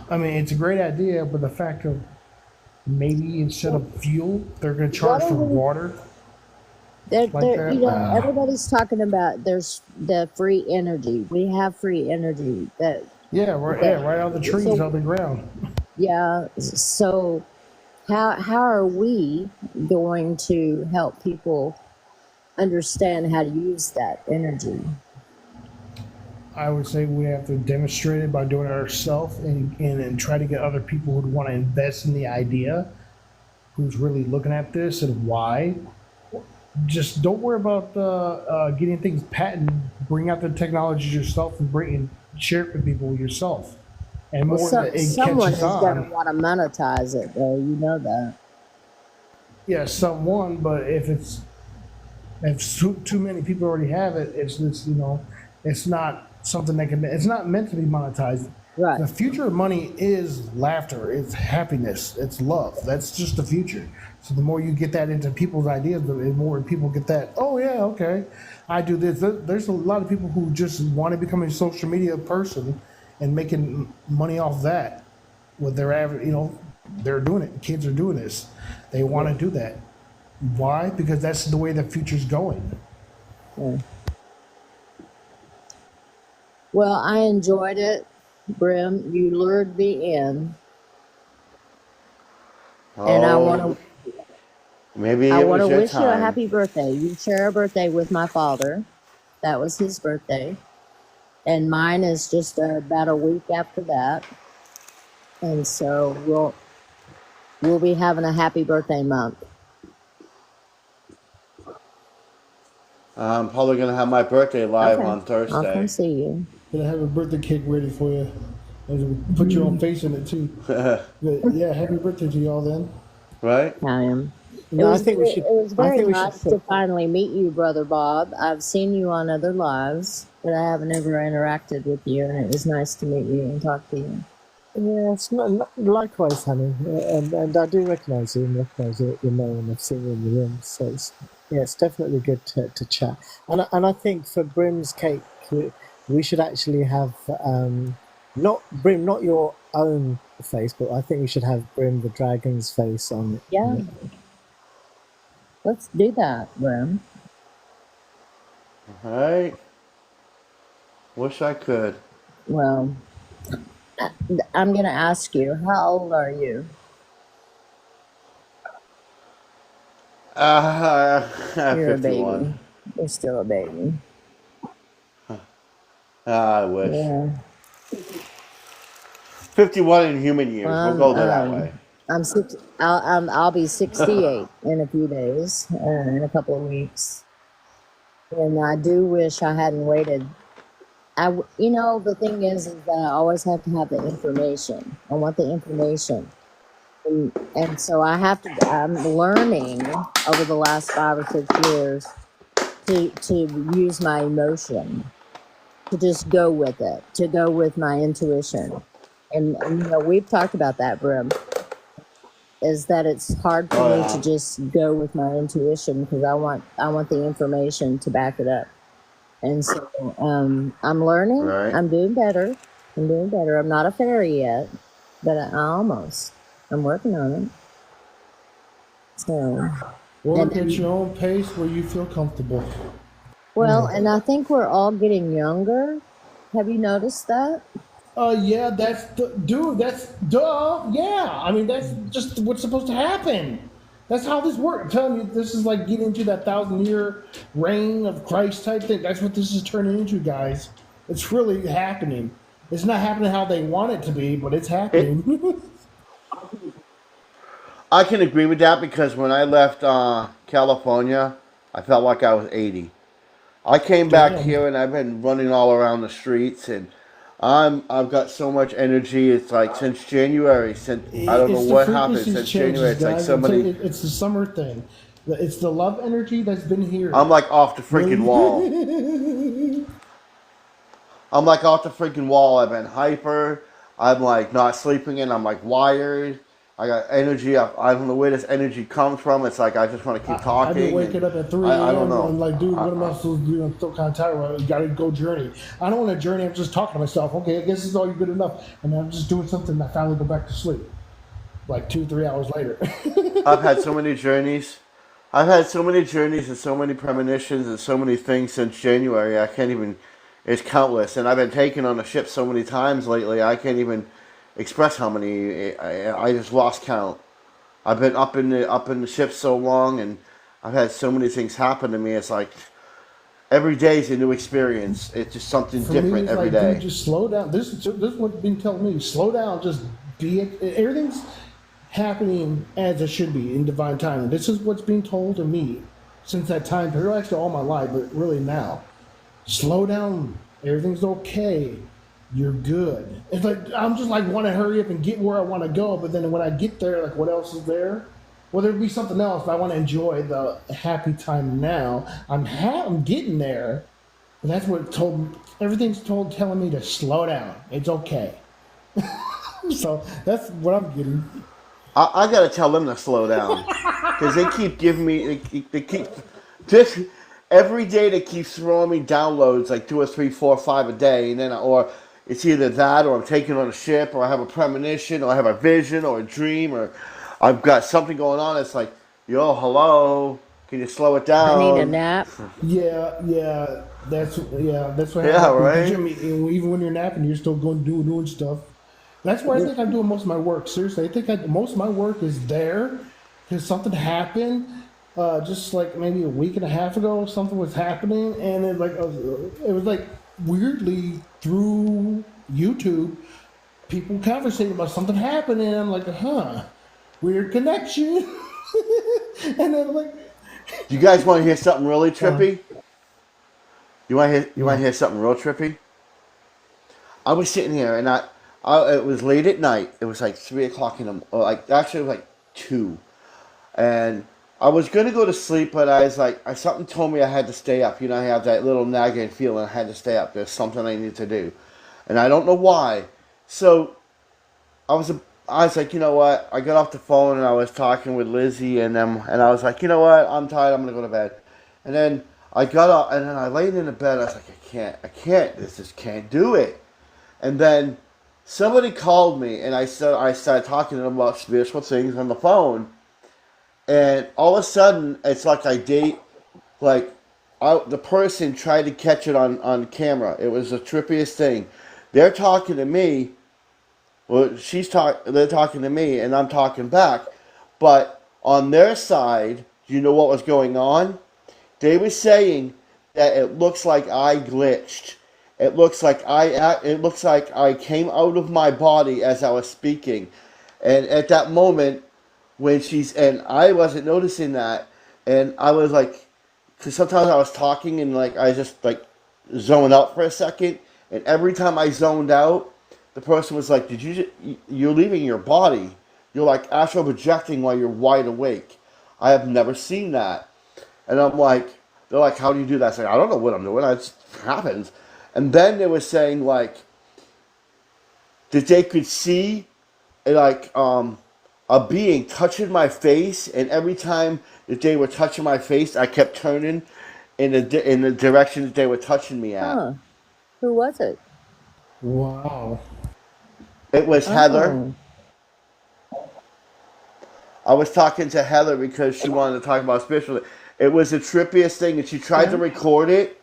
I mean, it's a great idea, but the fact of maybe instead of fuel, they're going to What charge are for we? water like They're, that. everybody's talking about there's the free energy. We have free energy. Yeah, right out of the trees, out So of the ground. yeah. So how are we going to help people understand how to use that energy. I would say we have to demonstrate it by doing it ourselves and try to get other people who want to invest in the idea, who's really looking at this and why. Just don't worry about getting things patented. Bring out the technology yourself and share it with people yourself. And Well, more that it someone catches is going to on. want to monetize it, though. You know that. Yeah, someone, but if too many people already have it, it's not something that it's not meant to be monetized. Right. The future of money is laughter, it's happiness, it's love. That's just the future. So the more you get that into people's ideas, the more people get that. Oh yeah, okay, I do this. There's a lot of people who just want to become a social media person and making money off that. With their average, they're doing it. Kids are doing this. They want to do that. Why? Because that's the way the future's going. Yeah. Well, I enjoyed it, Brim. You lured me in, and I want Oh, to. maybe I it want to was your wish you a time. happy birthday. You share a birthday with my father. That was his birthday, and mine is just about a week after that. And so we'll be having a happy birthday month. I'm probably gonna have my birthday live Okay, on I'll come Thursday. see you. Gonna have a birthday cake ready for you. And put your own face in it too. But yeah, happy birthday to y'all then. Right? I am. You know, I think we It should. was I very think we should nice to put. finally meet you, Brother Bob. I've seen you on other lives, but I haven't ever interacted with you, and it was nice to meet you and talk to you. Yeah, it's likewise, honey, and I do recognise you and recognise your name. I've seen you in the room, so it's definitely good to chat. And I think for Brim's cake, we should actually have not Brim, not your own face, but I think we should have Brim the dragon's face on Yeah, it. let's do that, Brim. Right? Wish I could. Well, I'm going to ask you, how old are you? You're a 51. baby. You're still a baby. I wish. Yeah. 51 in human years. We'll Well, go that way. I'll be 68 in a few days, in a couple of weeks. And I do wish I hadn't waited. The thing is that I always have to have the information. I want the information. And so I'm learning over the last 5 or 6 years to use my emotion, to just go with it, to go with my intuition. And we've talked about that, Brim, is that it's hard for Oh, me to yeah. just go with my intuition because I want the information to back it up. And so I'm learning. Right? I'm doing better. I'm not a fairy yet, but I almost. I'm working on it. So, Work and at your own pace where you feel comfortable. and I think we're all getting younger. Have you noticed that? Yeah, dude. That's duh. Yeah, I mean that's just what's supposed to happen. That's how this works. I'm telling you, this is like getting into that 1,000-year reign of Christ type thing. That's what this is turning into, guys. It's really happening. It's not happening how they want it to be, but it's It, happening. I can agree with that because when I left California, I felt like I was 80. I came back Damn. here and I've been running all around the streets and I've got so much energy. It's like since January, since I don't know It's the what happened frequencies since January. changes, It's like guys. I'm telling somebody. you, it's the summer thing. It's the love energy that's been here. I'm like off the freaking wall. Really? I'm like off the freaking wall. I've been hyper. I'm like not sleeping in. I'm like wired. I got energy. I don't know where this energy comes from. It's like I just want to keep I've been talking, and waking up at 3 I don't a.m. know. and like, dude, what am I supposed to do? I'm so kind of tired. Well, you got to go journey. I don't want to journey. I'm just talking to myself. Okay, I guess this is all you good enough. And I'm just doing something and I finally go back to sleep. Like 2, 3 hours later. I've had so many journeys. I've had so many journeys and so many premonitions and so many things since January. I can't even. It's countless, and I've been taken on a ship so many times lately. I can't even express how many. I just lost count. I've been up in the ship so long, and I've had so many things happen to me. It's like every day is a new experience. It's just something For me, different it's every like, dude, day. just slow down. This is what's been telling me. Slow down. Just be it. Everything's happening as it should be in divine timing. This is what's being told to me since that time period. Actually, all my life, but really now. Slow down. Everything's okay. You're good. It's like I'm just like want to hurry up and get where I want to go, but then when I get there, like what else is there? Well, there'd be something else, but I want to enjoy the happy time now. I'm getting there, and that's what told everything's told telling me to slow down. It's okay. So that's what I'm getting. I gotta tell them to slow down because they keep giving me they keep just every day they keep throwing me downloads like 2 or 3, 4, 5 a day, and then or it's either that or I'm taking on a ship or I have a premonition or I have a vision or a dream or I've got something going on. It's like, yo, hello, can you slow it I need a down? nap. That's what Yeah, happens. right. Even when you're napping, you're still going doing stuff. That's why I think I'm doing most of my work. Seriously, I think most of my work is there because something happened. Just like maybe a week and a half ago, something was happening, and it was like weirdly through YouTube, people conversating about something happening. And I'm like, huh, weird connection. And then like, You guys want to hear something really uh, trippy? You want to what? hear something real trippy? I was sitting here and it was late at night. It was like 3 o'clock in the like actually it was like 2, and I was gonna go to sleep, but I was like, something told me I had to stay up. You know, I have that little nagging feeling I had to stay up. There's something I need to do, and I don't know why. So I was I was like, you know what? I got off the phone and I was talking with Lizzie and them, and I was like, you know what? I'm tired. I'm gonna go to bed. And then I got up and then I laid in the bed. I was like, I can't. This just can't do it. And then somebody called me, and I started talking to them about spiritual things on the phone, and all of a sudden it's like I date like the person tried to catch it on camera. It was the trippiest thing. They're talking to me. Well, they're talking to me, and I'm talking back. But on their side, do you know what was going on? They were saying that it looks like I glitched. It looks like I came out of my body as I was speaking. And at that moment and I wasn't noticing that, and I was like, cuz sometimes I was talking and like I just like zoned out for a second, and every time I zoned out, the person was like, you're leaving your body. You're like astral projecting while you're wide awake. I have never seen that. And I'm like, they're like, how do you do that? I say, I don't know what I'm doing. It just happens. And then they were saying like that they could see like a being touching my face, and every time that they were touching my face, I kept turning in the direction that they were touching me at. Huh. Who was it? Wow. It was Heather. Oh. I was talking to Heather because she wanted to talk about spiritual. It was the trippiest thing, and she tried to Yeah. record it.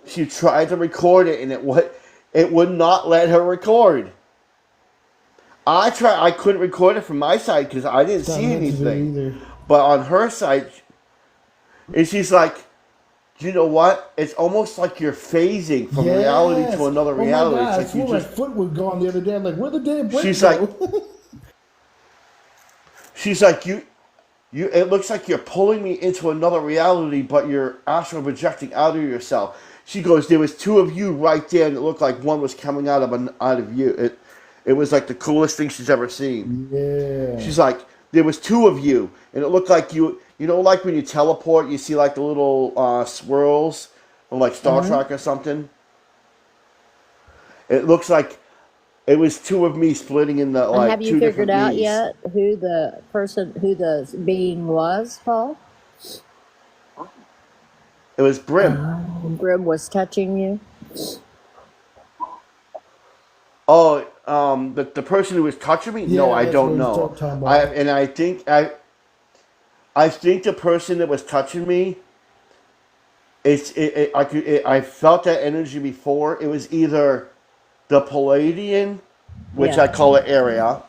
She tried to record it, and it would not let her record. I couldn't record it from my side because I didn't It's not see meant to do anything. either. But on her side, and she's like, you know what? It's almost like you're phasing from reality to Yes. another Oh my reality. It's God! I like you swore my just. foot was gone the other day. I'm like, where'd the damn break She's like, go? she's like you. It looks like you're pulling me into another reality, but you're astral projecting out of yourself. She goes, there was two of you right there, and it looked like one was coming out of you. It was like the coolest thing she's ever seen. Yeah. She's like, there was two of you, and it looked like you know, like when you teleport, you see like the little swirls from like Star Uh-huh. Trek or something. It looks like it was two of me splitting in the And have like you two figured different out me's. yet who the being was, Paul? It was Brim. Grim was touching you? Oh, the person who was touching me? No, Yeah, I that's what don't I was know. talking about. I think the person that was touching me, I felt that energy before. It was either the Palladian, which I Yeah. call it area,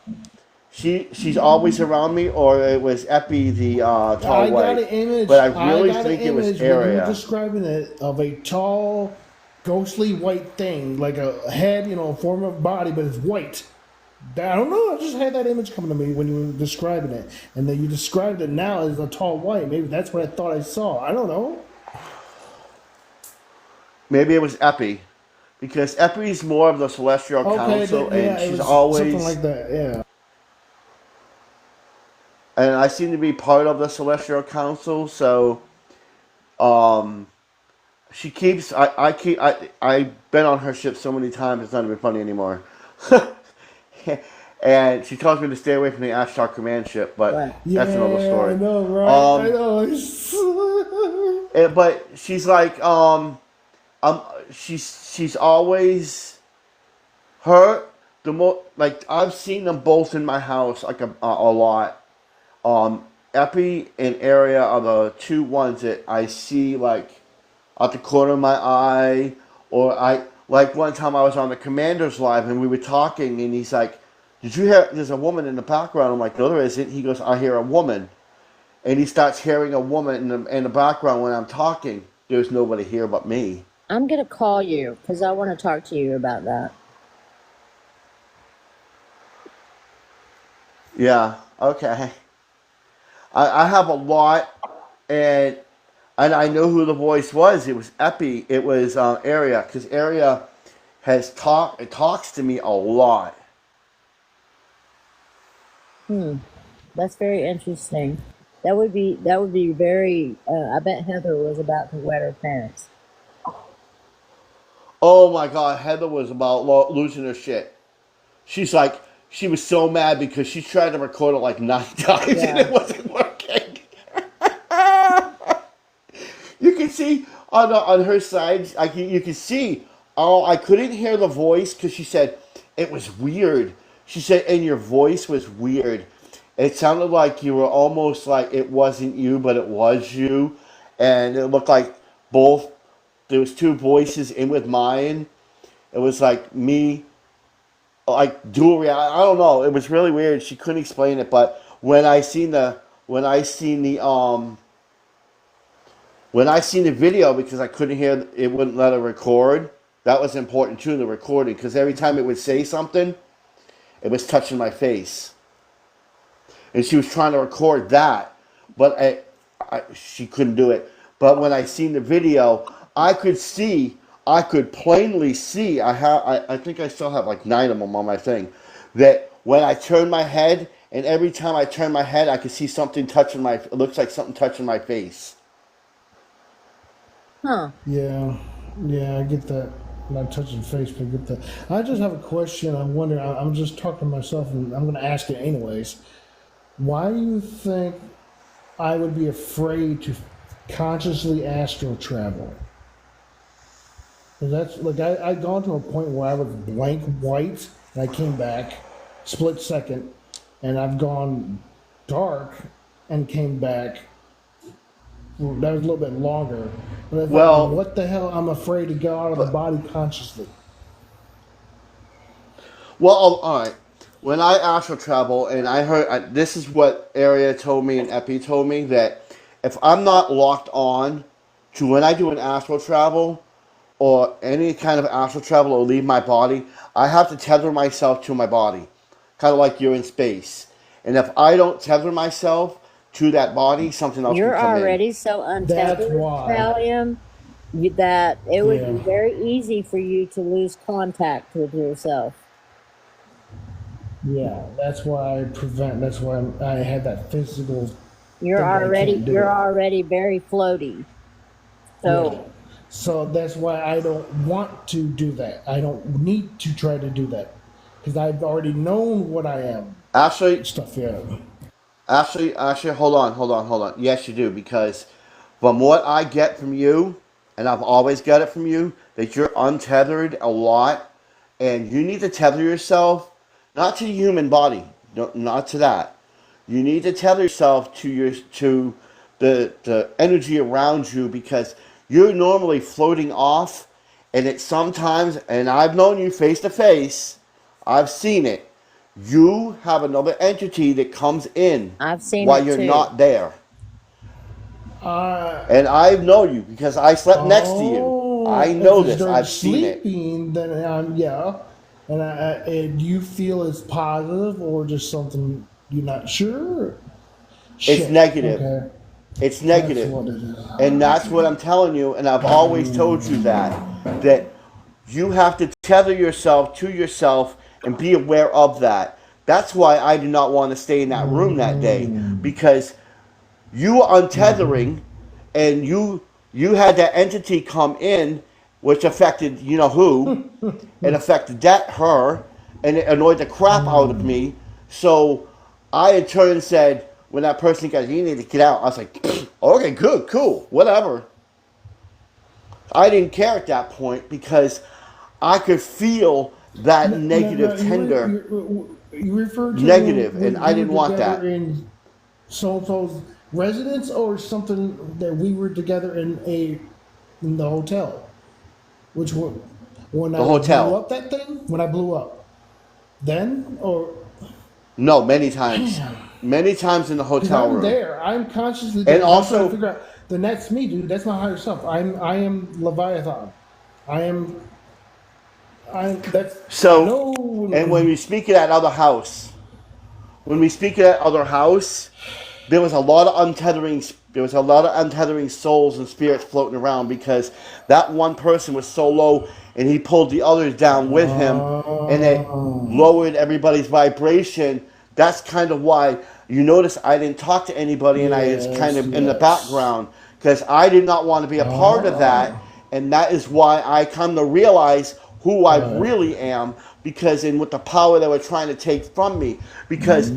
she's always around me, or it was Epi the tall I got white. an image. But I I really got an think it was image when you were Area. describing it of a tall, ghostly white thing, like a head, a form of body, but it's white. I don't know. I just had that image coming to me when you were describing it, and then you described it now as a tall white. Maybe that's what I thought I saw. I don't know. Maybe it was Epi, because Epi's more of the Celestial Okay, Council, and yeah, it she's was something always, like that. Yeah. and I seem to be part of the Celestial Council. So, um, she keeps. I've been on her ship so many times. It's not even funny anymore. And she tells me to stay away from the Ashtar command ship, but Right. that's another Yeah, I story. know, right? I Um, know. but she's like, um, she's always her. The like I've seen them both in my house like a lot. Epi and Area are the two ones that I see like out the corner of my eye, or I like one time I was on the Commanders Live and we were talking, and he's like, "Did you hear? There's a woman in the background." I'm like, "No, there isn't." He goes, "I hear a woman," and he starts hearing a woman in the background when I'm talking. There's nobody here but me. I'm gonna call you because I want to talk to you about that. Yeah. Okay. I have a lot, and I know who the voice was. It was Epi. It was Area, because Area it talks to me a lot. Hmm. That's very interesting. That would be very. I bet Heather was about to wet her pants. Oh my God, Heather was about losing her shit. She's like, she was so mad because she tried to record it like 9 times and Yeah. it wasn't working. You can see on her side, you can see. Oh, I couldn't hear the voice because she said it was weird. She said, and your voice was weird. It sounded like you were almost like it wasn't you, but it was you, and it looked like both. There was two voices in with mine. It was like me, like dual reality. I don't know. It was really weird. She couldn't explain it, but when I seen the video, because I couldn't hear, it wouldn't let her record. That was important too in the recording, because every time it would say something, it was touching my face, and she was trying to record that, but she couldn't do it. But when I seen the video, I could plainly see. I think I still have like 9 of them on my thing. That when I turn my head, and every time I turn my head, I could see something touching my. It looks like something touching my face. Huh. Yeah, yeah, I get that. Not touching face, but I get that. I just have a question. I'm wondering. I'm just talking to myself, and I'm going to ask it anyways. Why do you think I would be afraid to consciously astral travel? 'Cause that's like I'd gone to a point where I was blank white, and I came back, split second, and I've gone dark and came back. Well, that was a little bit longer. But I thought, Well, what the hell? I'm afraid to go out of the but body consciously. well, all right. When I astral travel, and I heard this is what Area told me and Epi told me, that if I'm not locked on to when I do an astral travel or any kind of astral travel or leave my body, I have to tether myself to my body, kind of like you're in space. And if I don't tether myself to that body, something else can You're come in. already so That's untethered, why. Pallium, that it would Yeah, be very easy for you to lose contact with yourself. yeah. That's why I prevent. That's why I had that physical You're thing that I already can't do you're it. already very floaty. Yeah. So So that's why I don't want to do that. I don't need to try to do that because I've already known what I am. Actually, Stuff. Yeah. actually, hold on. Yes, you do, because from what I get from you, and I've always got it from you, that you're untethered a lot, and you need to tether yourself, not to the human body, no, not to that. You need to tether yourself to the energy around you, because you're normally floating off, and it sometimes, and I've known you face to face, I've seen it. You have another entity that comes in I've seen while it you're too. not there. Uh, And I know you because I slept next to you. I if know it's this. during I've seen it. sleeping, then yeah. And do you feel it's positive or just something you're not sure? It's Shit. negative. Okay. It's That's negative. what it is. And that's what I'm telling you, and I've always told you that you have to tether yourself to yourself and be aware of that. That's why I do not want to stay in that room that day, because you untethering and you had that entity come in which affected you know who. It affected her, and it annoyed the crap out of me. So I in turn said, when that person goes, you need to get out, I was like, okay, good, cool, whatever. I didn't care at that point because I could feel that No, negative tender you refer to negative, when and I we were didn't want together that. in so-and-so's residence or something that we were together in the hotel. Which one? When The I blew hotel. up that thing? When I blew up. Then? Or No, many times. damn. Many times in the Because hotel I'm room. there. I'm consciously there. And Because I'm trying to also, figure out then that's me, dude. That's my higher self. I am Leviathan. I am that's I so, and when know we speak of that other house, there was a lot of untethering. There was a lot of untethering souls and spirits floating around because that one person was so low, and he pulled the others down with him, and it lowered everybody's vibration. That's kind of why you notice I didn't talk to anybody, and I was kind yes, of in the yes. background because I did not want to be a part of that, and that is why I come to realize who I Right. really am because in with the power they were trying to take from me. Because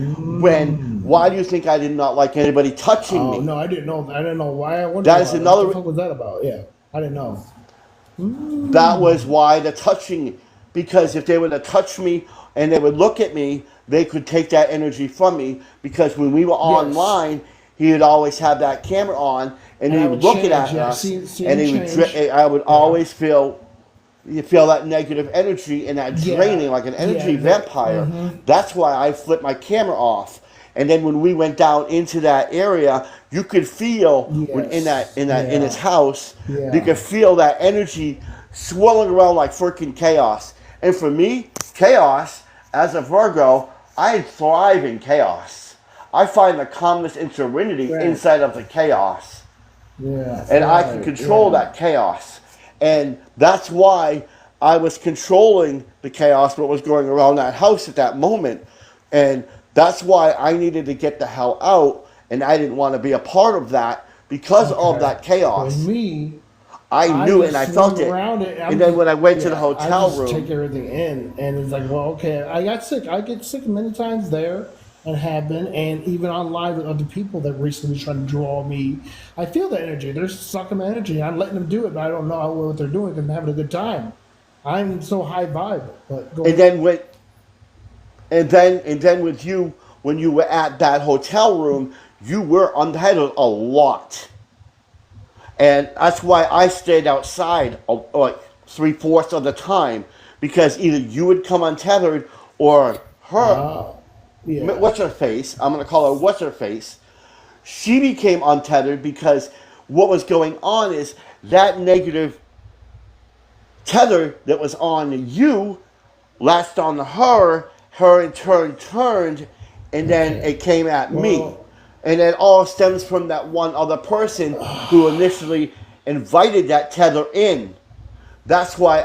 why do you think I did not like anybody touching Oh me? no, I didn't know. I didn't know why. I wondered That is about it. What the another. fuck was that about? Yeah, I didn't know. That was why the touching. Because if they were to touch me and they would look at me, they could take that energy from me. Because when we were Yes, online, he would always have that camera on, and and he I would would look at change. Yeah, us, see and him he would. change. I would Yeah, always feel you feel that negative energy and that yeah, draining like an yeah. energy vampire. That's why I flipped my camera off. And then when we went down into that area, you could feel when Yes, in his yeah, house, you yeah. could feel that energy swirling around like freaking chaos. And for me, chaos as a Virgo, I thrive in chaos. I find the calmness and serenity Right. inside of the chaos, Yeah, and I can right, control yeah. that chaos. And that's why I was controlling the chaos, what was going around that house at that moment. And that's why I needed to get the hell out, and I didn't want to be a part of that because of Okay. that Because chaos. me, I I knew it and just I swung felt it. around it. And I'm then just, when I went to the yeah, I hotel just take room, everything in, and it's like, well, okay, I got sick. I get sick many times there, and have been, and even online with other people that recently trying to draw me. I feel the energy. They're sucking my energy. I'm letting them do it, but I don't know what they're doing because I'm having a good time. I'm so high vibe. But go and ahead. then with and then with you when you were at that hotel room, you were untitled a lot. And that's why I stayed outside like 3/4 of the time because either you would come untethered or her, Yeah. what's her face? I'm gonna call her what's her face. She became untethered because what was going on is that negative tether that was on you latched on her. Her in turn turned, and then Okay. it came at me. Well, And it all stems from that one other person who initially invited that tether in. That's why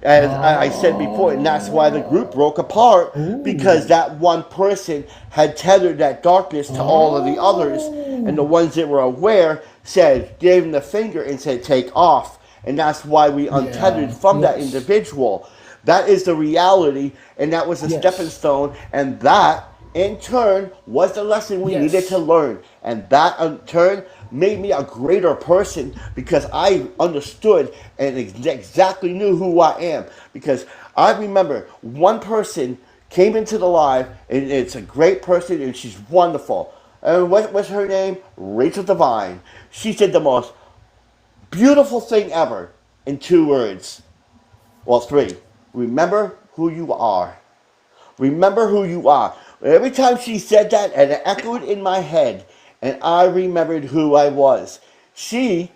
as I said before, and that's why the group broke apart because ooh. that one person had tethered that darkness to all of the others, and the Oh. ones that were aware gave him the finger and said, "Take off." And that's why we untethered Yeah. from that Yes. individual. That is the reality, and that was a stepping Yes. stone, and that in turn was the lesson we needed to Yes. learn. And that in turn made me a greater person because I understood and exactly knew who I am. Because I remember one person came into the live, and it's a great person, and she's wonderful. And what's her name? Rachel Devine. She said the most beautiful thing ever in 2 words. Well, 3. Remember who you are. Remember who you are. Every time she said that, and it echoed in my head, and I remembered who I was. She,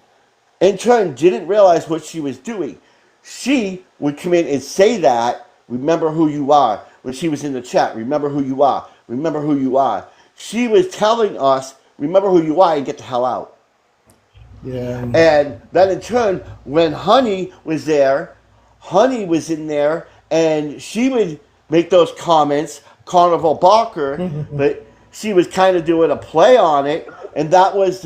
in turn, didn't realize what she was doing. She would come in and say that, remember who you are, when she was in the chat, remember who you are, remember who you are. She was telling us, remember who you are and get the hell out. Yeah. And then in turn, when Honey was there, Honey was in there, and she would make those comments, Carnival Barker, but she was kind of doing a play on it, and that was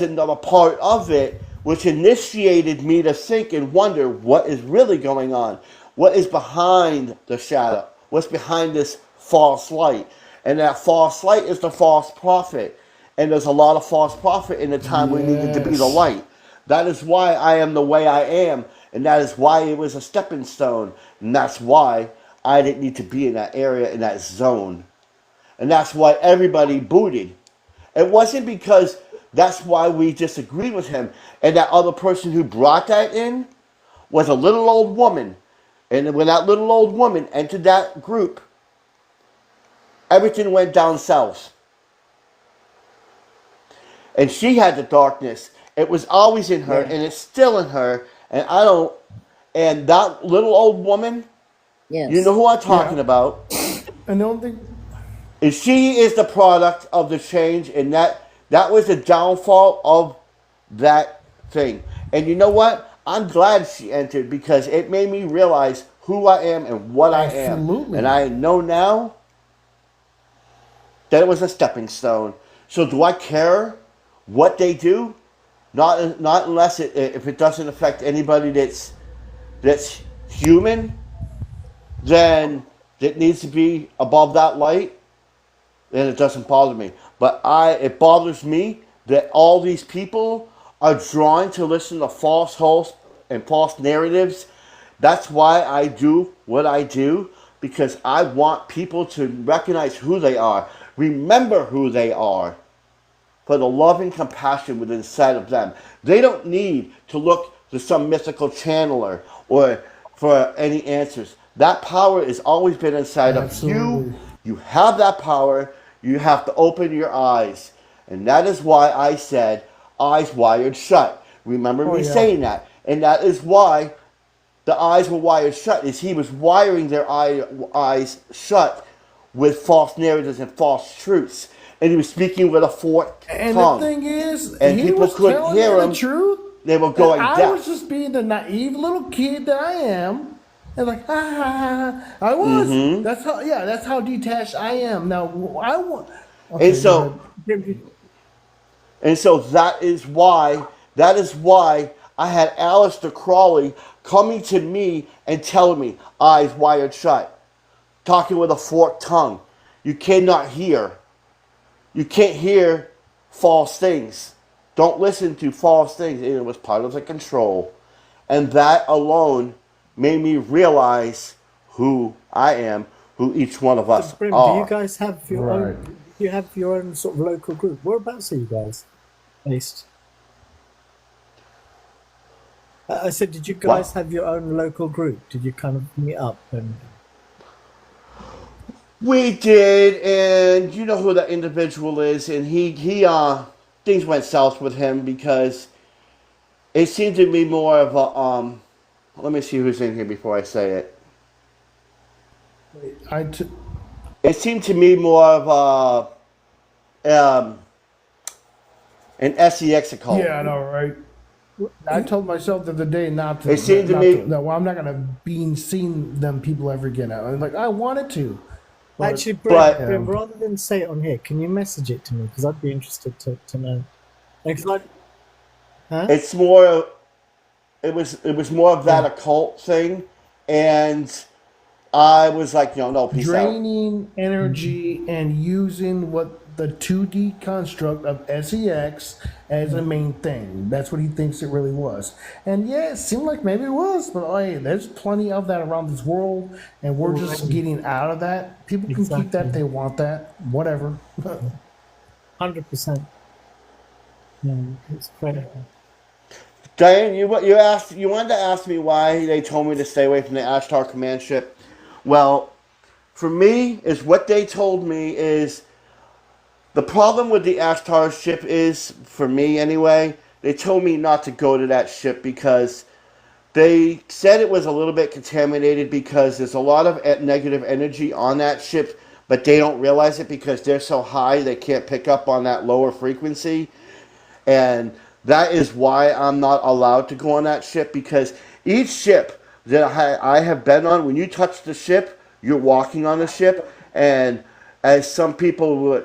another part of it, which initiated me to think and wonder what is really going on, what is behind the shadow, what's behind this false light, and that false light is the false prophet. And there's a lot of false prophet in the time we needed to be the Yes. light. That is why I am the way I am, and that is why it was a stepping stone, and that's why I didn't need to be in that area, in that zone. And that's why everybody booted. It wasn't because that's why we disagreed with him. And that other person who brought that in was a little old woman. And when that little old woman entered that group, everything went down south. And she had the darkness. It was always in her, Yeah. and it's still in her. And that little old woman, Yes. you know who I'm talking Yeah. about, And the only thing, and she is the product of the change, and that was the downfall of that thing. And you know what? I'm glad she entered because it made me realize who I am and what I am. Absolutely. And I know now that it was a stepping stone. So do I care what they do? Not unless if it doesn't affect anybody that's human, then it needs to be above that light. Then it doesn't bother me. But it bothers me that all these people are drawn to listen to false hosts and false narratives. That's why I do what I do, because I want people to recognize who they are, remember who they are, for the love and compassion within inside of them. They don't need to look to some mythical channeler or for any answers. That power has always been inside of you. Absolutely. You have that power. You have to open your eyes. And that is why I said eyes wired shut. Remember me yeah. saying that. And that is why the eyes were wired shut, is he was wiring their eyes shut with false narratives and false truths. And he was speaking with a forked and tongue. the thing is, And he people was couldn't telling hear me him. the truth. They were And going I deaf. was just being the naive little kid that I am. And like, ha ha ha. I was. Mm-hmm. That's how detached I am. Now, I want. And Okay, so, go ahead. and so that is why I had Aleister Crowley coming to me and telling me, eyes wired shut, talking with a forked tongue. You cannot hear. You can't hear false things. Don't listen to false things. And it was part of the control. And that alone made me realize who I am, who each one of us Brim, do you are. guys have your Right. own? Do you have your own sort of local group? Whereabouts are you guys based? I said, did you guys have your own local group? Did you kind of meet up and? We did, and you know who that individual is, and he things went south with him because it seemed to be more of a let me see who's in here before I say it. It seemed to me more of an SEX cult. Yeah, I know, right? I told myself the other day not to. It seemed to me- No, well, I'm not gonna be seeing them people ever again. I was like, I wanted to. But, Actually, Brim, but- Brim, rather than say it on here, can you message it to me? Because I'd be interested to know. Because It's more. It was more of that occult thing, and I was like, no, peace out. draining energy and using what the 2D construct of SEX as a main thing. That's what he thinks it really was. And yeah, it seemed like maybe it was, but hey, there's plenty of that around this world, and we're just getting out of that. People can keep that if they want that, whatever. 100%. Yeah, it's crazy. Diane, you wanted to ask me why they told me to stay away from the Ashtar command ship. Well, for me, is what they told me is the problem with the Ashtar ship is, for me anyway, they told me not to go to that ship because they said it was a little bit contaminated because there's a lot of negative energy on that ship, but they don't realize it because they're so high they can't pick up on that lower frequency. And that is why I'm not allowed to go on that ship because each ship that I have been on, when you touch the ship, you're walking on the ship. And as some people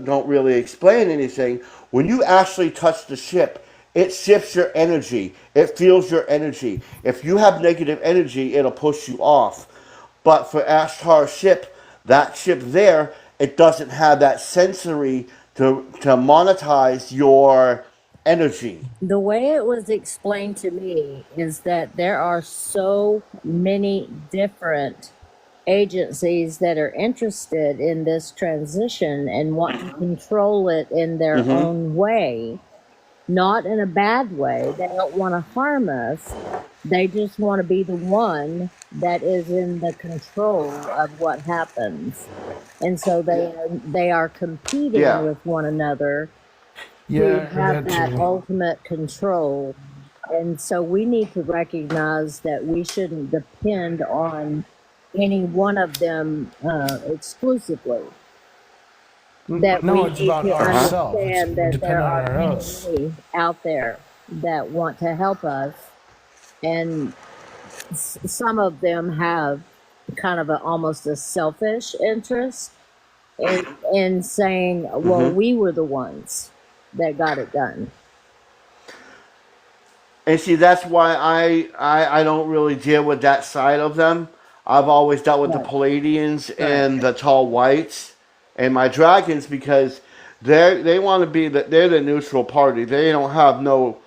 don't really explain anything, when you actually touch the ship, it shifts your energy. It feels your energy. If you have negative energy, it'll push you off. But for Ashtar ship, that ship there, it doesn't have that sensory to monetize your energy. The way it was explained to me is that there are so many different agencies that are interested in this transition and want to control it in their own way, not in a bad way. They don't want to harm us. They just want to be the one that is in the control of what happens. And so they are competing Yeah. with one another Yeah, to I heard have that that too. ultimate control. And so we need to recognize that we shouldn't depend on any one of them exclusively. That No, we it's need about to ourselves. It's understand that there dependent are on many, us. many out there that want to help us. And some of them have kind of almost a selfish interest in saying, well, we were the ones that got it done. And see, that's why I don't really deal with that side of them. I've always dealt with the Right. Palladians Right. and the Tall Whites and my Dragons because they want to be they're the neutral party. They don't have no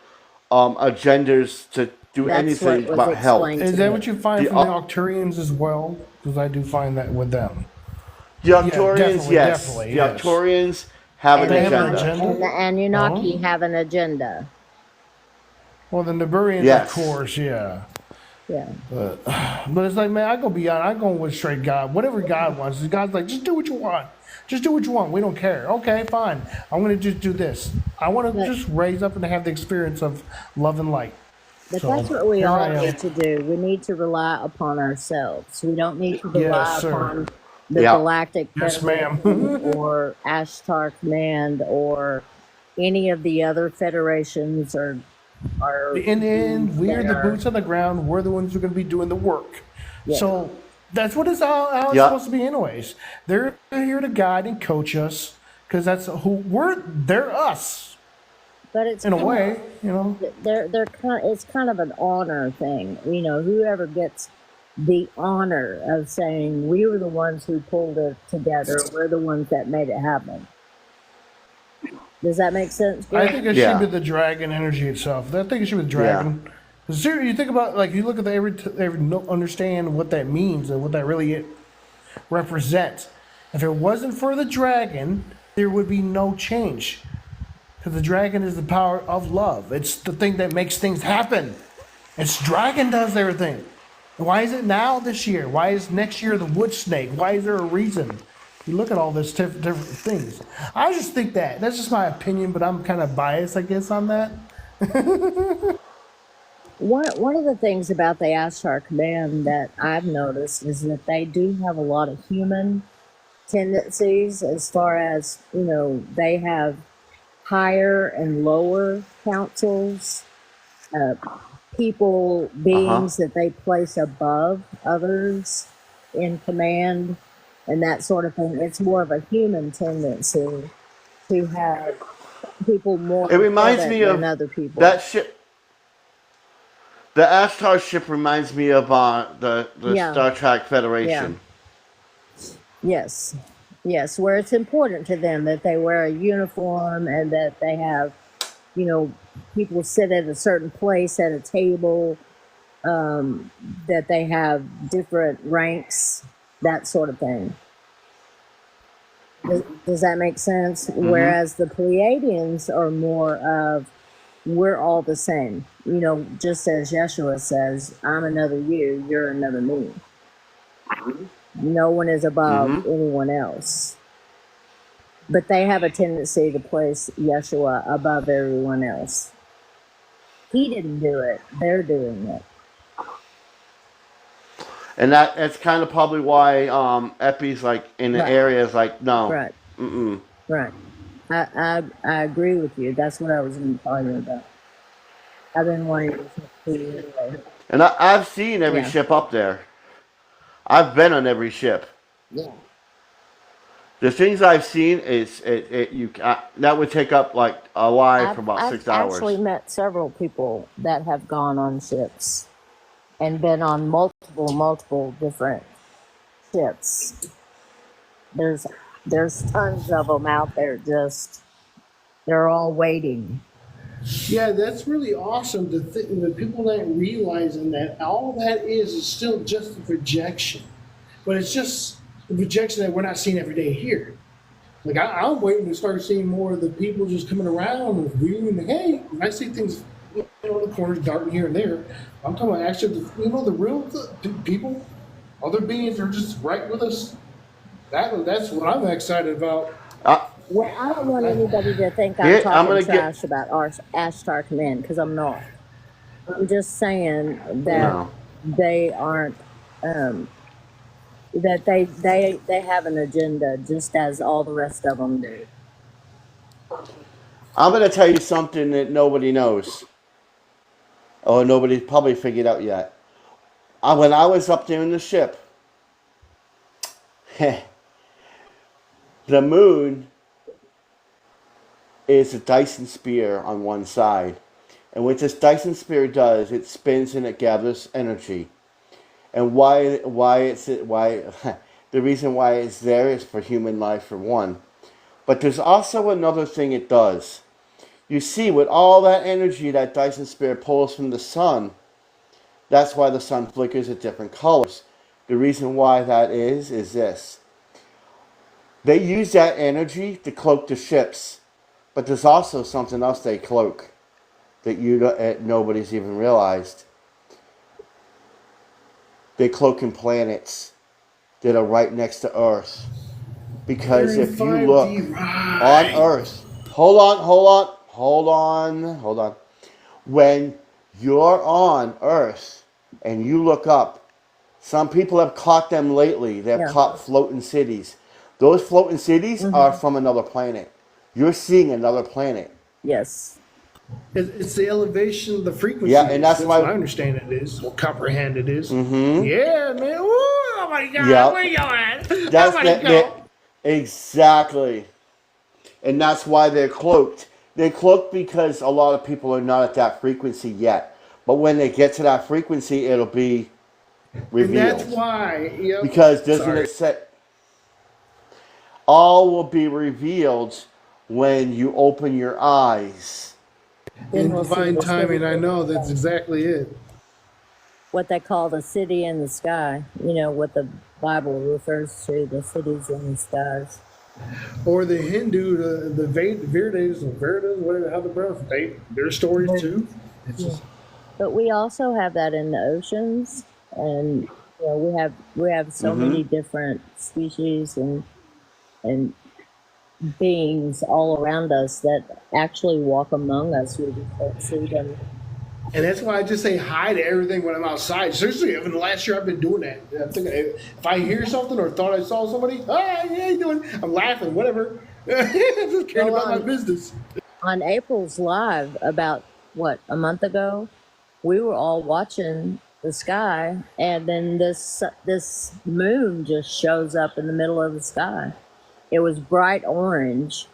agendas to do That's what anything was but help. explained Is to that me. what you find The from the Octurians as well? Because I do find that with them. the Yeah, Octorians, definitely, yes, definitely, the yes. Octorians have an And They have an agenda. agenda? And the Anunnaki Oh? have an agenda. Well, the Niburians, of Yes. course, yeah. Yeah. But it's like, man, I go beyond. I go with straight God. Whatever God wants. God's like, just do what you want. Just do what you want. We don't care. Okay, fine. I'm going to just do this. I want to But just raise up and have the experience of love and light. but So that's what we here I all am. need to do. We need to rely upon ourselves. We don't need to Yes, rely sir. upon the Yeah. Galactic Yes, ma'am. Federation or Ashtar Command or any of the other federations or In the end, groups we're that the are, boots on the ground. We're the ones who are going to be doing the work. yeah. So that's what it's how it's Yep. supposed to be, anyways. They're here to guide and coach us because that's who we're. They're us But it's in a kind of way, you know. they're kind it's kind of an honor thing. You know, whoever gets the honor of saying we were the ones who pulled it together, we're the ones that made it happen. Does that make sense, I Greg? think it should be Yeah. the dragon energy itself. I think it should be the Yeah. dragon. Seriously, you think about like you look at understand what that means and what that really represents. If it wasn't for the dragon, there would be no change. Because the dragon is the power of love. It's the thing that makes things happen. It's dragon does everything. Why is it now this year? Why is next year the wood snake? Why is there a reason? You look at all this different things. I just think that's just my opinion, but I'm kind of biased, I guess, on that. One of the things about the Ashtar Command that I've noticed is that they do have a lot of human tendencies as far as, you know, they have higher and lower councils, uh, people, Uh huh. beings that they place above others in command and that sort of thing. It's more of a human tendency to have people more It reminds important me than of other people. that ship. The Ashtar ship reminds me of the Yeah, Star Trek yeah, Federation. yes, yes, where it's important to them that they wear a uniform and that they have, you know, people sit at a certain place at a table, um, that they have different ranks, that sort of thing. Does that make sense? Mm-hmm. Whereas the Pleiadians are more of, we're all the same. You know, just as Yeshua says, I'm another you, you're another me. No one is above Mm-hmm. anyone else. But they have a tendency to place Yeshua above everyone else. He didn't do it. They're doing it. And that's kind of probably why Epi's like in the Right. area is like, no. Right. Mm-mm. Right. I agree with you. That's what I was going to tell you about. I've been wanting to listen to you anyway. And I've seen every Yeah. ship up there. I've been on every ship. Yeah. The things I've seen is that would take up like a life for about I've 6 hours. actually met several people that have gone on ships and been on multiple different ships. There's tons of them out there. Just they're all waiting. Yeah, that's really awesome to think that people not realizing that all that is still just a projection. But it's just the projection that we're not seeing every day here. Like I'm waiting to start seeing more of the people just coming around and viewing. Hey, I see things, in the corners darting here and there. I'm talking about actually, the real people, other beings are just right with us. That's what I'm excited about. Well, I don't want anybody to think I'm I'm talking gonna trash about our Ashtar Command, because I'm not. I'm just saying that No. they aren't. That they have an agenda, just as all the rest of them do. I'm gonna tell you something that nobody knows, or nobody's probably figured out yet. When I was up there in the ship, the moon is a Dyson spear on one side, and what this Dyson spear does, it spins and it gathers energy. And why the reason why it's there is for human life for one. But there's also another thing it does. You see, with all that energy that Dyson spear pulls from the sun, that's why the sun flickers at different colors. The reason why that is this. They use that energy to cloak the ships, but there's also something else they cloak that nobody's even realized. They cloak in planets that are right next to Earth. Because They're in if you 5D, look right. on Earth, hold on. When you're on Earth and you look up, some people have caught them lately. They've Yeah. caught floating cities. Those floating cities are from another planet. You're seeing another planet. Yes. It's the elevation of the frequency. Yeah, and that's why- what I understand it is, or comprehend it is. Mm-hmm. Yeah, man. Ooh, oh my God, Yep. where you at? That's I wanna go. exactly. And that's why they're cloaked. They're cloaked because a lot of people are not at that frequency yet. But when they get to that frequency, it'll be revealed. And that's why, Because doesn't Sorry. it say all will be revealed when you open your eyes. Then in we'll see divine the timing, city I know in the that's sky. exactly it. What they call the city in the sky. What the Bible refers to, the cities in the skies. Or the Hindu, the Vedas, whatever how the pronounce their stories too. It's just, But we also have that in the oceans, and we have so many different species and beings all around us that actually walk among us. We just don't see them. and that's why I just say hi to everything when I'm outside. Seriously, even the last year I've been doing that. I'm thinking if I hear something or thought I saw somebody, hi, how you doing? I'm laughing, whatever. Just caring Well, about my business. On April's live about a month ago, we were all watching the sky, and then this moon just shows up in the middle of the sky. It was bright orange,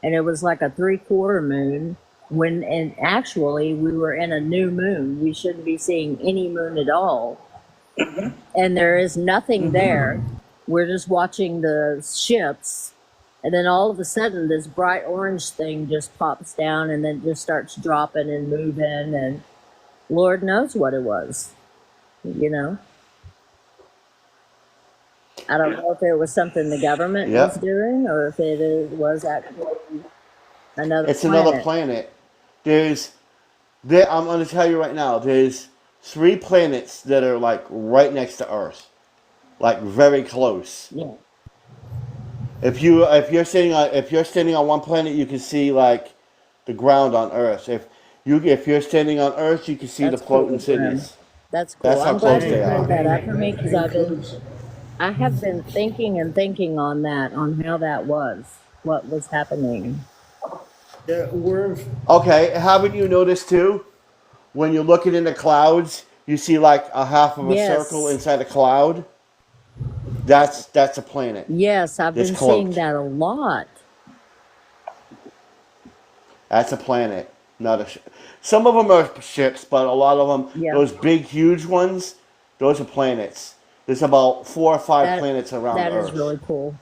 and it was like a 3/4 moon. And actually we were in a new moon. We shouldn't be seeing any moon at all, and there is nothing there. We're just watching the ships, and then all of a sudden this bright orange thing just pops down and then just starts dropping and moving, and Lord knows what it was. I don't know if it was something the government was doing, or if it was actually another It's planet. another planet. I'm going to tell you right now, there's 3 planets that are like right next to Earth. like very close. Yeah, If you're standing on one planet, you can see like the ground on Earth. If you're standing on Earth, you can see the that's cool, floating Brim. cities. That's cool. That's how I'm glad close you they Dang, cleared are. that dang, up for me because that ain't close. I have been thinking and thinking on that, on how that was, what was happening. Yeah, we're Okay, haven't you noticed too? When you're looking in the clouds, you see like a half of a circle Yes, inside a cloud. That's a planet yes, I've that's been seeing cloaked. that a lot. That's a planet, not a. Some of them are ships, but a lot of them, Yeah, those big, huge ones, those are planets. There's about 4 or 5 that planets around that is Earth. really cool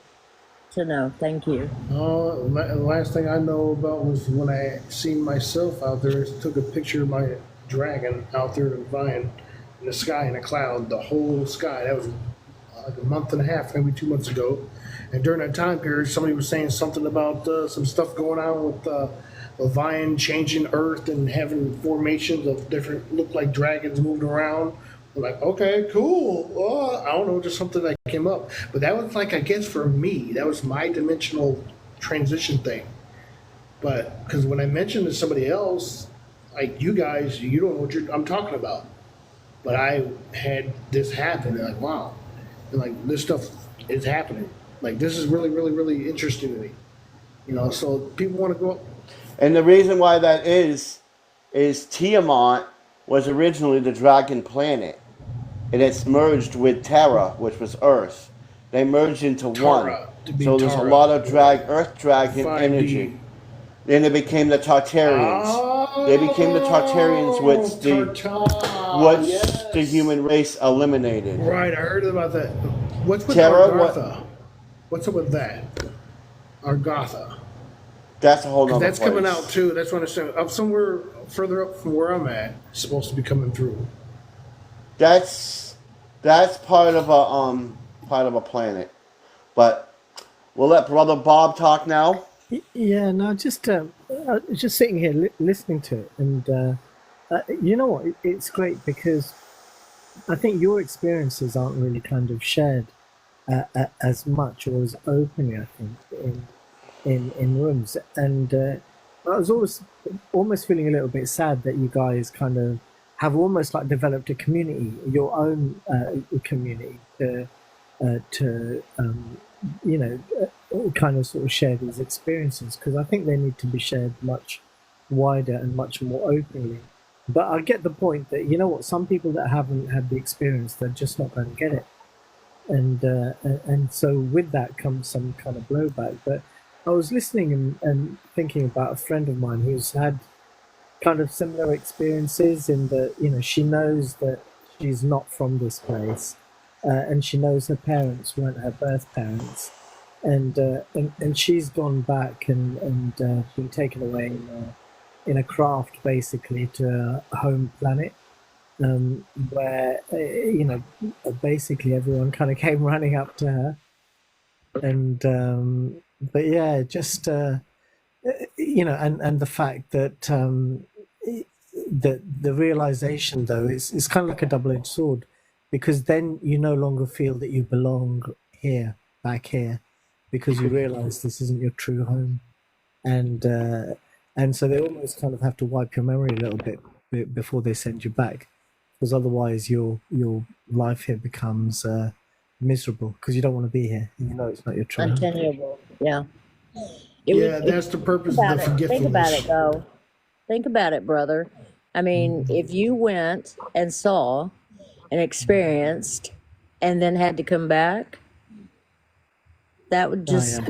to know. Thank you. the last thing I know about was when I seen myself out there. Took a picture of my dragon out there flying in the sky in a cloud, the whole sky. That was like a month and a half, maybe 2 months ago. And during that time period, somebody was saying something about some stuff going on with Leviathan changing Earth and having formations of different, look like dragons moving around. I'm like, okay, cool. I don't know, just something that came up. But that was like, I guess for me, that was my dimensional transition thing. But because when I mentioned to somebody else, like you guys, you don't know what I'm talking about. But I had this happen, and like, wow, and like this stuff is happening. Like this is really, really, really interesting to me. So people want to go. And the reason why that is Tiamat was originally the dragon planet, and it's merged with Terra, which was Earth. They merged into one. Tara to be So there's a Tara, lot of right? Earth dragon 5D. energy. Then it became the Tartarians. They became the Tartarians, Oh, Tartar, which the yes. human race eliminated. Right, I heard about that. What's with Terra, what? Argatha? What's up with that? Argatha. That's a whole Because nother that's coming out place. too. That's what I'm saying. Up somewhere further up from where I'm at, it's supposed to be coming through. That's that's part of a planet. But we'll let Brother Bob talk now. Yeah, no, just sitting here listening to it, and you know what? It's great because I think your experiences aren't really kind of shared as much or as openly. I think in rooms, and I was almost feeling a little bit sad that you guys kind of have almost like developed a community, your own community to kind of sort of share these experiences because I think they need to be shared much wider and much more openly. But I get the point that you know what, some people that haven't had the experience, they're just not going to get it, and so with that comes some kind of blowback. But I was listening and thinking about a friend of mine who's had kind of similar experiences in that she knows that she's not from this place, and she knows her parents weren't her birth parents, and she's gone back and been taken away in a craft basically to a home planet, where basically everyone kind of came running up to her, and but yeah, just and the fact that the realization though is kind of like a double-edged sword, because then you no longer feel that you belong here, back here, because you realize this isn't your true home, and so they almost kind of have to wipe your memory a little bit before they send you back, because otherwise your life here becomes miserable because you don't want to be here and you know it's not your true home. Untenable. Yeah. Yeah, If that's the think purpose of the about it, think about forgetfulness. it though. Think about it, brother. I mean, if you went and saw and experienced and then had to come back, that would Oh just yeah,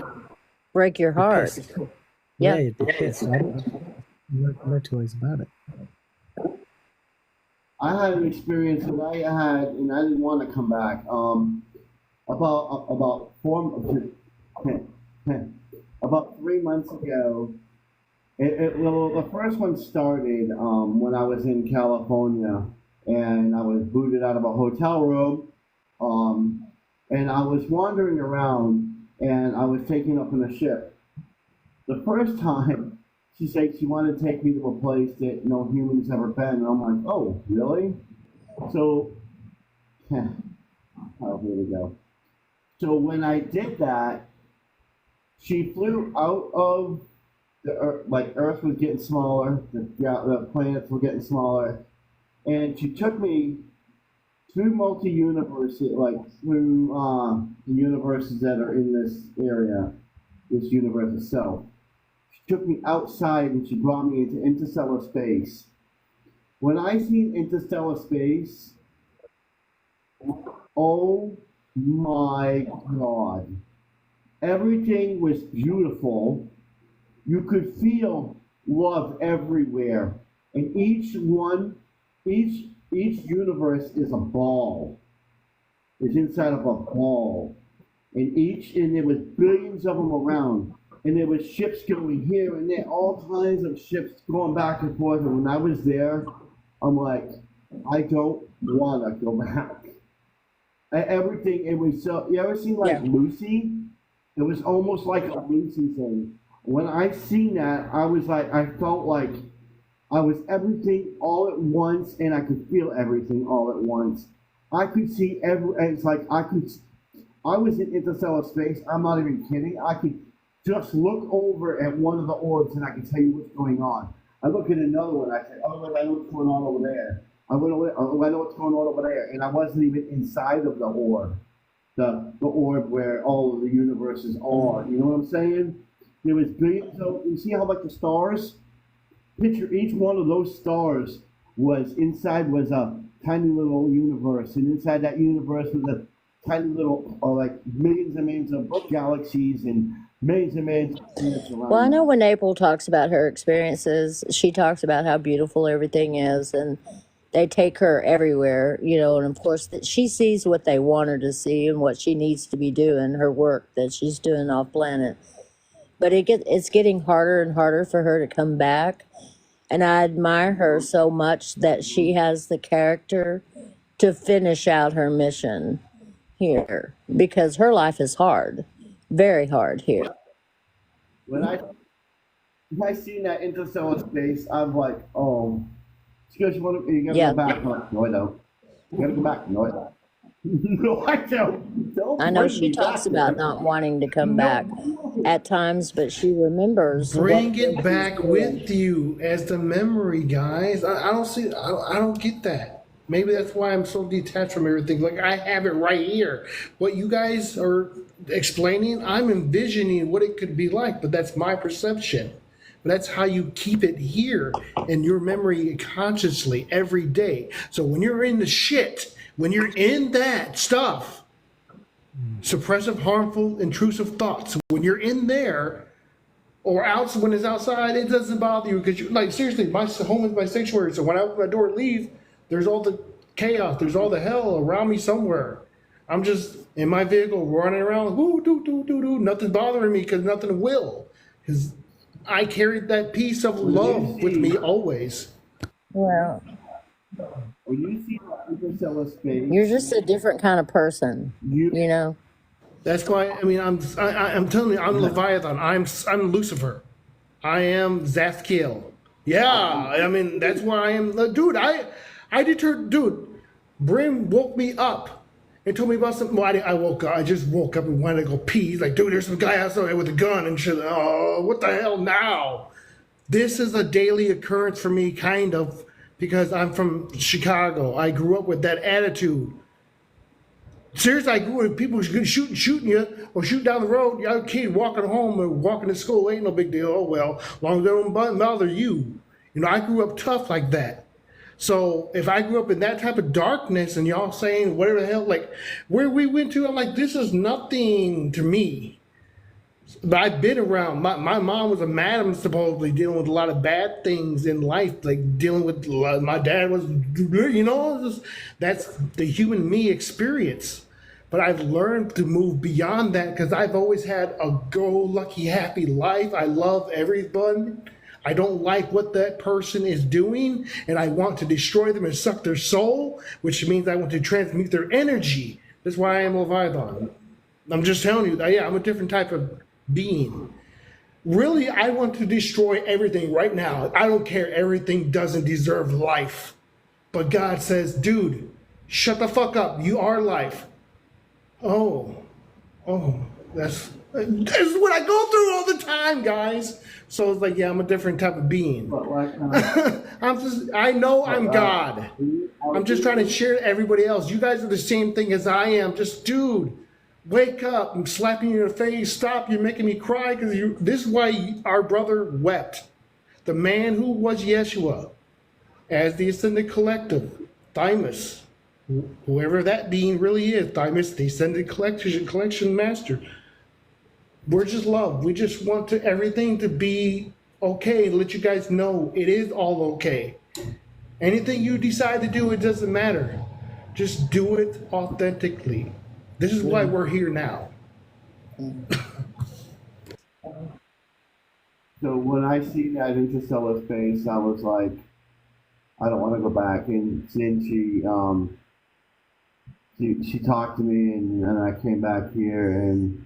break your be heart. pissed. Yeah, Yeah. you'd be pissed. No two ways about it. I had an experience that I had, and I didn't want to come back. About about 3 months ago. Well, the first one started when I was in California, and I was booted out of a hotel room, um, and I was wandering around, and I was taken up in a ship. The first time, she said she wanted to take me to a place that no humans ever been, and I'm like, oh, really? So Oh, here we go. So when I did that, she flew out of the Earth, like Earth was getting smaller, the planets were getting smaller, and she took me through multi-universes, like through the universes that are in this area, this universe itself. She took me outside and she brought me into interstellar space. When I seen interstellar space, oh my God. Everything was beautiful. You could feel love everywhere. And each universe is a ball. It's inside of a ball. And there was billions of them around. And there was ships going here and there, all kinds of ships going back and forth. And when I was there, I'm like, I don't wanna go back. Everything, it was so, you ever seen like Yeah. Lucy? It was almost like a Lucy thing. When I seen that, I was like, I felt like I was everything all at once, and I could feel everything all at once. I could see it's like I was in interstellar space. I'm not even kidding. I could just look over at one of the orbs, and I could tell you what's going on. I look at another one, I say, oh, I know what's going on over there. I know what's going on over there, and I wasn't even inside of the orb, the orb where all of the universes are. You know what I'm saying? There was billions. So you see how like the stars? Picture each one of those stars was a tiny little universe, and inside that universe was a tiny little, like millions and millions of galaxies and millions of planets Well, I around know them. when April talks about her experiences, she talks about how beautiful everything is, and they take her everywhere, and of course that she sees what they want her to see and what she needs to be doing, her work that she's doing off planet. But it's getting harder and harder for her to come back, and I admire her so much that she has the character to finish out her mission here because her life is hard, very hard here. When I seen that interstellar space, I'm like, oh, she goes, you gotta go Yeah, back. I'm like, no, I don't. You gotta go back. No, I don't. No, I don't. I Don't know bring she me talks back about there. not wanting to come back No. at times, but she remembers what Bring it she's back doing. with you as the memory, guys. I don't see. I don't get that. Maybe that's why I'm so detached from everything. Like I have it right here. What you guys are explaining, I'm envisioning what it could be like, but that's my perception. But that's how you keep it here in your memory consciously every day. So when you're in the shit, when you're in that stuff, suppressive, harmful, intrusive thoughts, when you're in there, or out when it's outside, it doesn't bother you because you like seriously. My home is my sanctuary, so when I open my door and leave, there's all the chaos, there's all the hell around me somewhere. I'm just in my vehicle running around, woo, doo, doo, doo, doo. Nothing bothering me because nothing will, because I carried that piece of When you love with me see always. Well, when you see the interstellar you're space, just a different kind of person, you you know? That's why I mean I'm telling you I'm Leviathan. I'm Lucifer. I am Zathkiel. Yeah, I mean that's why I am, dude. I deterred, dude. Brim woke me up and told me about something. Well, I woke up. I just woke up and wanted to go pee. He's like, dude, there's some guy outside with a gun and shit. Oh, what the hell now? This is a daily occurrence for me, kind of, because I'm from Chicago. I grew up with that attitude. Seriously, I grew up people shooting you or shoot down the road. You're a kid walking home or walking to school, ain't no big deal. Oh well, as long as they don't bother you. I grew up tough like that. So if I grew up in that type of darkness and y'all saying whatever the hell, like where we went to, I'm like, this is nothing to me. But I've been around. My mom was a madam, supposedly dealing with a lot of bad things in life, like dealing with my dad was, that's the human me experience. But I've learned to move beyond that because I've always had a go-lucky, happy life. I love everyone. I don't like what that person is doing, and I want to destroy them and suck their soul, which means I want to transmute their energy. That's why I am Leviathan. I'm just telling you that, yeah, I'm a different type of being. Really, I want to destroy everything right now. I don't care. Everything doesn't deserve life. But God says, dude, shut the fuck up. You are life. Oh, oh, that's what I go through all the time, guys. So it's like, yeah, I'm a different type of being. But like, I know I'm but, God. I'm just trying to share to everybody else. You guys are the same thing as I am. Just, dude, wake up. I'm slapping you in the face. Stop. You're making me cry because you. This is why our brother wept. The man who was Yeshua, as the ascended collective, Thymus, whoever that being really is, Thymus, the ascended collection master. We're just love. We just want to everything to be okay and let you guys know it is all okay. Anything you decide to do, it doesn't matter. Just do it authentically. This is why we're here now. so when I see that interstellar space, I was like, I don't want to go back. And then she talked to me, and I came back here, and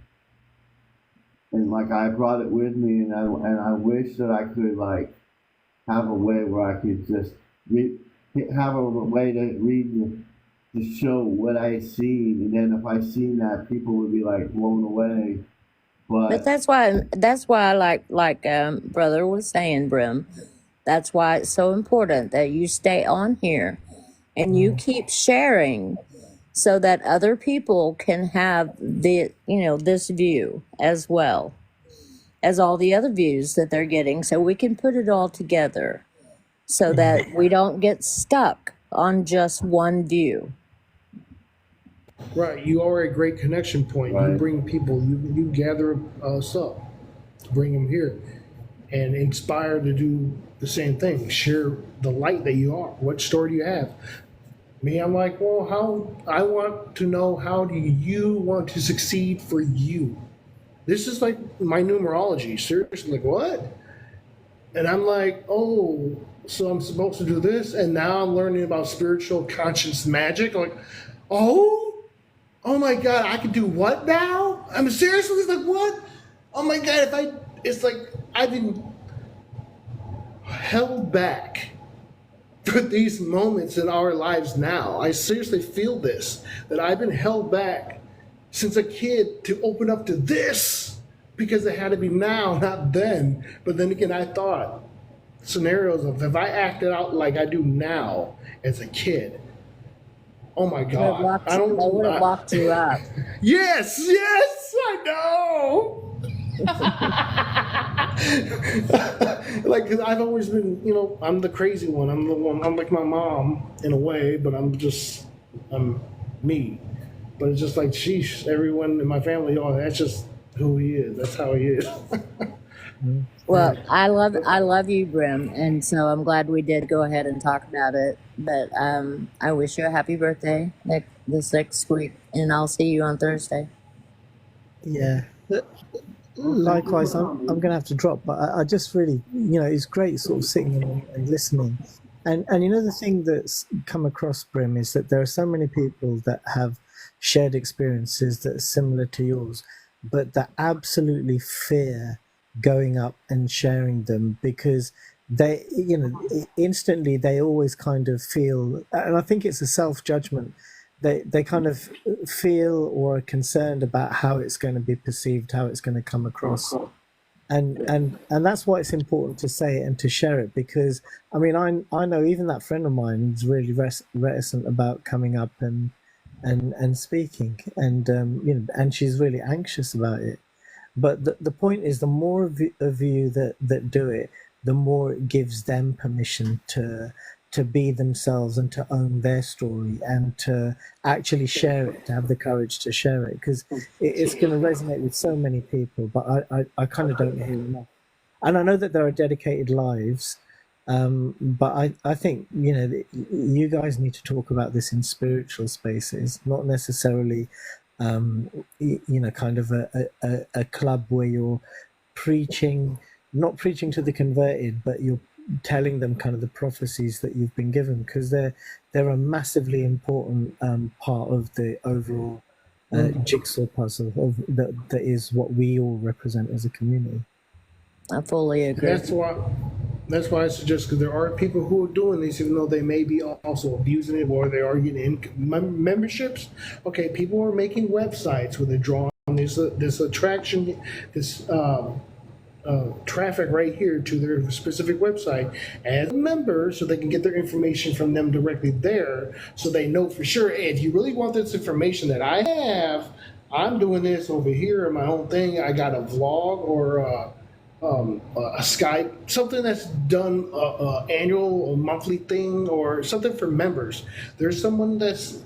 like I brought it with me, and I wish that I could like have a way where I could just have a way to read to show what I seen, and then if I seen that, people would be like blown away. But But that's why like brother was saying, Brim, that's why it's so important that you stay on here and you keep sharing so that other people can have this view as well as all the other views that they're getting, so we can put it all together so that we don't get stuck on just one view. Right, you are a great connection point. You right, bring people, you gather us up, bring them here, and inspire to do the same thing. Share the light that you are. What story do you have? Me, I'm like, well, how I want to know, how do you want to succeed for you? This is like my numerology. Seriously, like what? And I'm like, oh, so I'm supposed to do this, and now I'm learning about spiritual conscious magic. I'm like, oh my God, I can do what now? I'm seriously it's like what? Oh my God, it's like I've been held back for these moments in our lives now. I seriously feel this, that I've been held back since a kid to open up to this because it had to be now, not then. But then again, I thought scenarios of if I acted out like I do now as a kid, oh my God, I don't. They would have locked you up. Yes, I know. Like, cause I've always been, I'm the crazy one. I'm the one. I'm like my mom in a way, but I'm me. But it's just like, sheesh, everyone in my family, oh, that's just who he is. That's how he is. Well, I love you, Brim, and so I'm glad we did go ahead and talk about it. But I wish you a happy birthday this next week, and I'll see you on Thursday. Yeah. Likewise, I'm going to have to drop, but I just really, it's great sort of sitting and listening. And the thing that's come across, Brim, is that there are so many people that have shared experiences that are similar to yours, but that absolutely fear going up and sharing them because they, instantly they always kind of feel, and I think it's a self-judgment, they kind of feel or are concerned about how it's going to be perceived, how it's going to come across. And that's why it's important to say it and to share it, because I mean I know even that friend of mine is really reticent about coming up and speaking, and and she's really anxious about it. But the point is, the more of you that do it, the more it gives them permission to be themselves and to own their story and to actually share it, to have the courage to share it, because it's going to resonate with so many people. But I kind of don't hear enough. And I know that there are dedicated lives, but I think, you guys need to talk about this in spiritual spaces, not necessarily, kind of a club where you're not preaching to the converted, but you're telling them kind of the prophecies that you've been given, because they're a massively important part of the overall jigsaw puzzle that is what we all represent as a community. I fully agree. That's why I suggest, because there are people who are doing this, even though they may be also abusing it or they are getting memberships. Okay, people are making websites where they're drawing this attraction, this traffic right here to their specific website as a member so they can get their information from them directly there so they know for sure, hey, if you really want this information that I have, I'm doing this over here in my own thing. I got a vlog or a Skype, something that's done annual or monthly thing or something for members. There's someone that's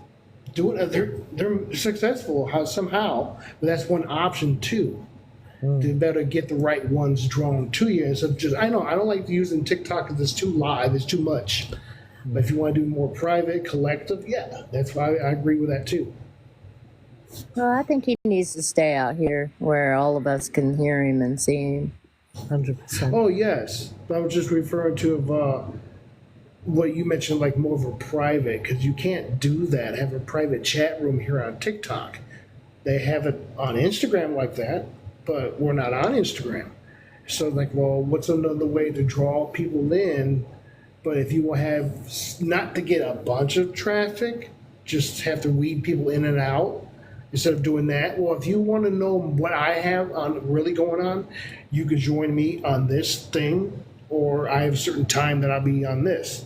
doing they're successful somehow, but that's one option too. To better get the right ones drawn to you. And so just I know I don't like using TikTok because it's too live, it's too much. But if you want to do more private, collective, yeah, that's why I agree with that too. Well, I think he needs to stay out here where all of us can hear him and see him. 100%. Oh yes, I was just referring to what you mentioned, like more of a private, because you can't do that. Have a private chat room here on TikTok. They have it on Instagram like that, but we're not on Instagram. So like, well, what's another way to draw people in? But if you will have not to get a bunch of traffic, just have to weed people in and out instead of doing that. Well, if you want to know what I have on really going on, you can join me on this thing, or I have a certain time that I'll be on this.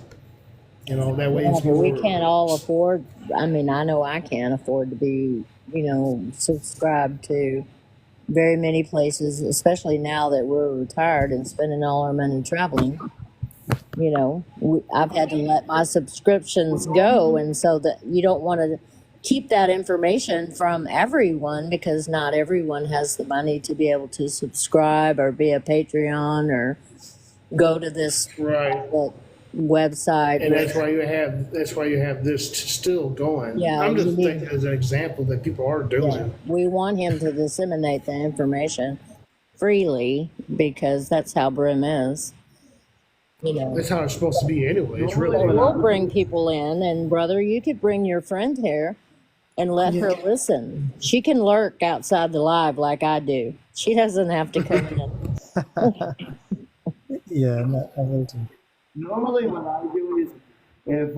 You know, that way Yeah, it's but we more. can't all afford. I mean, I know I can't afford to be, subscribed to very many places, especially now that we're retired and spending all our money traveling. I've had to let my subscriptions go, and so that you don't want to keep that information from everyone because not everyone has the money to be able to subscribe or be a Patreon or go to this Right. website. And that's why you have this still going. Yeah, I'm just you need- thinking as an example that people are doing. Yeah, we want him to disseminate the information freely because that's how Brim is. That's how it's supposed to be anyway. It's But really. we'll bring people in, and brother, you could bring your friend here and let her listen. She can lurk outside the live like I do. She doesn't have to come in. Yeah, no, I will do. Normally, what I do is if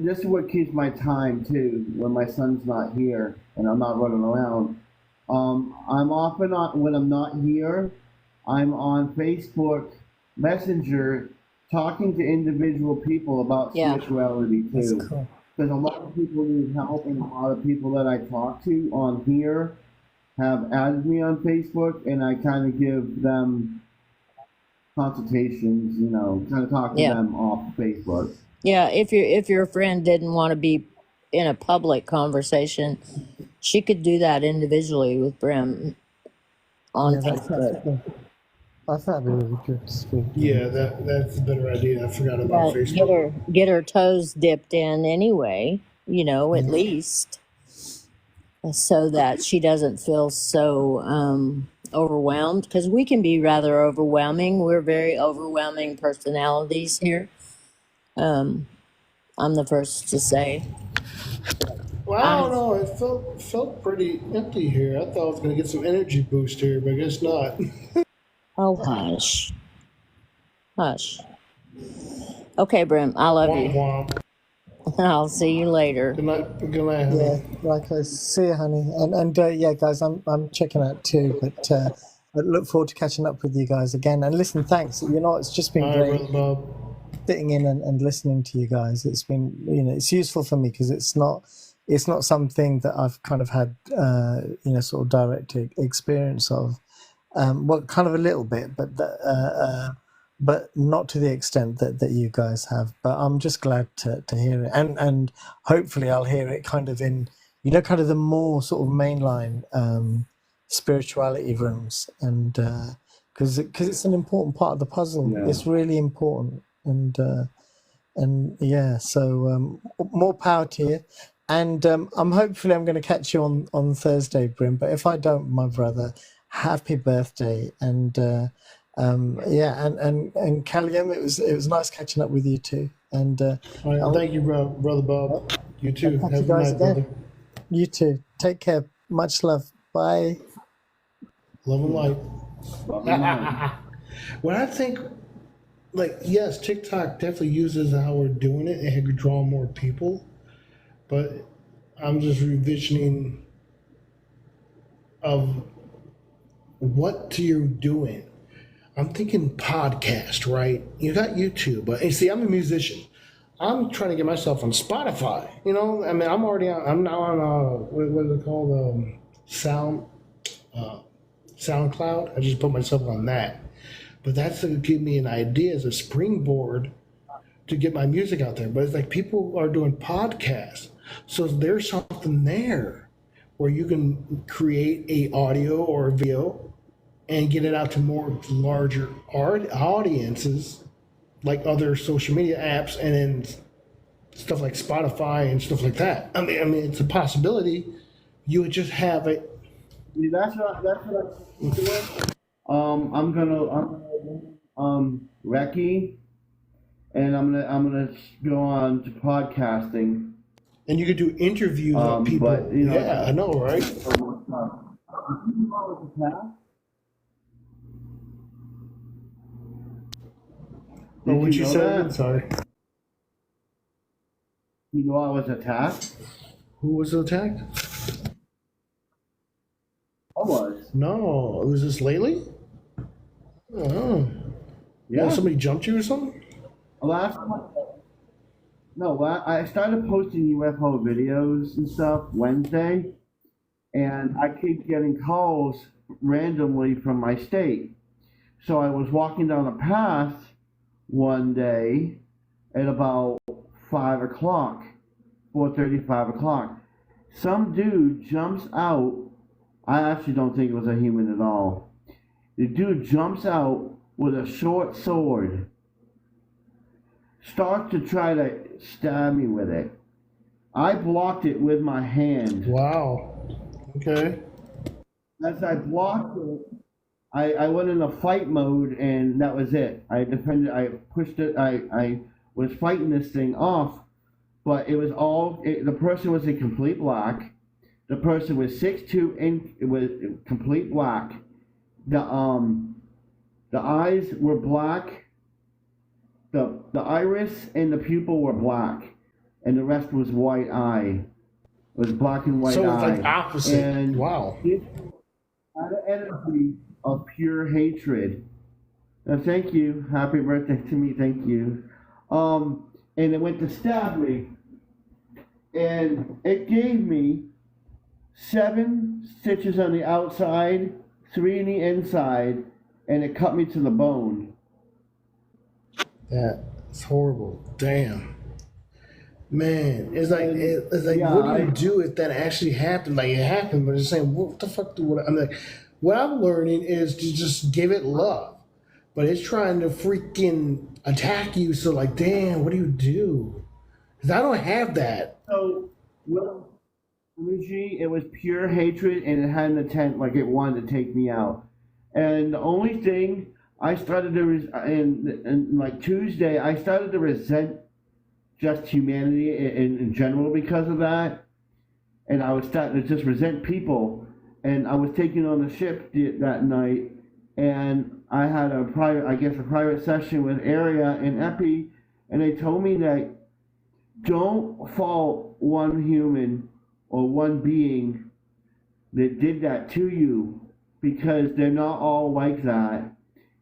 this is what keeps my time too. When my son's not here and I'm not running around, I'm often on when I'm not here. I'm on Facebook Messenger talking to individual people about Yeah. spirituality That's too. cool. Because a lot of people need help, and a lot of people that I talk to on here have added me on Facebook, and I kind of give them consultations, kind of talk to Yeah. them off Facebook. Yeah, if your friend didn't want to be in a public conversation, she could do that individually with Brim on Yeah, Facebook. I think that'd be really good. Yeah, that's a better idea. I forgot about But Facebook. get her toes dipped in anyway, at least, so that she doesn't feel so overwhelmed. Because we can be rather overwhelming. We're very overwhelming personalities here. I'm the first to say. Well, I don't know. It felt pretty empty here. I thought I was going to get some energy boost here, but I guess not. Oh, hush. Hush. Okay, Brim, I love Womp you. womp. I'll see you later. Good night. Good night, honey. Yeah, likewise. See you, honey. And yeah, guys, I'm checking out too. But I look forward to catching up with you guys again. And listen, thanks. It's just been All great right, brother Bob. sitting in and listening to you guys. It's been, it's useful for me because it's not something that I've kind of had, sort of direct experience of. Well, kind of a little bit, but not to the extent that you guys have. But I'm just glad to hear it, and hopefully I'll hear it kind of in kind of the more sort of mainline spirituality rooms, and because it's an important part of the puzzle. Yeah. It's really important, and yeah, so more power to you. And I'm hopefully going to catch you on Thursday, Brim. But if I don't, my brother, happy birthday. And yeah, and Callum, it was nice catching up with you too. And All right, thank you, brother Bob. You too. I'll catch Have a you good guys night, brother. again. You too. Take care. Much love. Bye. Love and light. Love and light. What I think like yes, TikTok definitely uses how we're doing it and it could draw more people, but I'm just revisioning of what you're doing. I'm thinking podcast, right? You got YouTube, but and see, I'm a musician. I'm trying to get myself on Spotify. You know, I mean, I'm already on. I'm now on what is it called? Uh, SoundCloud. I just put myself on that. But that's to give me an idea as a springboard to get my music out there. But it's like people are doing podcasts, so there's something there where you can create a audio or a video and get it out to more larger audiences like other social media apps and then stuff like Spotify and stuff like that. I mean, it's a possibility. You would just have it. Yeah, that's what I'm doing. I'm gonna Reki, and I'm gonna go on to podcasting. And you could do interviews of people. But you know, Yeah, I know, right? Or Did what you you know said? that? Sorry. You know I was attacked? Who was attacked? I was. No, was this lately? Oh, yeah. Yeah. Somebody jumped you or something? Last no, I started posting UFO videos and stuff Wednesday, and I keep getting calls randomly from my state. So I was walking down a path one day at about 5 o'clock, 4:30, 5 o'clock. Some dude jumps out. I actually don't think it was a human at all. The dude jumps out with a short sword, starts to try to stab me with it. I blocked it with my hand. Wow. Okay. As I blocked it, I went in a fight mode, and that was it. I defended, I pushed it, I was fighting this thing off, but it was the person was in complete black. The person was 6'2", and it was complete black. The eyes were black. The iris and the pupil were black, and the rest was white eye. It was black and white So it's eye. like opposite. And Wow. it had an energy of pure hatred. Thank you. Happy birthday to me. Thank you. And it went to stab me, and it gave me 7 stitches on the outside, 3 on the inside, and it cut me to the bone. That's horrible. Damn. Man, it's like Yeah, what do you do if that actually happened? Like it happened, but it's saying what the fuck I'm like. What I'm learning is to just give it love, but it's trying to freaking attack you. So like, damn, what do you do? Because I don't have that. So, well, energy, it was pure hatred, and it had an intent, like it wanted to take me out. And the only thing I started to, and like Tuesday, I started to resent just humanity in general because of that. And I was starting to just resent people. And I was taking on the ship that night, and I had a private session with Area and Epi, and they told me that don't fault one human or one being that did that to you, because they're not all like that.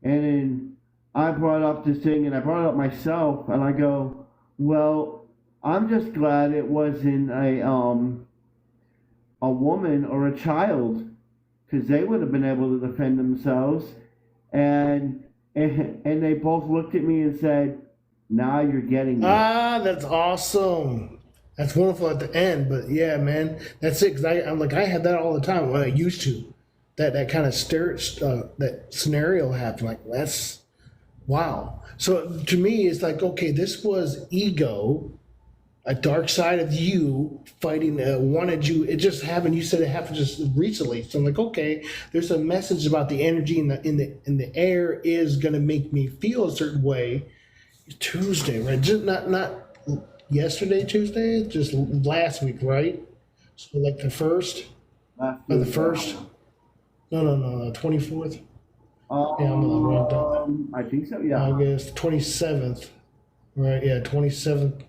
And then I brought up this thing, and I brought it up myself, and I go, well, I'm just glad it wasn't a woman or a child, because they would have been able to defend themselves. And they both looked at me and said, now you're getting it. Ah, that's awesome. That's wonderful at the end, but yeah, man, that's it. Cause I'm like I had that all the time when I used to. That kind of that scenario happened. Like that's wow. So to me, it's like okay, this was ego, a dark side of you fighting wanted you. It just happened. You said it happened just recently. So I'm like, okay, there's a message about the energy in the air is gonna make me feel a certain way. Tuesday, right? Just not yesterday, Tuesday, just last week, right? So like the first, or the first. No, 24th. Yeah, I'm gonna write that. I think so. Yeah. August 27th. Right, yeah, 27th.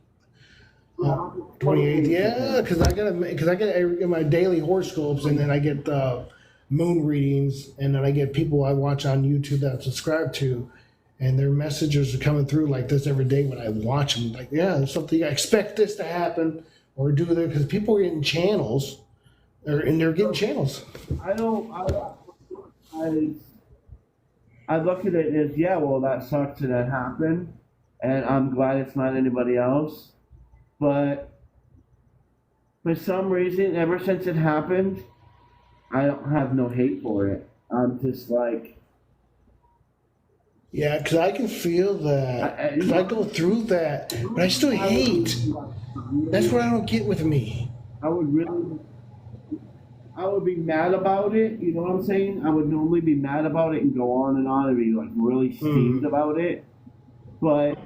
Yeah. 28th, yeah, because I get my daily horoscopes, and then I get moon readings, and then I get people I watch on YouTube that I subscribe to, and their messages are coming through like this every day when I watch them. Like, yeah, there's something I expect this to happen or do that because people are getting channels, and they're getting channels. I don't. I I look at it as yeah. Well, that sucks that that happened, and I'm glad it's not anybody else. But for some reason, ever since it happened, I don't have no hate for it. I'm just like, Yeah, because I can feel that. Because I go through that, but I still hate. That's what I don't get with me. I would really, I would be mad about it. You know what I'm saying? I would normally be mad about it and go on and be like really steamed about it. But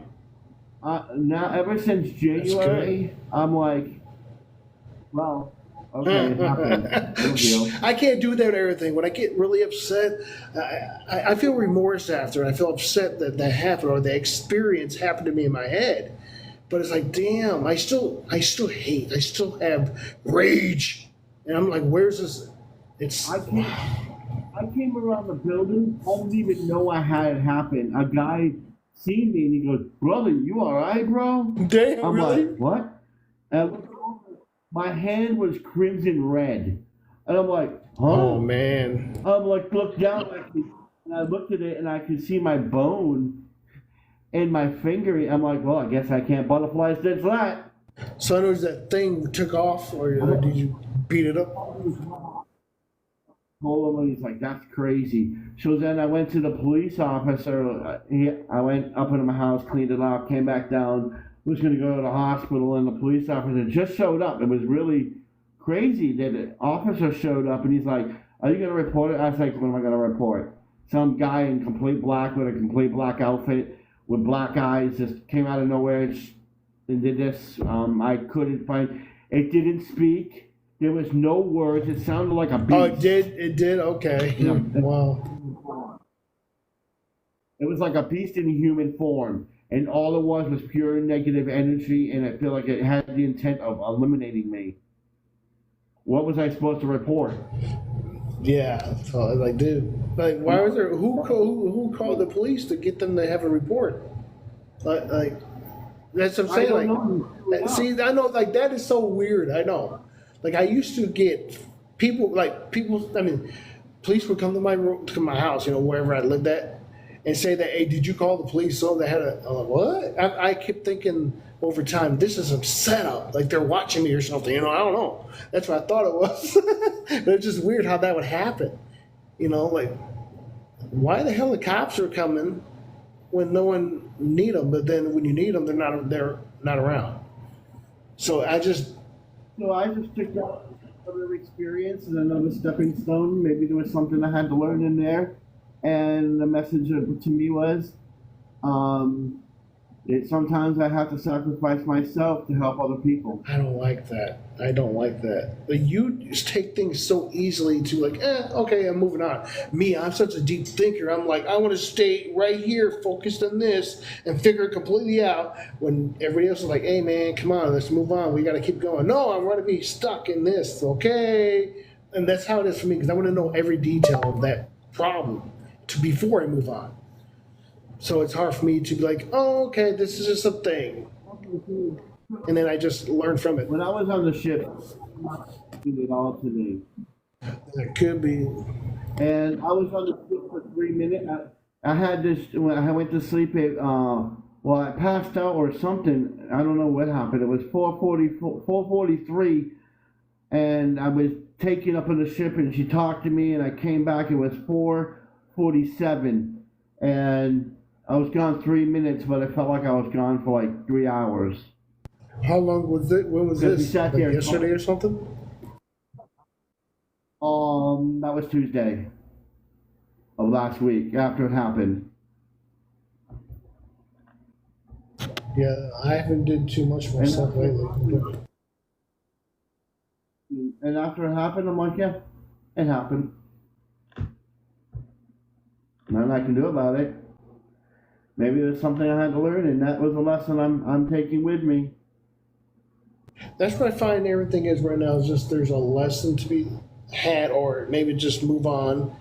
now, ever since January, I'm like, well, okay, it happened. No deal. I can't do that with everything. When I get really upset, I feel remorse after. I feel upset that that happened or the experience happened to me in my head. But it's like, damn, I still hate. I still have rage, and I'm like, where's this? It's I came, I came around the building. I didn't even know I had it happen. A guy seen me and he goes, "Brother, you all right, bro?" damn, I'm really? like, "What?" And I looked over, my hand was crimson red, and I'm like, Oh "Huh?" man. I'm like, looked down, and I looked at it, and I could see my bone in my finger. I'm like, "Well, I guess I can't butterfly stitch that." So I know that thing took off, or did you beat it up? Told him, and he's like, "That's crazy." So then I went to the police officer. I went up into my house, cleaned it up, came back down. Was going to go to the hospital, and the police officer just showed up. It was really crazy that the officer showed up, and he's like, "Are you going to report it?" I was like, "What am I going to report?" Some guy in complete black with a complete black outfit with black eyes just came out of nowhere and did this. I couldn't find. It didn't speak. There was no words. It sounded like a Oh, beast. it did. It did. Okay. Yeah. Wow. It was like a beast in human form, and all it was pure negative energy, and I feel like it had the intent of eliminating me. What was I supposed to report? Yeah. So I was like, dude, like, why was there? Who called the police to get them to have a report? Like that's what I'm I saying. don't know. See, I know, like that is so weird. I know. Like I used to get people. I mean, police would come to my room, to my house, wherever I lived at, and say that, "Hey, did you call the police?" So they had a I'm like, what? I kept thinking over time, this is a setup. Like they're watching me or something. I don't know. That's what I thought it was. But it's just weird how that would happen. Like why the hell the cops are coming when no one need them, but then when you need them, they're not around. So I just So I just took that other experience as another stepping stone. Maybe there was something I had to learn in there, and the message to me was, um, sometimes I have to sacrifice myself to help other people. I don't like that. I don't like that. But you just take things so easily to like, okay, I'm moving on. Me, I'm such a deep thinker. I'm like, I want to stay right here, focused on this, and figure it completely out. When everybody else is like, hey man, come on, let's move on. We got to keep going. No, I want to be stuck in this. Okay, and that's how it is for me because I want to know every detail of that problem before I move on. So it's hard for me to be like, oh, okay, this is just a thing. And then I just learn from it. When I was on the ship, it did it all to me. It could be. And I was on the ship for 3 minutes. I had this when I went to sleep. Well, I passed out or something. I don't know what happened. It was 4:43, and I was taken up on the ship, and she talked to me, and I came back. It was 4:47, and I was gone 3 minutes, but I felt like I was gone for like 3 hours. How long was it? When was Because we this? sat Like there. yesterday or something? That was Tuesday of last week after it happened. Yeah, I haven't did too much myself lately. But And after it happened, I'm like, yeah, it happened. Nothing I can do about it. Maybe there's something I had to learn, and that was a lesson I'm taking with me. That's what I find everything is right now is just there's a lesson to be had, or maybe just move on.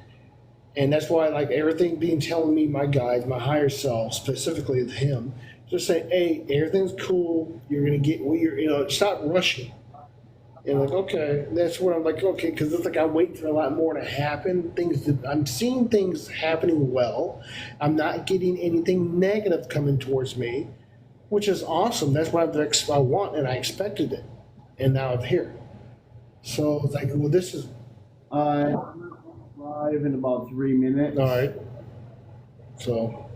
And that's why, like, everything being telling me, my guide, my higher self, specifically him, just say, hey, everything's cool. You're going to get what you're, stop rushing. And like, okay, that's what I'm like, okay, because it's like I'm waiting for a lot more to happen. I'm seeing things happening well. I'm not getting anything negative coming towards me, which is awesome. That's what I want, and I expected it. And now it's here. So it's like, well, this is. I'm live in about 3 minutes. All right. So.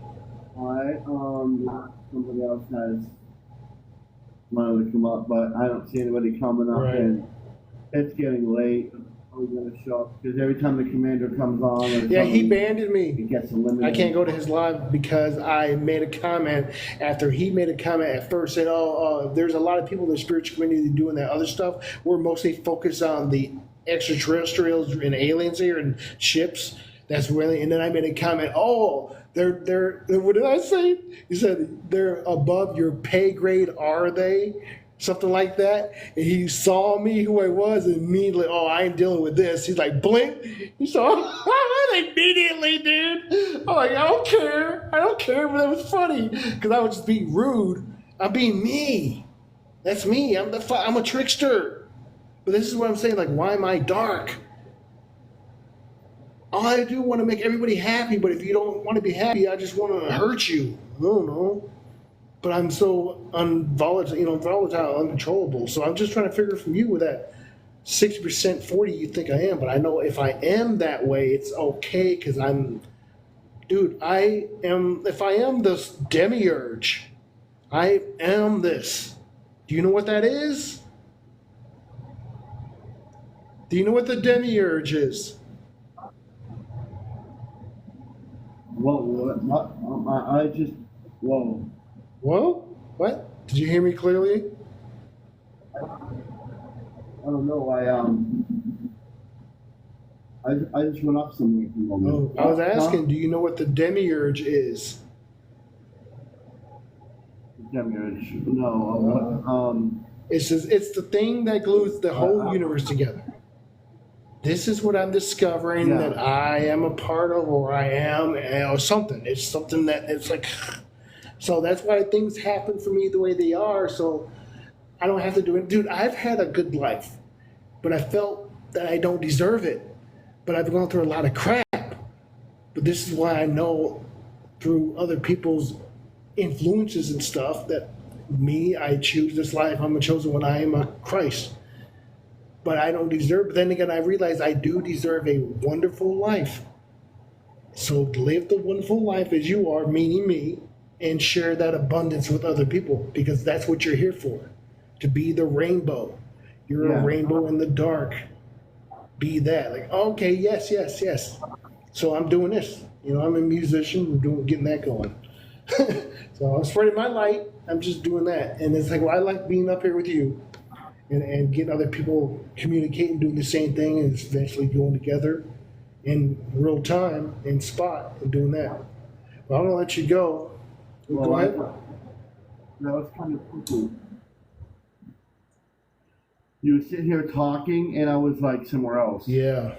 All right. Somebody else has wanted to come up, but I don't see anybody coming up, Right. and it's getting late. I'm going to show up because every time the commander comes on, Yeah, he banned me. He gets eliminated. I can't go to his live because I made a comment after he made a comment at first said, there's a lot of people in the spiritual community doing that other stuff. We're mostly focused on the extraterrestrials and aliens here and ships. That's really, and then I made a comment, they're what did I say? He said, they're above your pay grade, are they? Something like that. And he saw me, who I was, and immediately, I ain't dealing with this. He's like, blink. He saw immediately, dude. I'm like, I don't care, but it was funny because I was just being rude. I'm being me. That's me. I'm a trickster. But this is what I'm saying. Like, why am I dark? I do want to make everybody happy, but if you don't want to be happy, I just want to hurt you. I don't know. But I'm so volatile, uncontrollable. So I'm just trying to figure from you with that 60%, 40 you think I am. But I know if I am that way, it's okay because if I am this demiurge, I am this. Do you know what that is? Do you know what the demiurge is? Whoa. Whoa? What? Did you hear me clearly? I don't know. I just went off somewhere for a moment. I was asking, do you know what the demiurge is? Demiurge? No. It's the thing that glues the whole universe together. This is what I'm discovering that I am a part of, or I am, or something. It's something that it's like. So that's why things happen for me the way they are. So I don't have to do it. Dude, I've had a good life, but I felt that I don't deserve it. But I've gone through a lot of crap. But this is why I know through other people's influences and stuff that I choose this life. I'm a chosen one. I am a Christ. But I don't deserve. But then again, I realize I do deserve a wonderful life. So live the wonderful life as you are, meaning me, and share that abundance with other people because that's what you're here for. To be the rainbow. You're a rainbow in the dark. Be that. Like, okay, yes. So I'm doing this. I'm a musician. Getting that going. So I'm spreading my light. I'm just doing that. And it's like, well, I like being up here with you. And getting other people communicating, doing the same thing, and eventually going together in real time, in spot, and doing that. Well, I'm going to let you go. Well, Go ahead. That was kind of cool. You were sitting here talking, and I was like somewhere else. Yeah.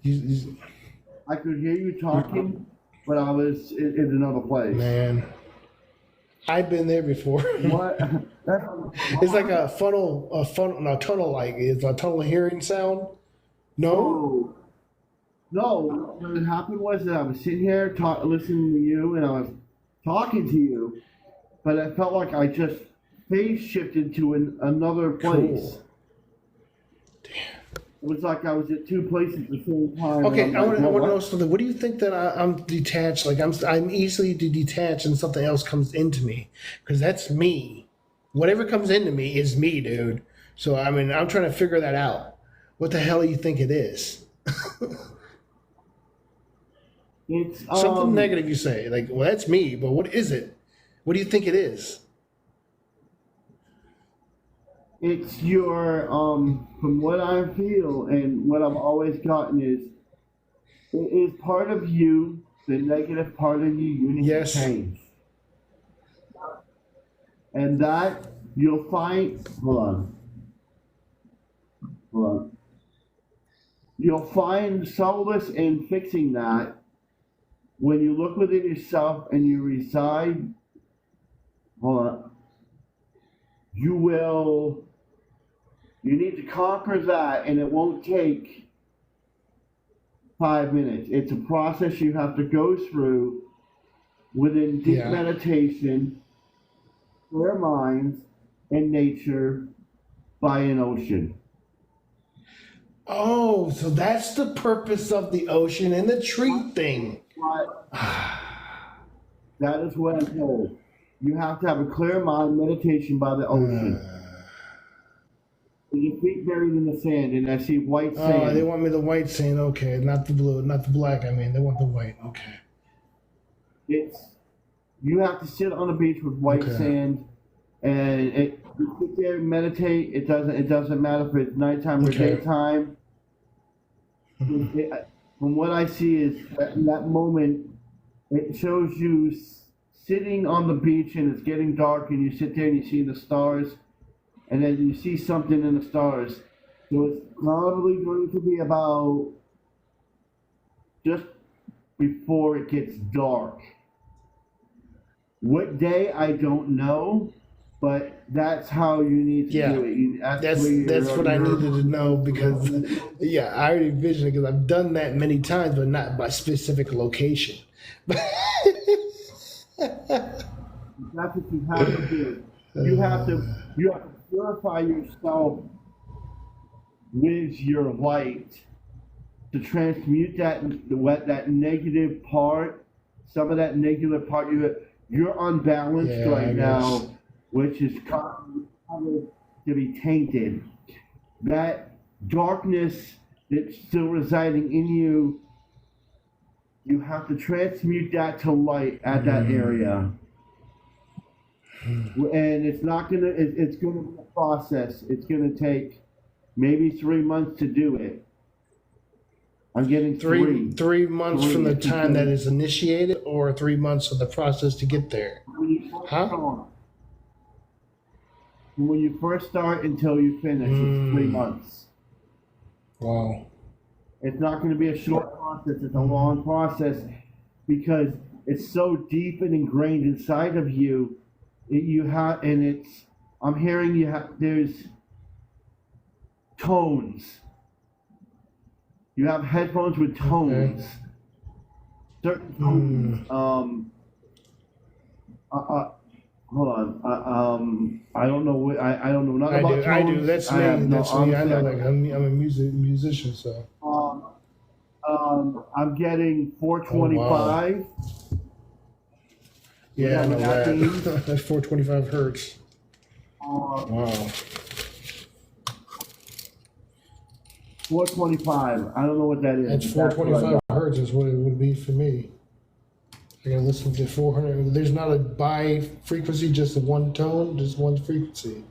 I could hear you talking, but I was in another place. Man. I've been there before. What? It's like a tunnel like. It's a tunnel hearing sound. No? No. What happened was that I was sitting here listening to you, and I was talking to you, but I felt like I just phase shifted to another place. Cool. Damn. It was like I was at two places at the same time. Okay, I want to know something. What do you think that I'm detached? Like I'm easily detached, and something else comes into me because that's me. Whatever comes into me is me, dude. So I'm trying to figure that out. What the hell do you think it is? It's something negative you say. Like, well, that's me, but what is it? What do you think it is? It's your from what I feel and what I've always gotten is it is part of you the negative part of you need Yes. to change. And that you'll find, hold on. You'll find solace in fixing that when you look within yourself and you reside, hold on, you need to conquer that, and it won't take 5 minutes. It's a process you have to go through within deep Yeah. meditation, clear minds, and nature by an ocean. Oh, so that's the purpose of the ocean and the tree thing. But that is what I'm told. You have to have a clear mind, meditation by the ocean. With your feet buried in the sand, and I see white sand. Oh, they want me the white sand. Okay, not the blue, not the black. I mean, they want the white. Okay. You have to sit on a beach with white Okay. sand, and you sit there and meditate. It doesn't matter if it's nighttime or Okay. daytime. From what I see is in that moment, it shows you sitting on the beach and it's getting dark, and you sit there and you see the stars, and then you see something in the stars. So it's probably going to be about just before it gets dark. What day, I don't know, but that's how you need to Yeah. do it. That's what I needed to know because, yeah, I already envisioned it because I've done that many times, but not by specific location. That's what you have to do. You have to purify yourself with your light to transmute that negative part. Some of that negative part you're unbalanced Yeah, I right guess. now, which is causing to be tainted. That darkness that's still residing in you, you have to transmute that to light at that area. And it's gonna be a process. It's gonna take maybe 3 months to do it. I'm getting three. 3 months from the time that is initiated, or 3 months of the process to get there. Huh? When you first start until you finish, it's 3 months. Wow. It's not going to be a short process. It's a long process because it's so deep and ingrained inside of you. I'm hearing there's tones. You have headphones with tones. Okay. Certain tones. Hold on. I don't know. I don't know nothing about tones. I do. That's me. That's me. I know. Like I'm a musician, so. I'm getting 425. Yeah, I know that that. means? That's 425 hertz. Wow. 425. I don't know what that is. That's 425 hertz is what it would be for me. I can listen to 400. There's not a bi frequency, just one tone, just one frequency.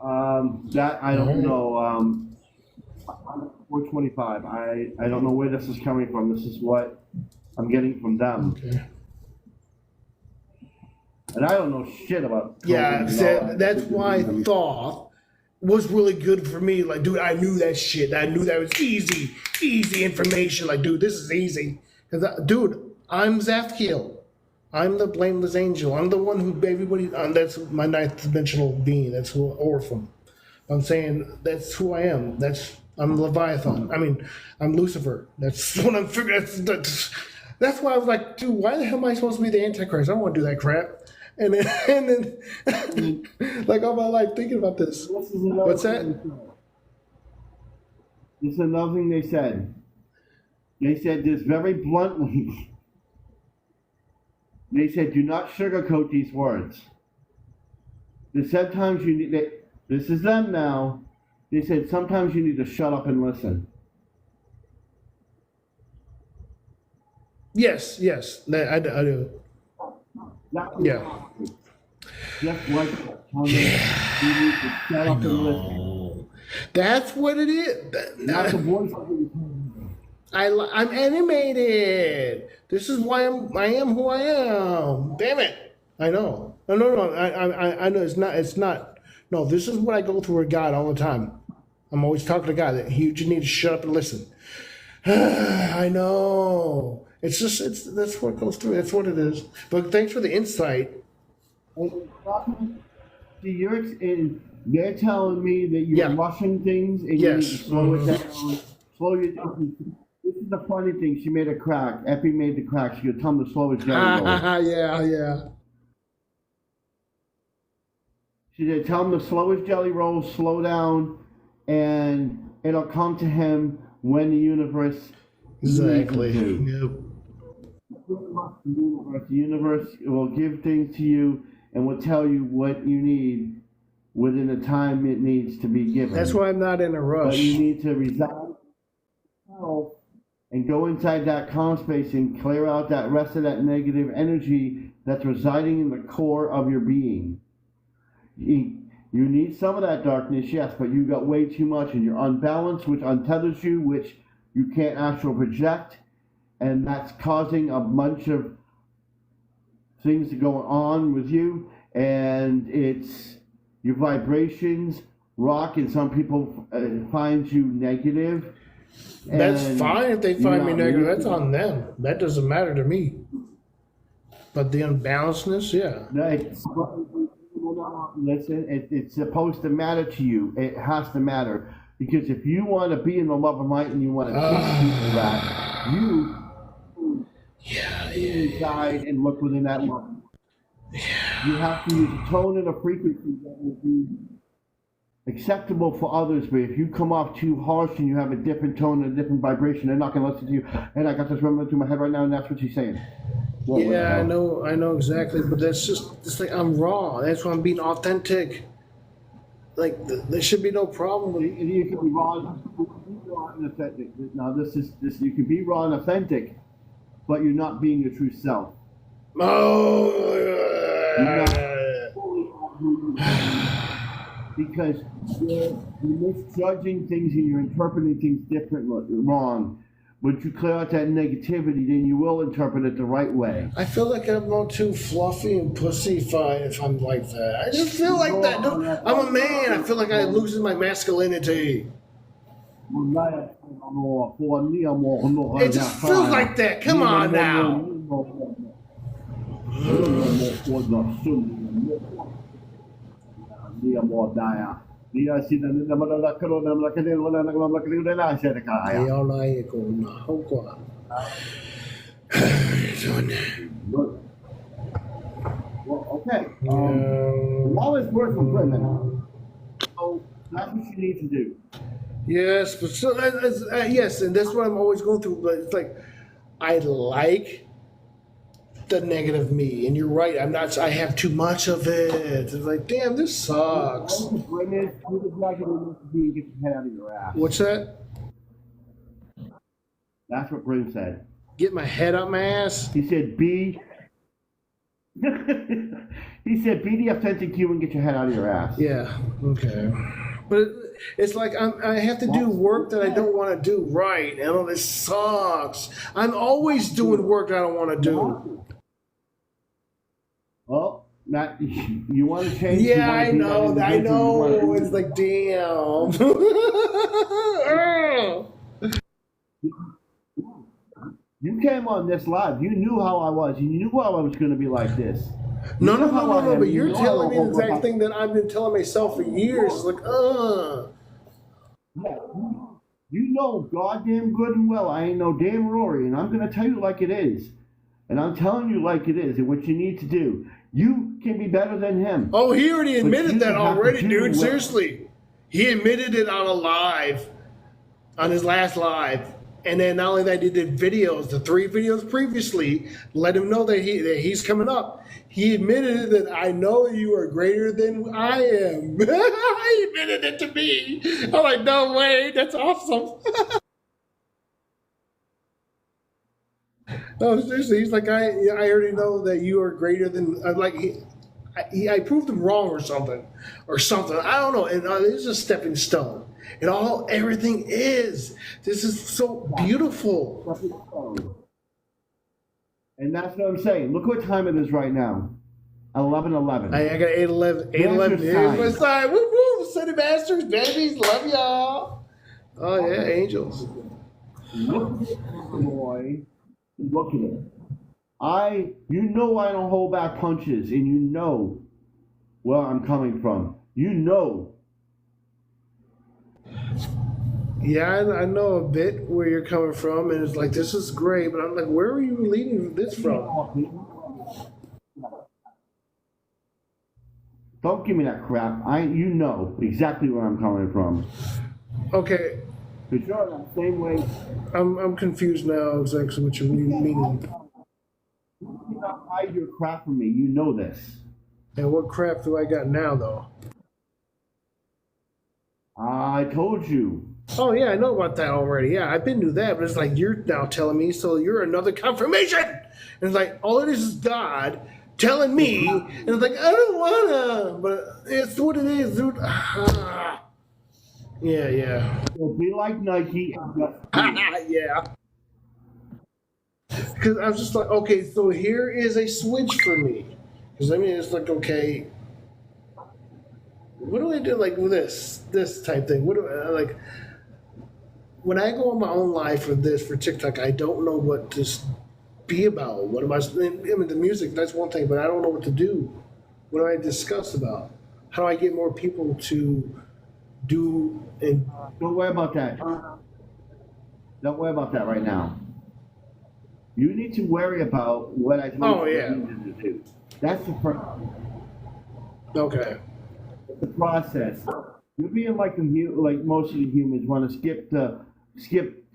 That I don't know. 425. I don't know where this is coming from. This is what I'm getting from them. Okay. And I don't know shit about. Yeah, that's why I thought was really good for me. Like, dude, I knew that shit. I knew that was easy information. Like, dude, this is easy. Dude, I'm Zathkiel. I'm the blameless angel. I'm the one who everybody. That's my ninth dimensional being. That's who Orphan. I'm saying that's who I am. I'm Leviathan. I mean, I'm Lucifer. That's what I'm figuring. That's why I was like, dude, why the hell am I supposed to be the Antichrist? I don't want to do that crap. And then like all my life thinking about this. What's that? This is another thing they said. They said this very bluntly. They said, do not sugarcoat these words. That sometimes you need. This is them now. They said sometimes you need to shut up and listen. Yes, I do. Yeah. Just like you need to shut up and listen. That's what it is. Not the voice. I'm animated. This is why I am who I am. Damn it! I know. No, no, no. I know it's not. It's not. No, this is what I go through with God all the time. I'm always talking to God. That you just need to shut up and listen. I know. It's just that's what goes through. That's what it is. But thanks for the insight. See, they're telling me that you're Yeah. rushing things and you need to Yes. slow it down. Slow your. This is the funny thing. She made a crack. Epi made the crack. She could tell him to slow his jelly roll. Yeah. Yeah. She said, tell him to slow his jelly roll, slow down, and it'll come to him when the universe Exactly. needs it to. Yep. The universe will give things to you and will tell you what you need within the time it needs to be given. That's why I'm not in a But rush. you need to reside and go inside that calm space and clear out that rest of that negative energy that's residing in the core of your being. You need some of that darkness, yes, but you got way too much and you're unbalanced, which untethers you, which you can't astral project, and that's causing a bunch of things to go on with you, and it's your vibrations rock, and some people find you negative. That's and fine if they you're find me not negative. ready. That's on them. That doesn't matter to me. But the unbalancedness, yeah. No, listen, it's supposed to matter to you. It has to matter. Because if you want to be in the love and light and you want to teach people that, you inside and look within that love. You have to use a tone and a frequency that will be acceptable for others, but if you come off too harsh and you have a different tone and a different vibration, they're not going to listen to you. And I got this rumbling through my head right now, and that's what she's saying. What the Yeah, hell? I know exactly. But that's just, it's like I'm raw. That's why I'm being authentic. Like, there should be no problem with You can be raw and authentic. Now, this. You can be raw and authentic, but you're not being your true self. You're not fully who you are. Because you're misjudging things and you're interpreting things wrong. But you clear out that negativity, then you will interpret it the right way. I feel like I'm not too fluffy and pussyfied if I'm like that. I just feel like that. I'm a man. I feel like I'm losing my masculinity. It just feels like that. Come on now. Well, okay. All this work for women. So that's what you need to do. Yes, but so yes, and that's what I'm always going through. But it's like I like the negative me, and you're right. I'm not. I have too much of it. It's like, damn, this sucks. Women, you just like it to be get your head out of your ass. What's that? That's what Brim said. Get my head up my ass. He said, "Be." He said, "Be the authentic you and get your head out of your ass." Yeah. Okay. But it's like I have to do work that I don't want to do right. And all this sucks. I'm always doing work I don't want to do. Well, not you want to change. Yeah, I know. I know. It's like, damn. You came on this live. You knew how I was. You knew how I was going to be like this. No. But you're telling me the exact thing that I've been telling myself for years. It's like, Yeah, you know goddamn good and well I ain't no damn Rory, and I'm going to tell you like it is. And I'm telling you like it is, and what you need to do. You can be better than him. Oh, he already But admitted you that have to already, do dude. what- Seriously. He admitted it on a live, on his last live. And then not only that, he did videos, the 3 videos previously, let him know that he's coming up. He admitted that I know you are greater than I am. He admitted it to me. I'm like, no way, that's awesome. No, seriously, he's like, I already know that you are greater than, I proved him wrong or something. I don't know. And this is a stepping stone. Everything is. This is so beautiful. And that's what I'm saying. Look what time it is right now. 11:11. I got 8:11. 8:11. Here's my side. Woo woo. City Masters, babies. Love y'all. Oh, yeah, angels. Look at it, boy. Look at it. You know I don't hold back punches, and you know where I'm coming from. You know. Yeah, I know a bit where you're coming from, and it's like, this is great, but I'm like, where are you leading this from? Don't give me that crap. You know exactly where I'm coming from. Okay. Because you're that same way. I'm confused now exactly what you're meaning. You cannot hide your crap from me. You know this. And what crap do I got now, though? I told you. Oh, yeah, I know about that already. Yeah, I've been through that, but it's like you're now telling me, so you're another confirmation. And it's like, all it is God telling me, and it's like, I don't wanna, but it's what it is, dude. Yeah. It'll be like Nike. Yeah. Because I was just like, okay, so here is a switch for me. Because I mean, it's like, okay, what do I do like with this type thing? What do I like? When I go on my own live for TikTok, I don't know what to be about. What am I mean, the music, that's one thing, but I don't know what to do. What do I discuss about? How do I get more people to do and Don't worry about that. Don't worry about that right now. You need to worry about what I told you to do. That's the first. Okay. The process. You're being like most of the humans want to skip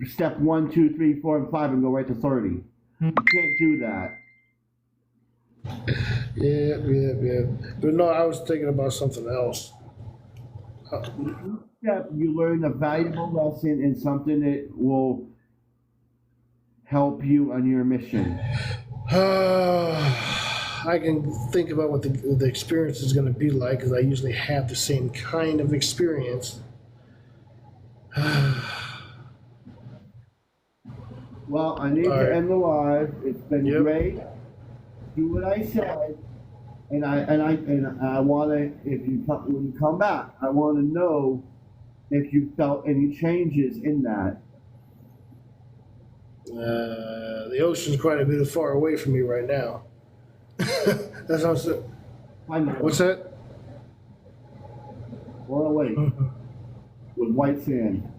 step 1, 2, 3, 4, and 5 and go right to 30. You can't do that. Yeah. But no, I was thinking about something else. You learn a valuable lesson and something that will help you on your mission. I can think about what the experience is going to be like because I usually have the same kind of experience. Well, I need to end the live. It's been great. Do what I said, and I want to. When you come back, I want to know if you felt any changes in that. The ocean's quite a bit far away from me right now. That's what I'm saying. What's that? Far away with white sand.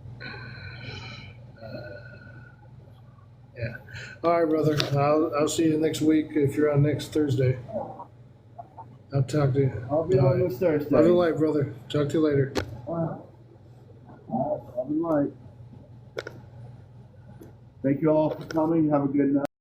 Yeah. All right, brother. I'll see you next week if you're on next Thursday. I'll talk to you. I'll be on this Thursday. Love you light, brother. Talk to you later. Love you light. Thank you all for coming. Have a good night.